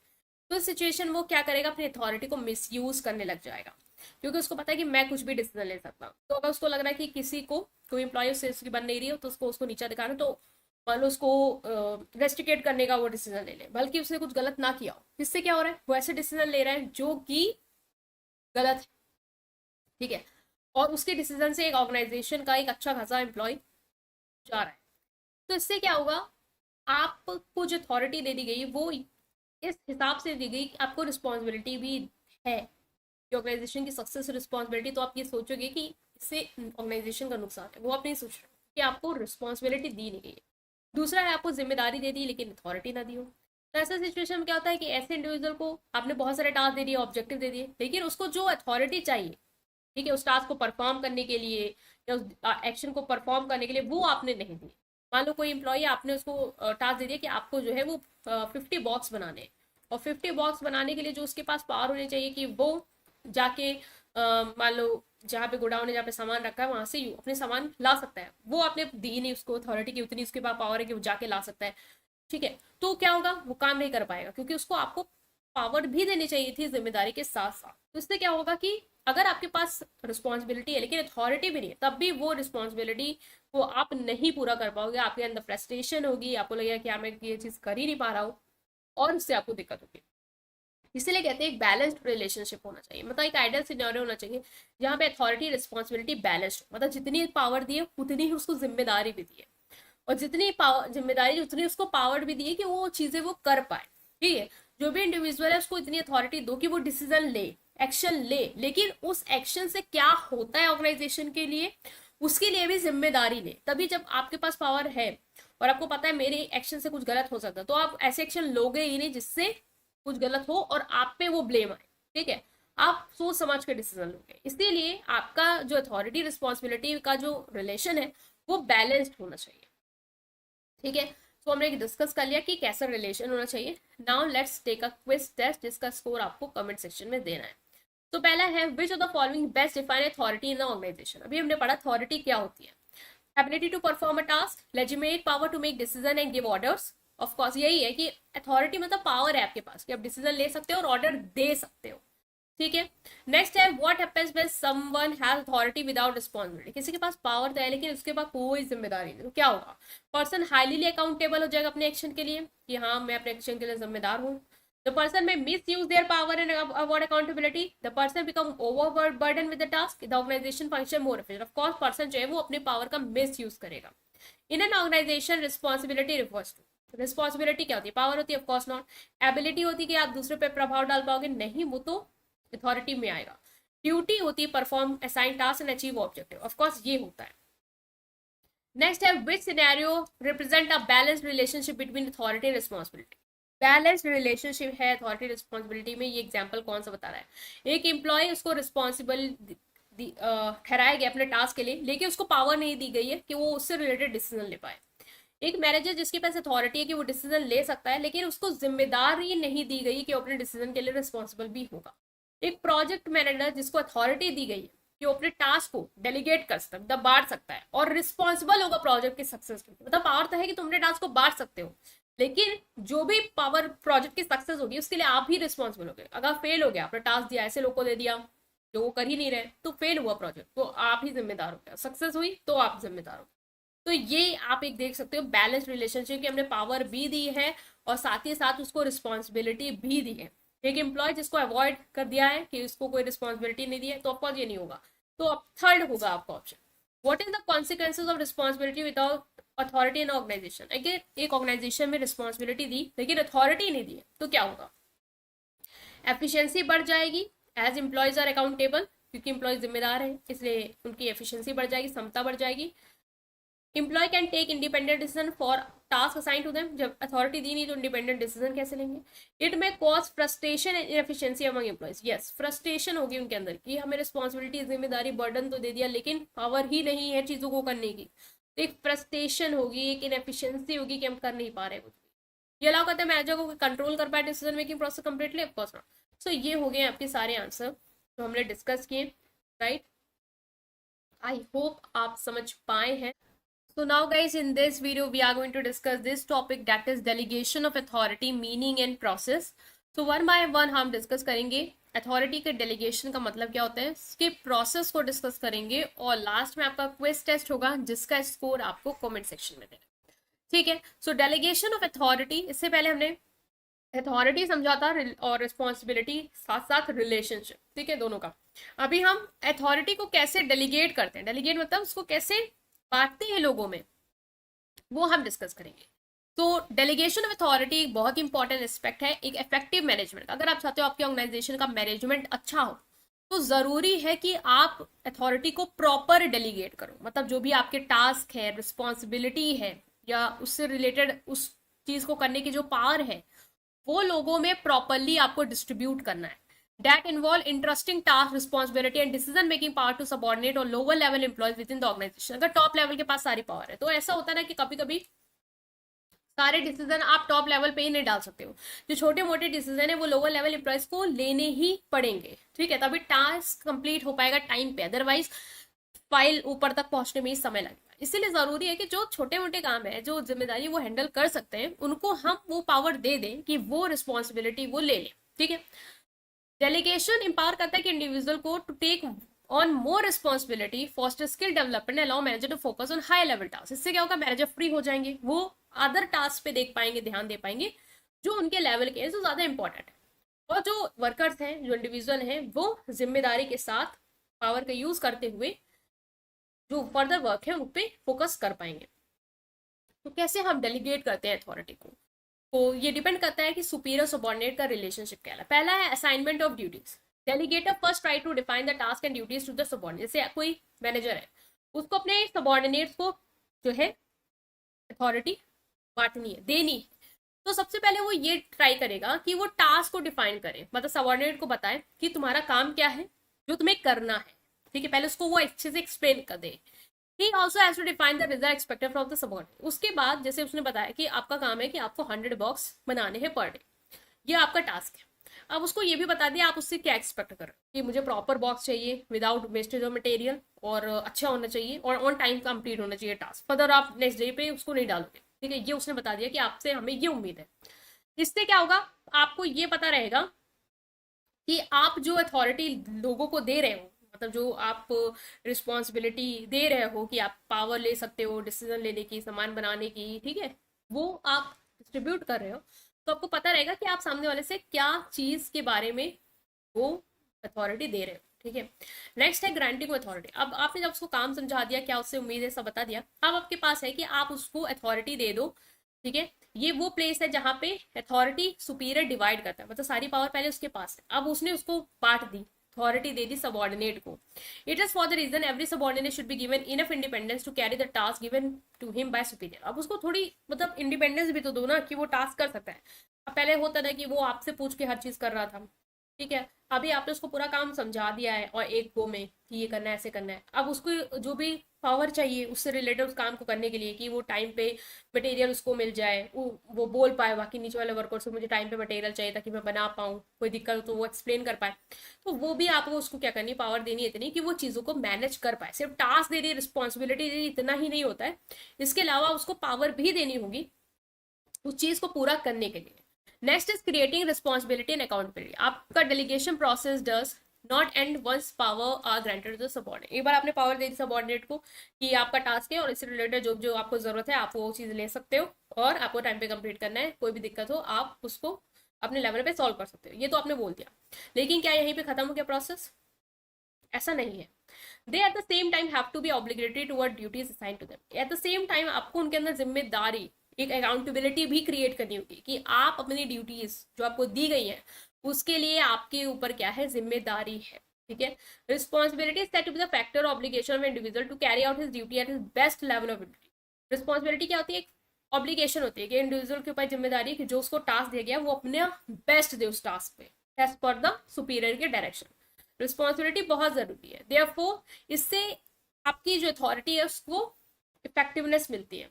तो इस सिचुएशन वो क्या करेगा, अपनी अथॉरिटी को मिसयूज करने लग जाएगा, क्योंकि उसको पता है कि मैं कुछ भी डिसीजन ले सकता हूँ। तो अगर उसको लग रहा है कि किसी को कोई एम्प्लॉय उससे उसकी बन नहीं रही हो तो उसको उसको नीचा दिखाना, तो मान लो उसको रेस्ट्रिकेट करने का वो डिसीजन ले ले, बल्कि उसने कुछ गलत ना किया हो, जिससे क्या हो रहा है, वो ऐसे डिसीजन ले रहा है जो कि गलत है। ठीक है, और उसके डिसीजन से एक ऑर्गेनाइजेशन का एक अच्छा खासा एम्प्लॉय जा रहा है। तो इससे क्या होगा, आपको जो अथॉरिटी दे दी गई वो इस हिसाब से दी गई कि आपको रिस्पॉन्सिबिलिटी भी है कि ऑर्गेनाइजेशन की सक्सेस रिस्पॉन्सिबिलिटी। तो आप ये सोचोगे कि इससे ऑर्गेनाइजेशन का नुकसान है, वो आप नहीं सोच रहे कि आपको रिस्पॉन्सिबिलिटी दी नहीं गई है। दूसरा है, आपको जिम्मेदारी दे दी लेकिन अथॉरिटी ना दी हो। तो ऐसा सिचुएशन में क्या होता है कि ऐसे इंडिविजुअल को आपने बहुत सारे टास्क दे दिए, ऑब्जेक्टिव दे दिए, लेकिन उसको जो अथॉरिटी चाहिए, ठीक है, उस टास्क को परफॉर्म करने के लिए या उस एक्शन को परफॉर्म करने के लिए, वो आपने नहीं दी। मान लो कोई एम्प्लॉय, आपने उसको टास्क दे दिया कि आपको जो है वो 50 बॉक्स बनाने हैं, और 50 बॉक्स बनाने के लिए जो उसके पास पावर होनी चाहिए कि वो जाके मान लो जहाँ पे गोडाउन है, जहाँ पे सामान रखा है, वहां से अपने सामान ला सकता है, वो आपने दी नहीं उसको अथॉरिटी की, उतनी उसके पास पावर है कि वो जाके ला सकता है। ठीक है, तो क्या होगा, वो काम नहीं कर पाएगा, क्योंकि उसको आपको पावर भी देनी चाहिए थी जिम्मेदारी के साथ साथ। तो इससे क्या होगा कि अगर आपके पास रिस्पॉन्सिबिलिटी है लेकिन अथॉरिटी भी नहीं है, तब भी वो रिस्पॉन्सिबिलिटी वो आप नहीं पूरा कर पाओगे, आपके अंदर फ्रस्ट्रेशन होगी, आपको लगेगा कि मैं ये चीज कर ही नहीं पा रहा हूँ, और उससे आपको दिक्कत होगी। इसीलिए कहते हैं एक बैलेंस्ड रिलेशनशिप होना चाहिए, मतलब एक आइडियल सिनेरियो होना चाहिए जहाँ पे अथॉरिटी रिस्पॉन्सिबिलिटी बैलेंस्ड हो, मतलब जितनी पावर दी है उतनी ही उसको जिम्मेदारी भी दी है, और जितनी पावर जिम्मेदारी उतनी उसको पावर भी दी है कि वो चीजें वो कर पाए। ठीक है, जो भी इंडिविजुअल है उसको इतनी अथॉरिटी दो कि वो डिसीजन ले, एक्शन ले, लेकिन उस एक्शन से क्या होता है ऑर्गेनाइजेशन के लिए, उसके लिए भी जिम्मेदारी ले। तभी जब आपके पास पावर है और आपको पता है मेरे एक्शन से कुछ गलत हो सकता है, तो आप ऐसे एक्शन लोगे ही नहीं जिससे कुछ गलत हो और आप पे वो ब्लेम आए। ठीक है, आप सोच समझ के डिसीजन लोगे, इसीलिए आपका जो अथॉरिटी रिस्पॉन्सिबिलिटी का जो रिलेशन है वो बैलेंस्ड होना चाहिए। ठीक है, तो हमने डिस्कस कर लिया कि कैसा रिलेशन होना चाहिए। Now let's take a quiz test, जिसका स्कोर आपको कमेंट सेक्शन में देना है। तो पहला है, which of the following best define authority in the organisation. अभी हमने पढ़ा अथॉरिटी क्या होती है, ability to perform a task, legitimate power to make decision and give orders. Of course यही है कि अथॉरिटी मतलब पावर है आपके पास कि आप डिसीजन ले सकते हो और ऑर्डर दे सकते हो। ठीक है, नेक्स्ट है, what happens when someone has authority without responsibility. किसी के पास पावर तो है लेकिन उसके पास कोई जिम्मेदारी नहीं, तो क्या होगा? पर्सन हाईली अकाउंटेबल हो जाएगा अपने एक्शन के लिए कि हाँ मैं अपने एक्शन के लिए जिम्मेदार हूँ। The person may misuse their power and avoid accountability. The person become overburden with the task, the organisation function more efficient. Of course person जो है वो अपने पावर का मिस यूज करेगा। In an organisation responsibility refers to, responsibility क्या होती है? Power होती है, ऑफकोर्स नॉट। एबिलिटी होती है कि आप दूसरे पे प्रभाव डाल पाओगे, नहीं, वो तो अथॉरिटी में आएगा। ड्यूटी होती है perform assign task and achieve objective, of course ये होता है। नेक्स्ट है, which scenario represent a balanced relationship between authority and responsibility. Balanced relationship है अथॉरिटी रिस्पॉन्सिबिलिटी में, ये एग्जांपल कौन सा बता रहा है? एक एम्प्लॉय उसको रिस्पॉन्सिबल ठहराया गया अपने टास्क के लिए, लेकिन उसको पावर नहीं दी गई है कि वो उससे रिलेटेड डिसीजन ले पाए। एक मैनेजर जिसके पास अथॉरिटी है कि वो डिसीजन ले सकता है, लेकिन उसको जिम्मेदारी नहीं दी गई कि वो अपने डिसीजन के लिए रिस्पॉन्सिबल भी होगा। एक प्रोजेक्ट मैनेजर जिसको अथॉरिटी दी गई है कि वो अपने टास्क को डेलीगेट कर सकता है, मतलब बांट सकता है, और रिस्पॉन्सिबल होगा प्रोजेक्ट के सक्सेस के लिए। मतलब पावर तो है कि तुमने टास्क को बांट सकते हो, लेकिन जो भी पावर प्रोजेक्ट की सक्सेस होगी उसके लिए आप ही रिस्पॉन्सिबल हो गए। अगर फेल हो गया, आपने टास्क दिया ऐसे लोग को दे दिया जो वो कर ही नहीं रहे, तो फेल हुआ प्रोजेक्ट, तो आप ही जिम्मेदार हो गया। सक्सेस हुई तो आप जिम्मेदार हो। तो ये आप एक देख सकते हो बैलेंस रिलेशनशिप, कि हमने पावर भी दी है और साथ ही साथ उसको रिस्पॉन्सिबिलिटी भी दी है। एक एम्प्लॉय जिसको अवॉइड कर दिया है कि उसको कोई रिस्पॉन्सिबिलिटी नहीं दी है, तो ऑफकोर्स ये नहीं होगा। तो अब थर्ड होगा आपका option, what is the consequences of responsibility without authority in organisation. अगर एक ऑर्गेनाइजेशन में रिस्पॉन्सिबिलिटी दी लेकिन अथॉरिटी नहीं दी है तो क्या होगा? एफिशिएंसी बढ़ जाएगी, एज एम्प्लॉयज आर अकाउंटेबल, क्योंकि एम्प्लॉय जिम्मेदार है इसलिए उनकी एफिशिएंसी बढ़ जाएगी, क्षमता बढ़ जाएगी। Employee can take independent decision for task assign to them, जब अथॉरिटी दी नहीं तो इंडिपेंडेंट डिसीजन कैसे लेंगे? It may cause frustration and inefficiency among employees, yes frustration होगी उनके अंदर कि हमें रिस्पॉन्सिबिलिटी जिम्मेदारी बर्डन तो दे दिया लेकिन पावर ही नहीं है चीजों को करने की, तो एक फ्रस्ट्रेशन होगी, एक इनएफिशिएंसी होगी कि हम कर नहीं पा रहे कुछ भी। ये अलाउ करते हैं मैनेजर को कंट्रोल कर पाए decision making process completely, of course not. So ये हो गए आपके सारे आंसर जो हमने डिस्कस किए, राइट। आई होप आप समझ पाए हैं। So now guys, in this video we are going to discuss this topic, that is delegation of authority, meaning and process. So one by one हम discuss करेंगे authority के delegation का मतलब क्या होता है, इसके प्रोसेस को डिस्कस करेंगे और लास्ट में आपका क्विज टेस्ट होगा जिसका स्कोर आपको कमेंट सेक्शन में देना, ठीक है। सो डेलीगेशन ऑफ अथॉरिटी, इससे पहले हमने अथॉरिटी समझा था और रिस्पॉन्सिबिलिटी साथ साथ रिलेशनशिप, ठीक है, दोनों का। अभी हम अथॉरिटी को कैसे डेलीगेट करते हैं, डेलीगेट मतलब उसको कैसे बांटते हैं लोगों में, वो हम डिस्कस करेंगे। तो डेलीगेशन ऑफ अथॉरिटी एक बहुत इंपॉर्टेंट एस्पेक्ट है एक इफेक्टिव मैनेजमेंट। अगर आप चाहते हो आपके ऑर्गेनाइजेशन का मैनेजमेंट अच्छा हो तो जरूरी है कि आप अथॉरिटी को प्रॉपर डेलीगेट करो, मतलब जो भी आपके टास्क है, रिस्पॉन्सिबिलिटी है या उससे रिलेटेड उस चीज को करने की जो पावर है वो लोगों में प्रॉपरली आपको डिस्ट्रीब्यूट करना है। That involve interesting task, responsibility and decision making power to subordinate or lower level employees within the organization। अगर टॉप लेवल के पास सारी पावर है तो ऐसा होता है ना कि कभी कभी सारे डिसीजन आप टॉप लेवल पे ही नहीं डाल सकते हो, जो छोटे मोटे डिसीजन है वो लोअर लेवल एम्प्लॉयज को लेने ही पड़ेंगे, ठीक है, तभी टास्क कंप्लीट हो पाएगा टाइम पे, अदरवाइज फाइल ऊपर तक पहुंचने में ही समय लगेगा। इसीलिए जरूरी है कि जो छोटे मोटे काम है, जो जिम्मेदारी वो हैंडल कर सकते हैं, उनको हम वो पावर दे दें कि वो रिस्पॉन्सिबिलिटी वो ले लें, ठीक है। डेलीगेशन एम्पावर करता है कि इंडिविजुअल को to take on more responsibility, foster skill development, allow manager to focus on high level task. इससे क्या होगा, मैनेजर फ्री हो जाएंगे, वो अदर टास्क पे देख पाएंगे, ध्यान दे पाएंगे जो उनके लेवल के हैं, जो ज्यादा इंपॉर्टेंट है। और जो वर्कर्स हैं, जो इंडिविजुअल हैं, वो जिम्मेदारी के साथ पावर का यूज करते हुए जो फर्दर वर्क है उन पे फोकस कर पाएंगे। तो कैसे हम डेलीगेट करते हैं अथॉरिटी को, तो ये डिपेंड करता है कि सुपीरियर सबऑर्डिनेट का रिलेशनशिप क्या है। पहला है assignment of duties. Delegator first try to define the task and duties to the subordinate. जैसे कोई मैनेजर है, उसको अपने सबऑर्डिनेट्स को जो है अथॉरिटी बांटनी है, देनी है, तो सबसे पहले वो ये ट्राई करेगा कि वो टास्क को डिफाइन करे, मतलब सबऑर्डिनेट को बताए कि तुम्हारा काम क्या है जो तुम्हें करना है, ठीक है, पहले उसको वो अच्छे से एक्सप्लेन कर दे। He also has to define the result expected from the subordinate। उसके बाद जैसे उसने बताया कि आपका काम है कि आपको 100 बॉक्स बनाने हैं पर डे, ये आपका टास्क है। अब उसको ये भी बता दिया आप उससे क्या एक्सपेक्ट कर रहे हो, कि मुझे प्रॉपर बॉक्स चाहिए विदाउट वेस्टेज ऑफ मटेरियल और अच्छा होना चाहिए और ऑन टाइम कंप्लीट होना चाहिए टास्क, फर्दर आप नेक्स्ट डे पे उसको नहीं डालोगे, ठीक है, ये उसने बता दिया कि आपसे हमें ये उम्मीद है। इससे क्या होगा, आपको ये पता रहेगा कि आप जो अथॉरिटी लोगों को दे रहे हो, मतलब जो आप रिस्पॉन्सिबिलिटी दे रहे हो कि आप पावर ले सकते हो डिसीजन लेने की, सामान बनाने की, ठीक है, वो आप डिस्ट्रीब्यूट कर रहे हो, तो आपको पता रहेगा कि आप सामने वाले से क्या चीज के बारे में वो अथॉरिटी दे रहे हो, ठीक है। नेक्स्ट है ग्रांटिंग अथॉरिटी। अब आपने जब उसको काम समझा दिया, क्या उससे उम्मीद है, सब बता दिया, अब आपके पास है कि आप उसको अथॉरिटी दे दो, ठीक है। ये वो प्लेस है जहां पे अथॉरिटी सुपीरियर डिवाइड करता है, मतलब सारी पावर पहले उसके पास है, अब उसने उसको बांट दी, अथॉरिटी दे दी सबऑर्डिनेट को। It is for the reason every subordinate should be given enough independence to carry the task given to him by superior. अब उसको थोड़ी मतलब इंडिपेंडेंस भी तो दो ना कि वो टास्क कर सकता है। अब पहले होता था कि वो आपसे पूछ के हर चीज कर रहा था, ठीक है, अभी आपने उसको पूरा काम समझा दिया है और एक गो में कि ये करना है, ऐसे करना है। अब उसको जो भी पावर चाहिए उससे रिलेटेड उस काम को करने के लिए कि वो टाइम पे मटेरियल उसको मिल जाए, वो बोल पाए बाकी नीचे वाले वर्कर से मुझे टाइम पे मटेरियल चाहिए ताकि मैं बना पाऊँ, कोई दिक्कत हो तो वो एक्सप्लेन कर पाए, तो वो भी आपको उसको क्या करनी, पावर देनी इतनी कि वो चीज़ों को मैनेज कर पाए। सिर्फ टास्क दे दी, रिस्पॉन्सिबिलिटी दे दी, इतना ही नहीं होता है, इसके अलावा उसको पावर भी देनी होगी उस चीज़ को पूरा करने के लिए। Next is creating responsibility and accountability. आपका delegation process does not end once power are granted to the subordinate. एक बार आपने पावर दे दी सबऑर्डिनेट को कि आपका टास्क है और इससे रिलेटेड जो जो आपको जरूरत है आप वो चीज़ ले सकते हो और आपको टाइम पे कंप्लीट करना है, कोई भी दिक्कत हो आप उसको अपने लेवल पे सॉल्व कर सकते हो, ये तो आपने बोल दिया। लेकिन क्या यहीं पे खत्म हो गया प्रोसेस? ऐसा नहीं है। They at the same time have to be obligatory toward duties assign to them. At the same time आपको उनके अंदर जिम्मेदारी, एक अकाउंटेबिलिटी भी क्रिएट करनी होगी कि आप अपनी ड्यूटीज जो आपको दी गई है उसके लिए आपके ऊपर क्या है, जिम्मेदारी है। ठीक है, responsibility set to be the factor obligation of individual to carry out his duty at his best level of duty. Responsibility क्या होती है? ऑब्लिगेशन होती है कि इंडिविजुअल के ऊपर जिम्मेदारी कि जो उसको टास्क दिया गया वो अपने बेस्ट दे उस टास्क पे एज पर द सुपीरियर के डायरेक्शन। रिस्पॉन्सिबिलिटी बहुत जरूरी है, देयरफॉर इससे आपकी जो अथॉरिटी है उसको इफेक्टिवनेस मिलती है।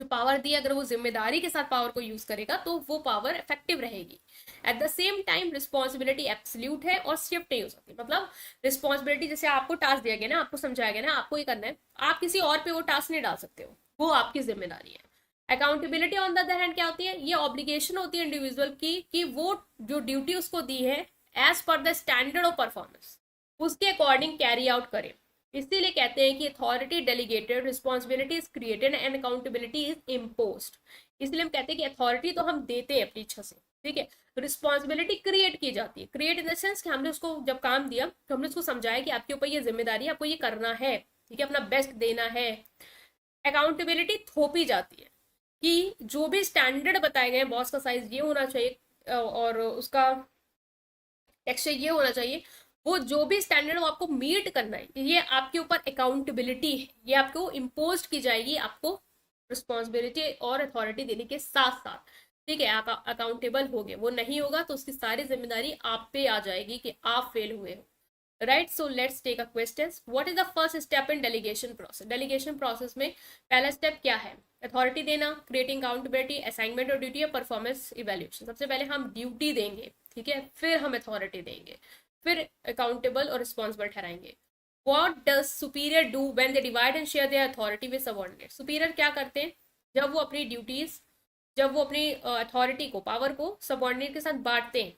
जो पावर दी, अगर वो जिम्मेदारी के साथ पावर को यूज करेगा तो वो पावर इफेक्टिव रहेगी। Eight the same time responsibility absolute है और शिफ्ट नहीं हो सकती। मतलब रिस्पॉन्सिबिलिटी, जैसे आपको टास्क दिया गया ना, आपको समझाया गया ना, आपको ये करना है, आप किसी और पे वो टास्क नहीं डाल सकते हो, वो आपकी जिम्मेदारी है। Accountability on the other hand क्या होती है? ये ऑब्लिगेशन होती है इंडिविजुअल की कि वो जो ड्यूटी उसको दी है as per the standard of performance उसके अकॉर्डिंग कैरी आउट करे। इसीलिए कहते हैं कि authority delegated, responsibility is created and accountability is imposed. इसलिए हम कहते हैं कि अथॉरिटी तो हम देते हैं अपनी इच्छा से, ठीक है, रिस्पॉन्सिबिलिटी क्रिएट की जाती है। क्रिएट इन द सेंस कि हमने उसको जब काम दिया तो हमने उसको समझाया कि आपके ऊपर ये जिम्मेदारी है, आपको ये करना है, ठीक है, अपना बेस्ट देना है। अकाउंटेबिलिटी थोपी जाती है कि जो भी स्टैंडर्ड बताए गए, बॉस का साइज ये होना चाहिए और उसका टेक्सचर ये होना चाहिए, वो जो भी स्टैंडर्ड वो आपको मीट करना है, ये आपके ऊपर अकाउंटेबिलिटी है, ये आपको इम्पोज की जाएगी, आपको रिस्पॉन्सिबिलिटी और अथॉरिटी देने के साथ साथ। ठीक है, आप अकाउंटेबल हो गए, वो नहीं होगा तो उसकी सारी जिम्मेदारी आप पे आ जाएगी कि आप फेल हुए हो। Right, so let's take a question. What is the first step in delegation process? Delegation process में पहला स्टेप क्या है? अथॉरिटी देना, क्रिएटिंग अकाउंटेबिलिटी, असाइनमेंट और ड्यूटी, परफॉर्मेंस इवेल्युएशन। सबसे पहले हम ड्यूटी देंगे, ठीक है, फिर हम अथॉरिटी देंगे, फिर अकाउंटेबल और responsible ठहराएंगे। What does superior do when they divide and share their authority with subordinates? Superior क्या करते हैं जब वो अपनी ड्यूटीज, जब वो अपनी अथॉरिटी को, पावर को सबऑर्डिनेट के साथ बांटते हैं?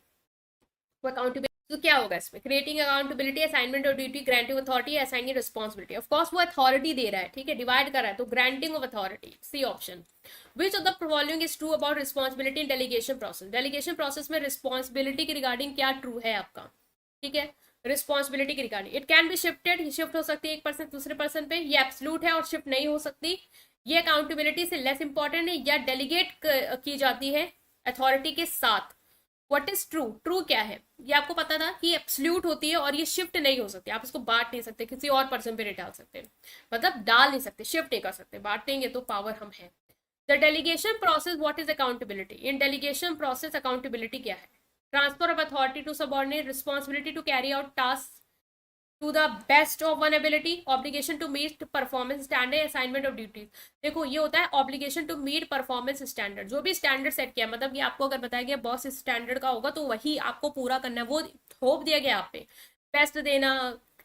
वो अकाउंटेबिलिटी, तो क्या होगा इसमें? क्रिएटिंग अकाउंटेबिलिटी, असाइनमेंट और duty, granting authority, assigning responsibility. Of course वो अथॉरिटी दे रहा है, ठीक है, डिवाइड कर रहा है, तो granting of authority, C option. Which of the following is true about responsibility in delegation process? Delegation process में रिस्पॉन्सिबिलिटी के रिगार्डिंग क्या ट्रू है आपका? ठीक है, रिस्पॉन्सिबिलिटी की regarding it can be shifted, shift हो सकती है एक पर्सन दूसरे पर्सन पे, ये एब्सोल्यूट है और शिफ्ट नहीं हो सकती, ये अकाउंटेबिलिटी से लेस इंपॉर्टेंट है, या डेलीगेट की जाती है अथॉरिटी के साथ। What is true? ट्रू क्या है? ये आपको पता था कि एब्सोल्यूट होती है और ये शिफ्ट नहीं हो सकती, आप इसको बांट नहीं सकते, किसी और पर्सन पे नहीं डाल सकते, मतलब डाल नहीं सकते, शिफ्ट नहीं कर सकते, बांटेंगे तो पावर हम है। The delegation process, what is accountability? In delegation process accountability क्या है? Transfer of authority to subordinate, responsibility to carry out tasks to the best of one ability, obligation to meet performance standard, assignment of duties। देखो ये होता है obligation to meet performance standard, जो भी standard set किया, मतलब कि आपको अगर बताया गया बॉस इस स्टैंडर्ड का होगा तो वही आपको पूरा करना है, वो थोप दिया गया आप पे, बेस्ट देना,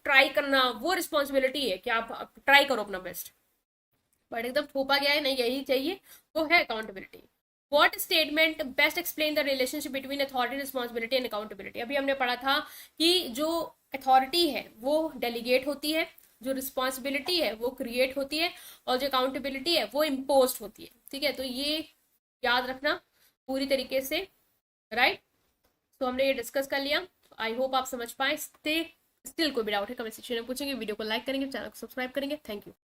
ट्राई करना, वो रिस्पॉन्सिबिलिटी है कि आप ट्राई करो अपना बेस्ट, बट एकदम थोपा गया है नहीं यही चाहिए, वो है accountability. What statement best explain the relationship between authority, responsibility and accountability? अभी हमने पढ़ा था कि जो अथॉरिटी है वो डेलीगेट होती है, जो रिस्पॉन्सिबिलिटी है वो क्रिएट होती है, और जो अकाउंटेबिलिटी है वो इम्पोज होती है। ठीक है, तो ये याद रखना पूरी तरीके से। राइट, तो हमने ये डिस्कस कर लिया, आई होप आप समझ पाए। स्टिल कोई भी डाउट है कमेंट सेक्शन में पूछेंगे, वीडियो को लाइक करेंगे, चैनल को सब्सक्राइब करेंगे। Thank you.